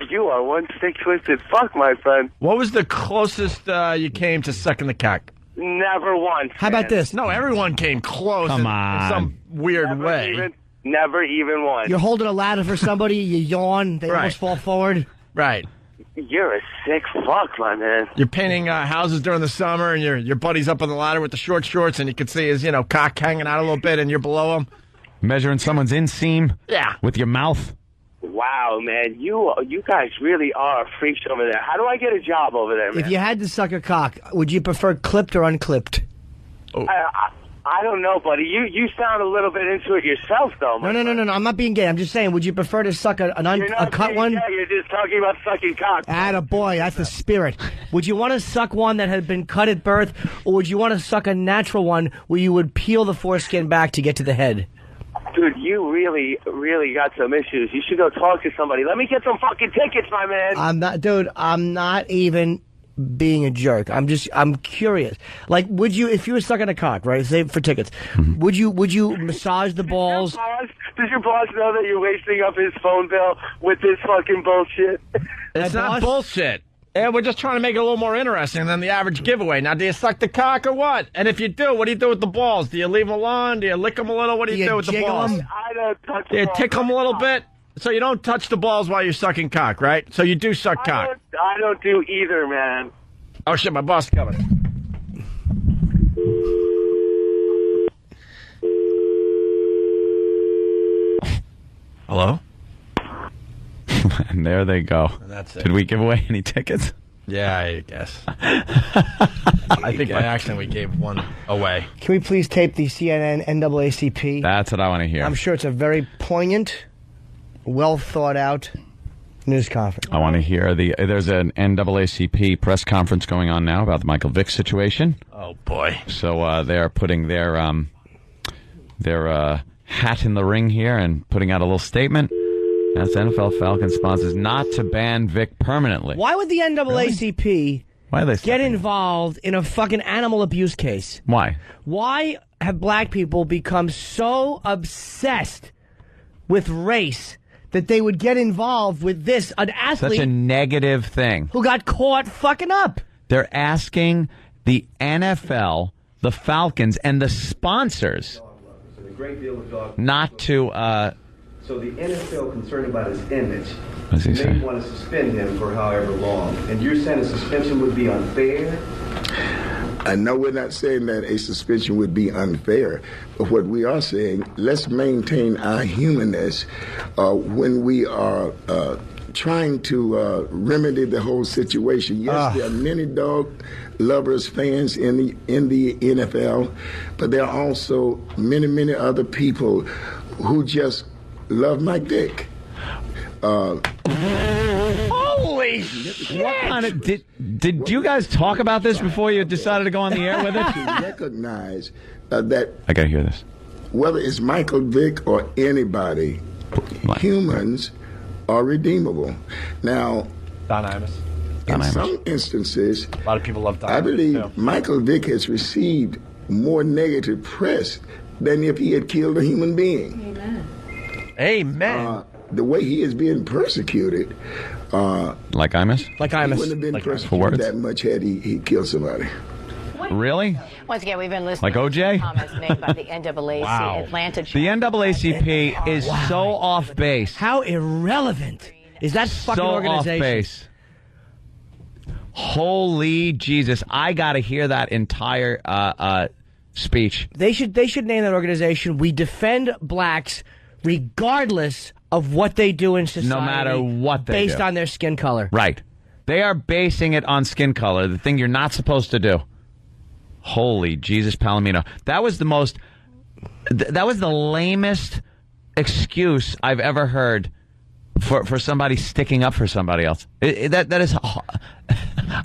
You are one sick-twisted fuck, my friend. What was the closest you came to sucking the cock? Never once. How about this? No, everyone came close Come in on. some weird way. Never even once. You're holding a ladder for somebody, you yawn, they Right. almost fall forward. Right. You're a sick fuck, my man. You're painting houses during the summer, and your buddy's up on the ladder with the short shorts, and you can see his cock hanging out a little bit, and you're below him. Measuring someone's inseam? Yeah. With your mouth? Wow, man. You guys really are freaks over there. How do I get a job over there, man? If you had to suck a cock, would you prefer clipped or unclipped? I don't know, buddy. You sound a little bit into it yourself, though. No. I'm not being gay. I'm just saying, would you prefer to suck a cut one? Yeah, you're just talking about sucking cock. Attaboy, that's the spirit. Would you want to suck one that had been cut at birth, or would you want to suck a natural one where you would peel the foreskin back to get to the head? Dude, you really, really got some issues. You should go talk to somebody. Let me get some fucking tickets, my man. I'm not even being a jerk? I'm curious. Like, would you, if you were stuck in a cock, right? Say for tickets, would you massage the balls? Does your boss know that you're wasting up his phone bill with this fucking bullshit? It's not bullshit. Yeah, we're just trying to make it a little more interesting than the average giveaway. Now, do you suck the cock or what? And if you do, what do you do with the balls? Do you leave them alone? Do you lick them a little? What do you do with the balls? I don't touch Do you tickle them a little bit? So you don't touch the balls while you're sucking cock, right? So you do suck cock. I don't do either, man. Oh, shit, my boss is coming. Hello? And there they go. And that's it. Did we give away any tickets? Yeah, I guess. I think by accident we gave one away. Can we please tape the CNN NAACP? That's what I want to hear. I'm sure it's a very poignant, well thought out news conference. I want to hear there's an NAACP press conference going on now about the Michael Vick situation. Oh boy. So they're putting their hat in the ring here and putting out a little statement. As NFL Falcons sponsors not to ban Vick permanently. Why would the NAACP get involved in a fucking animal abuse case? Why? Why have black people become so obsessed with race that they would get involved with this, an athlete Such a negative thing. who got caught fucking up? They're asking the NFL, the Falcons, and the sponsors not to... So the NFL concerned about his image may want to suspend him for however long. And you're saying a suspension would be unfair? No, we're not saying that a suspension would be unfair. But what we are saying, let's maintain our humanness when we are trying to remedy the whole situation. Yes, there are many dog lovers, fans in the NFL, but there are also many other people who just love Mike Vick. Holy shit! What kind of did you guys talk about this before you decided to go on the air with it? To recognize that I gotta hear this. Whether it's Michael Vick or anybody, humans are redeemable. Now, Don Imus. In some instances, a lot of people love Don I believe too. Michael Vick has received more negative press than if he had killed a human being. Amen. The way he is being persecuted. Like Imus? Like Imus. He wouldn't have been For persecuted words? that much had he killed somebody. Really? Once again, we've been listening Like OJ? to comments made by the NAACP Wow. Atlanta. The NAACP is so off base. How irrelevant is that fucking So organization? off base. Holy Jesus! I got to hear that entire speech. They should name that organization. We defend blacks regardless of what they do in society. No matter what they based do. on their skin color. Right. They are basing it on skin color, the thing you're not supposed to do. Holy Jesus, Palomino. That was the most... that was the lamest excuse I've ever heard for somebody sticking up for somebody else. That is...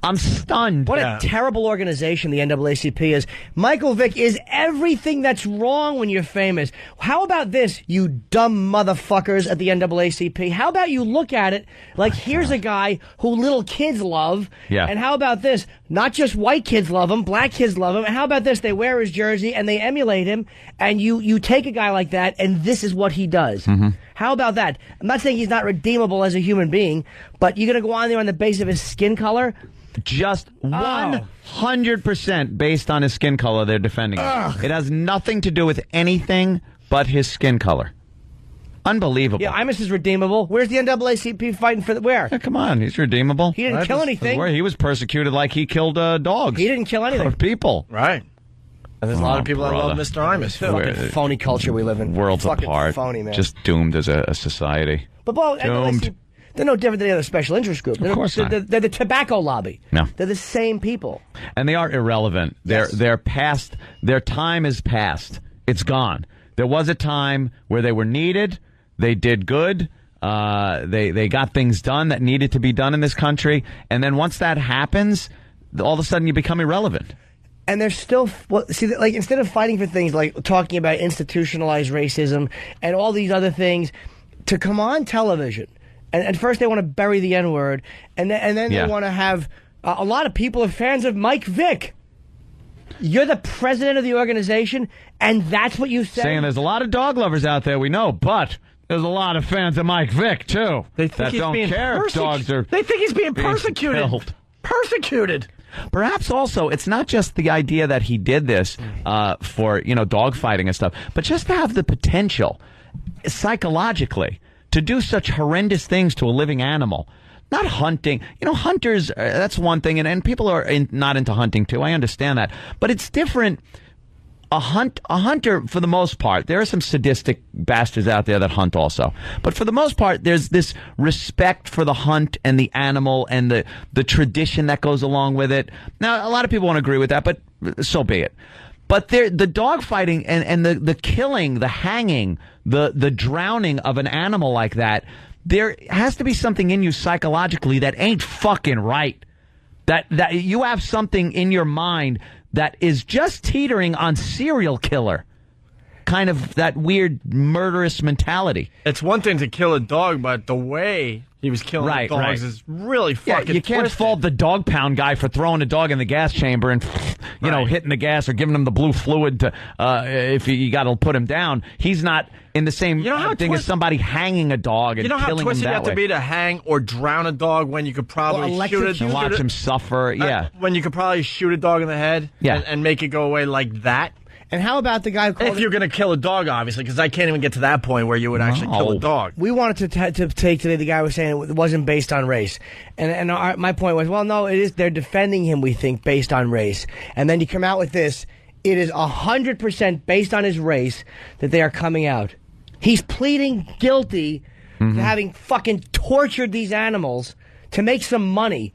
I'm stunned. What a terrible organization the NAACP is. Michael Vick is everything that's wrong when you're famous. How about this, you dumb motherfuckers at the NAACP? How about you look at it like here's a guy who little kids love. Yeah. And how about this? Not just white kids love him, black kids love him. How about this? They wear his jersey and they emulate him. And you take a guy like that and this is what he does. Mm-hmm. How about that? I'm not saying he's not redeemable as a human being, but you're going to go on there on the basis of his skin color? Just 100% based on his skin color, they're defending him. It has nothing to do with anything but his skin color. Unbelievable. Yeah, Imus is redeemable. Where's the NAACP fighting for where? Yeah, come on, he's redeemable. He didn't kill anything. Where he was persecuted like he killed dogs. He didn't kill anything. Or people. Right. And there's a lot of people that love brother. Mr. Imus. Fucking phony culture we live in. Worlds Fucking apart. phony, man. Just doomed as a society. But well, Doomed. they're no different than the other special interest group. Of course not. They're the tobacco lobby. No. They're the same people. And they are irrelevant. They're past. Their time is past. It's gone. There was a time where they were needed. They did good. They got things done that needed to be done in this country. And then once that happens, all of a sudden you become irrelevant. And they're still, like, instead of fighting for things like talking about institutionalized racism and all these other things, to come on television, and first they want to bury the N-word, and then they want to have A lot of people are fans of Mike Vick. You're the president of the organization, and that's what you say? Saying there's a lot of dog lovers out there, we know, but there's a lot of fans of Mike Vick, too. They think that he's don't being care if dogs are They think he's being persecuted. killed. Persecuted. Perhaps also, it's not just the idea that he did this for, dog fighting and stuff, but just to have the potential, psychologically, to do such horrendous things to a living animal. Not hunting. Hunters, that's one thing, and people are not into hunting, too. I understand that. But it's different. A hunter, for the most part, there are some sadistic bastards out there that hunt also. But for the most part, there's this respect for the hunt and the animal and the tradition that goes along with it. Now, a lot of people won't agree with that, but so be it. But the dog fighting and the killing, the hanging, the drowning of an animal like that, there has to be something in you psychologically that ain't fucking right. That you have something in your mind that is just teetering on serial killer. Kind of that weird murderous mentality. It's one thing to kill a dog, but the way he was killing dogs is really fucking you can't fault the dog pound guy for throwing a dog in the gas chamber and, hitting the gas or giving him the blue fluid to, if you got to put him down. He's not in the same thing as somebody hanging a dog and killing him that way. You know how twisted you have to be to hang or drown a dog when you could probably shoot it and watch him suffer? Yeah. When you could probably shoot a dog in the head and make it go away like that. And how about the guy who called if you're going to kill a dog, obviously, because I can't even get to that point where you would actually kill a dog. We wanted to take today, the guy was saying it wasn't based on race. And my point was, well, no, it is. They're defending him, we think, based on race. And then you come out with this. It is 100% based on his race that they are coming out. He's pleading guilty to having fucking tortured these animals to make some money.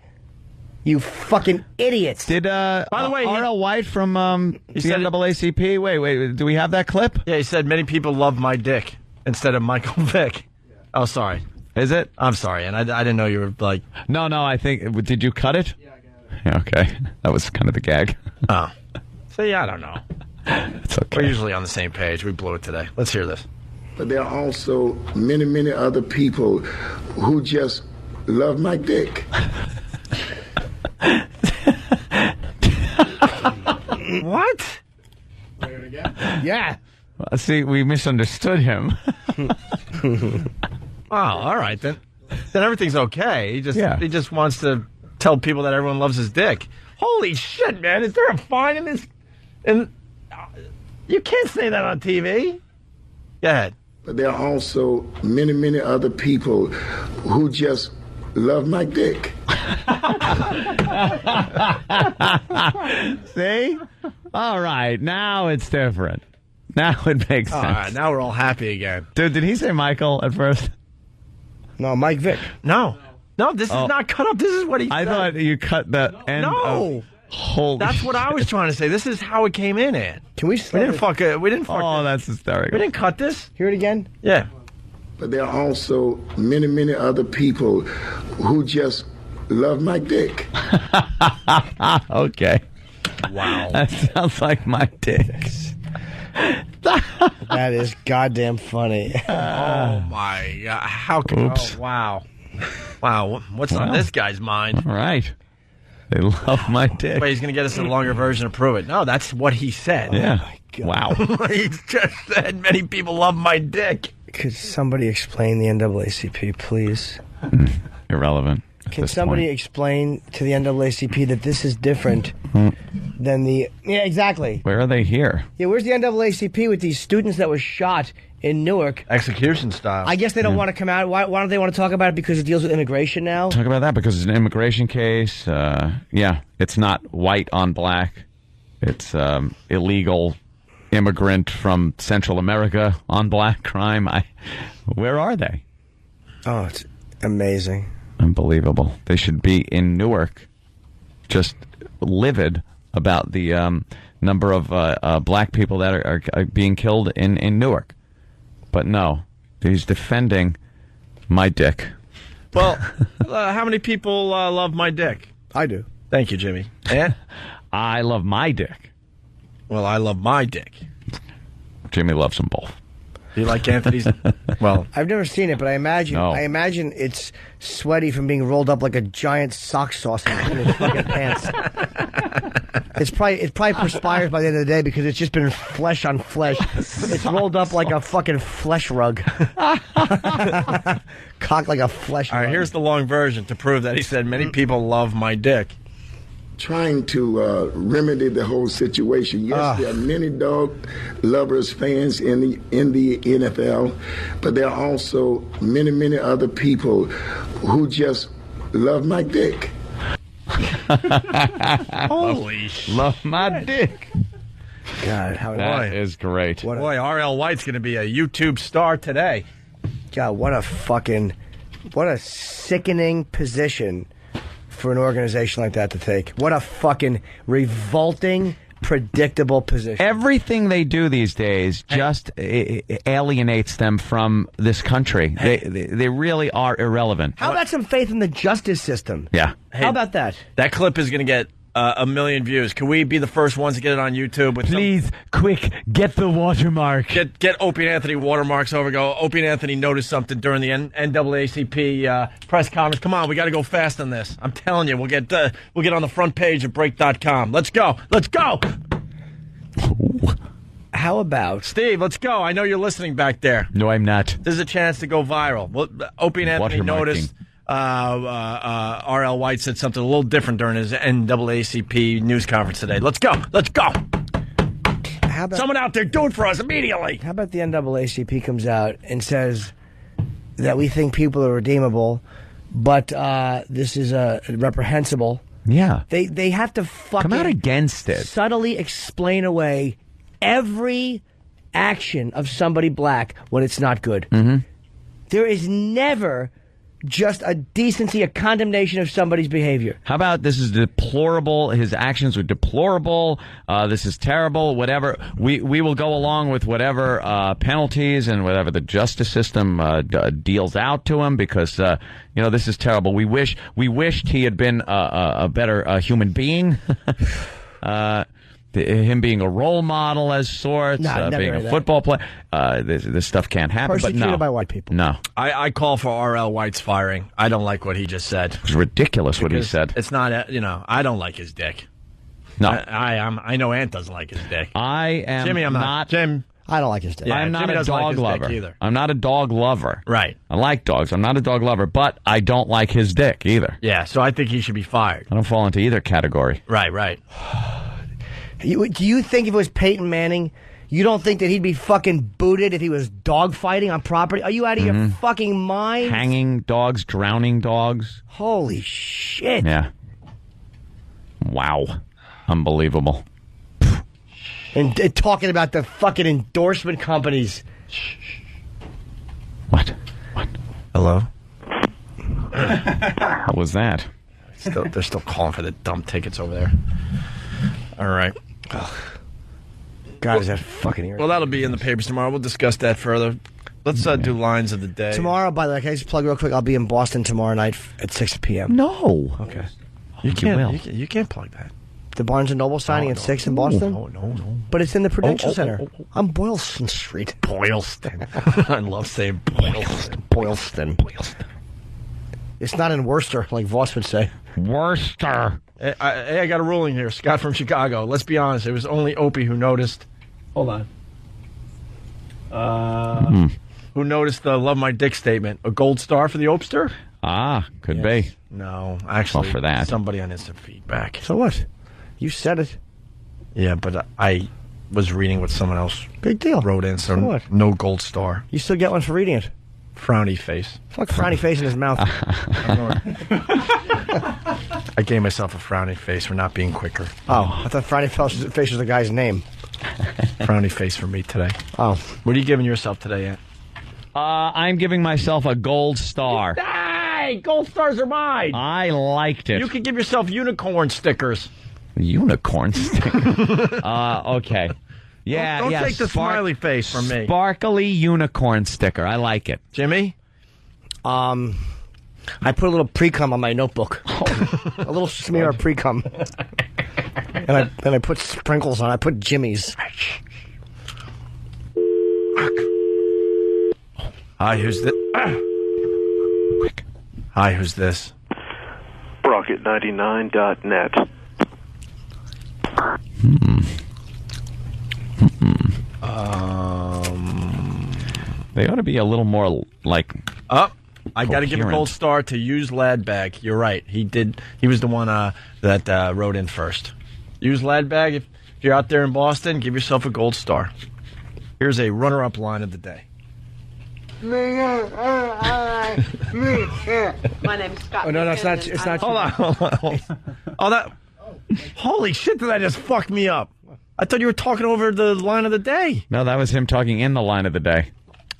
You fucking idiots. Did, by the way, R.L. White from the NAACP, wait, do we have that clip? Yeah, he said many people love my dick instead of Michael Vick. Oh, sorry. Is it? I'm sorry, and I didn't know you were like... No, I think... Did you cut it? Yeah, I got it. Yeah, okay. That was kind of the gag. Oh. See, I don't know. It's okay. We're usually on the same page. We blew it today. Let's hear this. But there are also many, many other people who just love my dick. What? Yeah. See, we misunderstood him. Oh, all right then. Then everything's okay. He just wants to tell people that everyone loves his dick. Holy shit, man! Is there a fine in this? And you can't say that on TV. Go ahead. But there are also many, many other people who just love my dick. See? All right, now it's different. Now it makes sense. All right, now we're all happy again. Dude, did he say Michael at first? No, Mike Vick. No, this is not cut up. This is what he said. I thought you cut the end. No. Holy That's what I was trying to say. This is how it came in, Ed. Can we didn't fuck it. We didn't fuck Oh, that's hysterical. We didn't cut this. Hear it again? Yeah. But there are also many, many other people who just love my dick. Okay. Wow. That sounds like my dick. That is goddamn funny. Oh, my God. How can... Oops. Oh, wow. Wow. What's on this guy's mind? All right. They love my dick. Wait, he's going to get us a longer version to prove it. No, that's what he said. Yeah. Oh, my God. Wow. He just said many people love my dick. Could somebody explain the NAACP, please? Irrelevant. Can somebody explain to the NAACP that this is different than the... Yeah, exactly. Where are they here? Yeah, where's the NAACP with these students that were shot in Newark? Execution style. I guess they don't want to come out. Why don't they want to talk about it? Because it deals with immigration now? Talk about that because it's an immigration case. Yeah, it's not white on black. It's illegal immigrant from Central America on black crime. Where are they? Oh, it's amazing. Unbelievable. They should be in Newark, just livid about the number of black people that are being killed in Newark. But no, he's defending my dick. Well, how many people love my dick? I do. Thank you, Jimmy. And I love my dick. Well, I love my dick. Jimmy loves them both. Do you like Anthony's? Well, I've never seen it, but I imagine it's sweaty from being rolled up like a giant sock sausage in his fucking pants. It probably perspires by the end of the day because it's just been flesh on flesh. It's rolled up like a fucking flesh rug. Cocked like a flesh rug. All right, here's the long version to prove that he said many people love my dick. Trying to remedy the whole situation. Yes, there are many dog lovers, fans in the NFL, but there are also many other people who just love my dick. Holy shit. Love my dick. God, how that is great. Boy, R.L. White's going to be a YouTube star today. God, what a sickening position for an organization like that to take. What a fucking revolting, predictable position. Everything they do these days just alienates them from this country. They really are irrelevant. How about some faith in the justice system? Yeah. How about that? That clip is going to get 1 million views. Can we be the first ones to get it on YouTube? Please, quick, get the watermark. Get Opie and Anthony watermarks over. Go. Opie and Anthony noticed something during the NAACP press conference. Come on, we got to go fast on this. I'm telling you, we'll get on the front page of Break.com. Let's go. Let's go. How about Steve? Let's go. I know you're listening back there. No, I'm not. This is a chance to go viral. Well, Opie and Anthony noticed. R.L. White said something a little different during his NAACP news conference today. Let's go. Let's go. Someone out there, do it for us immediately. How about the NAACP comes out and says that we think people are redeemable, but this is reprehensible. Yeah. They have to fucking come out against it. Subtly explain away every action of somebody black when it's not good. Mm-hmm. There is never just a decency, a condemnation of somebody's behavior. How about this is deplorable, his actions were deplorable, this is terrible, whatever. We will go along with whatever penalties and whatever the justice system deals out to him because, this is terrible. We wished he had been a better human being. Him being a role model as sorts, being a football player. This stuff can't happen. Persecuted but no. by white people. No. I call for R.L. White's firing. I don't like what he just said. It's ridiculous what he said. It's not, I don't like his dick. No. I know Ant doesn't like his dick. I am Jimmy, I'm not. Jim. I don't like his dick. Yeah, I'm not Jimmy a doesn't like dog his lover. dick either. I'm not a dog lover. Right. I like dogs. I'm not a dog lover, but I don't like his dick either. Yeah, so I think he should be fired. I don't fall into either category. Right. Do you think if it was Peyton Manning, you don't think that he'd be fucking booted if he was dog fighting on property? Are you out of your fucking mind? Hanging dogs, drowning dogs. Holy shit. Yeah. Wow. Unbelievable. And talking about the fucking endorsement companies. What? Hello? What was that? They're still calling for the dumb tickets over there. All right. God, is that fucking irritating. Well, that'll be in the papers tomorrow. We'll discuss that further. Let's do lines of the day. Tomorrow, by the way, can I just plug real quick? I'll be in Boston tomorrow night at 6 p.m. No. Okay. You can't plug that. The Barnes & Noble signing at 6 in Boston? No. But it's in the Prudential Center. On Boylston Street. Boylston. I love saying Boylston. Boylston. It's not in Worcester, like Voss would say. Worcester. Hey, I got a ruling here. Scott from Chicago. Let's be honest. It was only Opie who noticed. Hold on. Who noticed the "Love My Dick" statement? A gold star for the Opster? Could be. No, actually, well, for that. Somebody on instant feedback. So what? You said it. Yeah, but I was reading what someone else Big deal. wrote in, so what? No gold star. You still get one for reading it. Frowny face. Fuck frowny face in his mouth. I gave myself a frowny face for not being quicker. Oh, I thought frowny face was the guy's name. Frowny face for me today. Oh. What are you giving yourself today, Ant? I'm giving myself a gold star. Hey, gold stars are mine. I liked it. You can give yourself unicorn stickers. Unicorn sticker? Okay. Yeah, Don't take the smiley face from me. Sparkly unicorn sticker. I like it. Jimmy? I put a little pre-cum on my notebook. A little smear of pre-cum. and I put sprinkles on. I put Jimmy's. Hi, who's this? Quick. Hi, who's this? Rocket99.net. They ought to be a little more like. I got to give a gold star to Use Ladbag. You're right. He did. He was the one that wrote in first. Use Ladbag. If you're out there in Boston, give yourself a gold star. Here's a runner-up line of the day. My name's Scott. Oh, no, it's not. It's not. Hold on. Oh, that. Holy shit! Did that just fuck me up? I thought you were talking over the line of the day. No, that was him talking in the line of the day.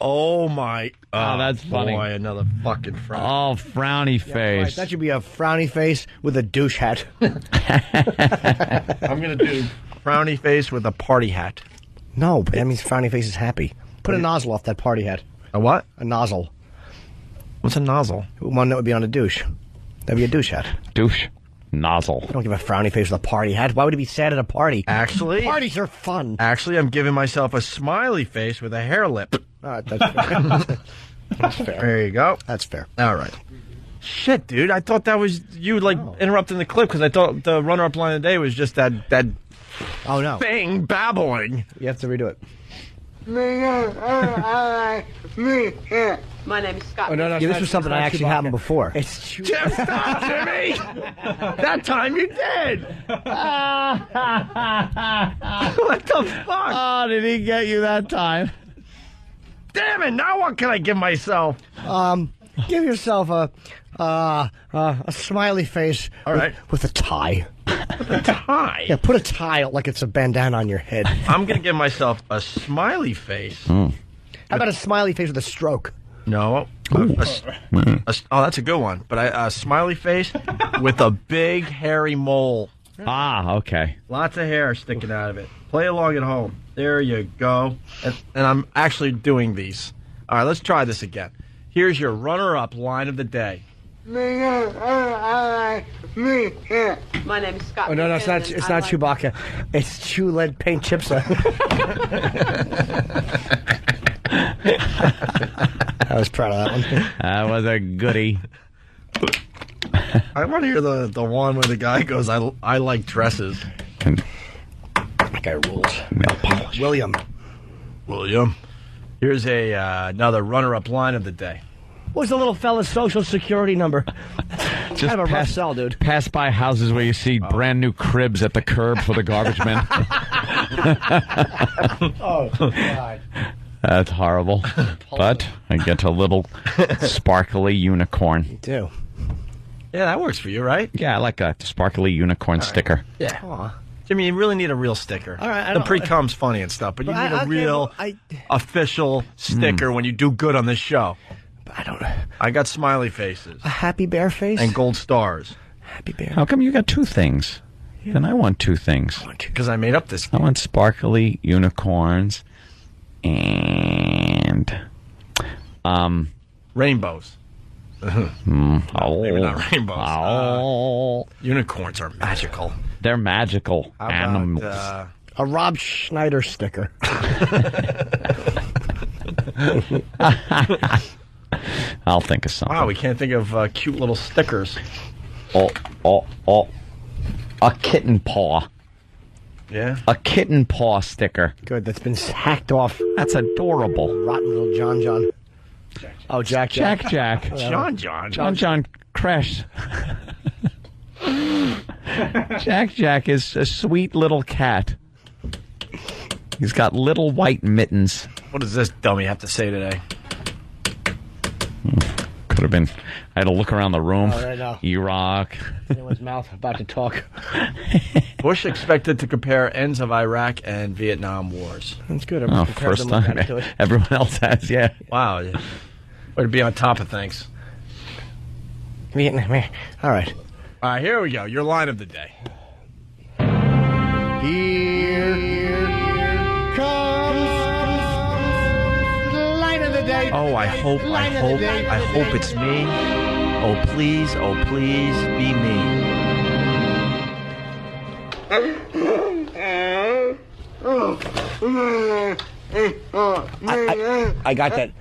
Oh my! Oh, that's funny. Boy, another fucking frown. Oh, frowny face. Right, that should be a frowny face with a douche hat. I'm gonna do frowny face with a party hat. No, but that means frowny face is happy. Put a nozzle off that party hat. A what? A nozzle. What's a nozzle? One that would be on a douche. That'd be a douche hat. Douche. Nozzle. You don't give a frowny face with a party hat. Why would he be sad at a party? Actually, parties are fun. Actually, I'm giving myself a smiley face with a hair lip. All right, that's fair. That's fair. There you go. That's fair. All right. Shit, dude. I thought that was you, interrupting the clip because I thought the runner-up line of the day was just that oh, no. thing babbling. You have to redo it. My name's Scott. Oh, no, this was something that actually happened before. It's Jim, stop, Jimmy! That time you did! What the fuck? Oh, did he get you that time? Damn it! Now what can I give myself? Give yourself a smiley face. All right. With a tie. A tie? Yeah, put a tie like it's a bandana on your head. I'm going to give myself a smiley face. How about a smiley face with a stroke? No. Oh, that's a good one. But a smiley face with a big hairy mole. Ah, okay. Lots of hair sticking out of it. Play along at home. There you go. And I'm actually doing these. All right, let's try this again. Here's your runner-up line of the day. My name's Scott. Oh, no, it's not Chewbacca. It's Chew Lead Paint Chipsa. I was proud of that one. That was a goodie. I want to hear the one where the guy goes, I like dresses. That guy rules. Nail polish. William. Here's another runner-up line of the day. What's the little fella's social security number? Just kind of a rough sell, dude. Pass by houses where you see brand new cribs at the curb for the garbage men. Oh, God. That's horrible. But I get a little sparkly unicorn. You do. Yeah, that works for you, right? Yeah, I like a sparkly unicorn sticker. Yeah. Aww. Jimmy, you really need a real sticker. All right, the pre-com's funny and stuff, but you need a real official sticker when you do good on this show. I don't. I got smiley faces. A happy bear face? And gold stars. Happy bear. How come you got two things? Yeah. Then I want two things. Because I made up this game. I want sparkly unicorns and rainbows. Maybe not rainbows. Unicorns are magical. They're magical animals. A Rob Schneider sticker. I'll think of something. Wow, we can't think of cute little stickers. A kitten paw. Yeah? A kitten paw sticker. Good, that's been hacked off. That's adorable. Rotten little John. Oh, Jack. John crashed. Jack is a sweet little cat. He's got little white mittens. What does this dummy have to say today? Could have been. I had to look around the room. Oh, right now. Iraq. Anyone's mouth about to talk. Bush expected to compare ends of Iraq and Vietnam wars. That's good. First time. Everyone else has, yeah. Wow. Way to be on top of things. Vietnam. All right. All right, here we go. Your line of the day. Here comes the line of the day. Oh, I hope it's me. Oh, please be me. I got that.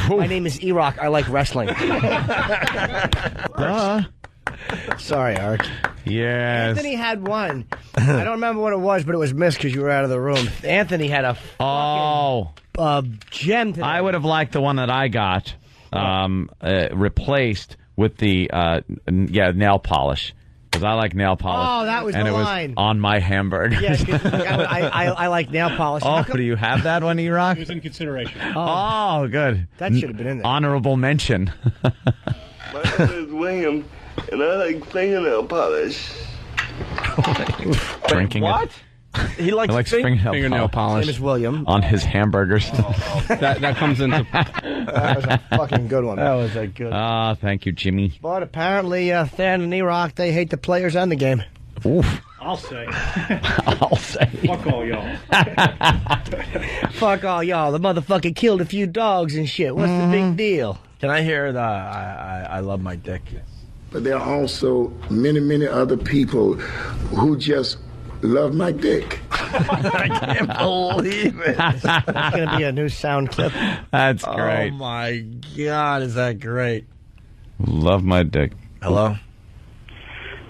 My name is E-Rock. I like wrestling. Sorry, Eric. Yes. Anthony had one. I don't remember what it was, but it was missed because you were out of the room. Anthony had a gem today. I would have liked the one that I got replaced with the nail polish. Because I like nail polish. Oh, that was and the it line. Was on my hamburger. Yeah, I like nail polish. Oh, do you have that one, E-Rock? It was in consideration. Oh, good. That should have been in there. Honorable mention. My name is William, and I like fingernail polish. Drinking what? He likes fingernail polish. His name is William. On his hamburgers. That comes into... That was a fucking good one. That was a good one. Ah, thank you, Jimmy. But apparently, Than and E-Rock, they hate the players and the game. Oof. I'll say. I'll say. Fuck all y'all. Fuck all y'all. The motherfucker killed a few dogs and shit. What's the big deal? Can I hear the I love my dick? But there are also many, many other people who just love my dick. I can't believe it. That's going to be a new sound clip. That's great. Oh, my God. Is that great? Love my dick. Hello?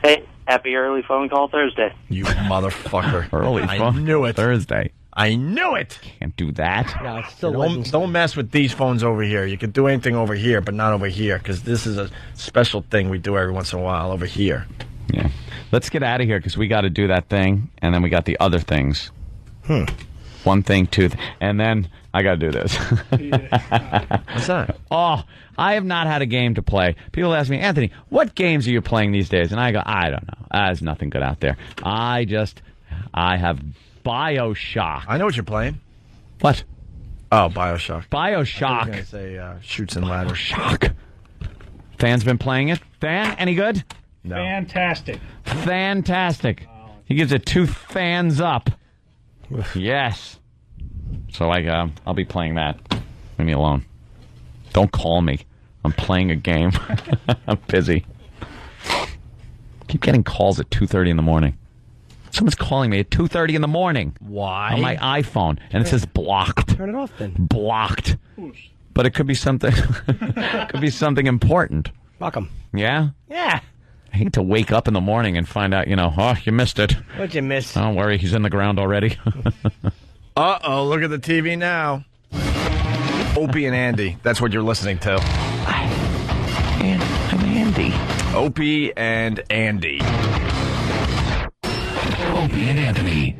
Hey, happy early phone call Thursday. You motherfucker. Early I phone knew it. Thursday. I knew it. Can't do that. No, it's still don't mess with these phones over here. You can do anything over here, but not over here, because this is a special thing we do every once in a while over here. Yeah. Let's get out of here, because we got to do that thing, and then we got the other things. One thing, two, and then I got to do this. What's that? Oh, I have not had a game to play. People ask me, Anthony, what games are you playing these days? And I go, I don't know. There's nothing good out there. I have BioShock. I know what you're playing. What? Oh, BioShock. BioShock. I was going to say Shoots and Ladders. Shock. Than's been playing it. Than, any good? No. Fantastic. Fantastic. He gives it 2 fans up. Yes. So I'll be playing that. Leave me alone. Don't call me. I'm playing a game. I'm busy. Keep getting calls at 2:30 in the morning. Someone's calling me at 2:30 in the morning. Why? On my iPhone, and it says blocked. Turn it off then. Blocked. But it could be something. Could be something important. Fuck 'em. Yeah. Yeah. I hate to wake up in the morning and find out, oh, you missed it. What'd you miss? Don't worry, he's in the ground already. Uh-oh, look at the TV now. Opie and Andy. That's what you're listening to. I'm Andy. Opie and Andy. Opie and Anthony.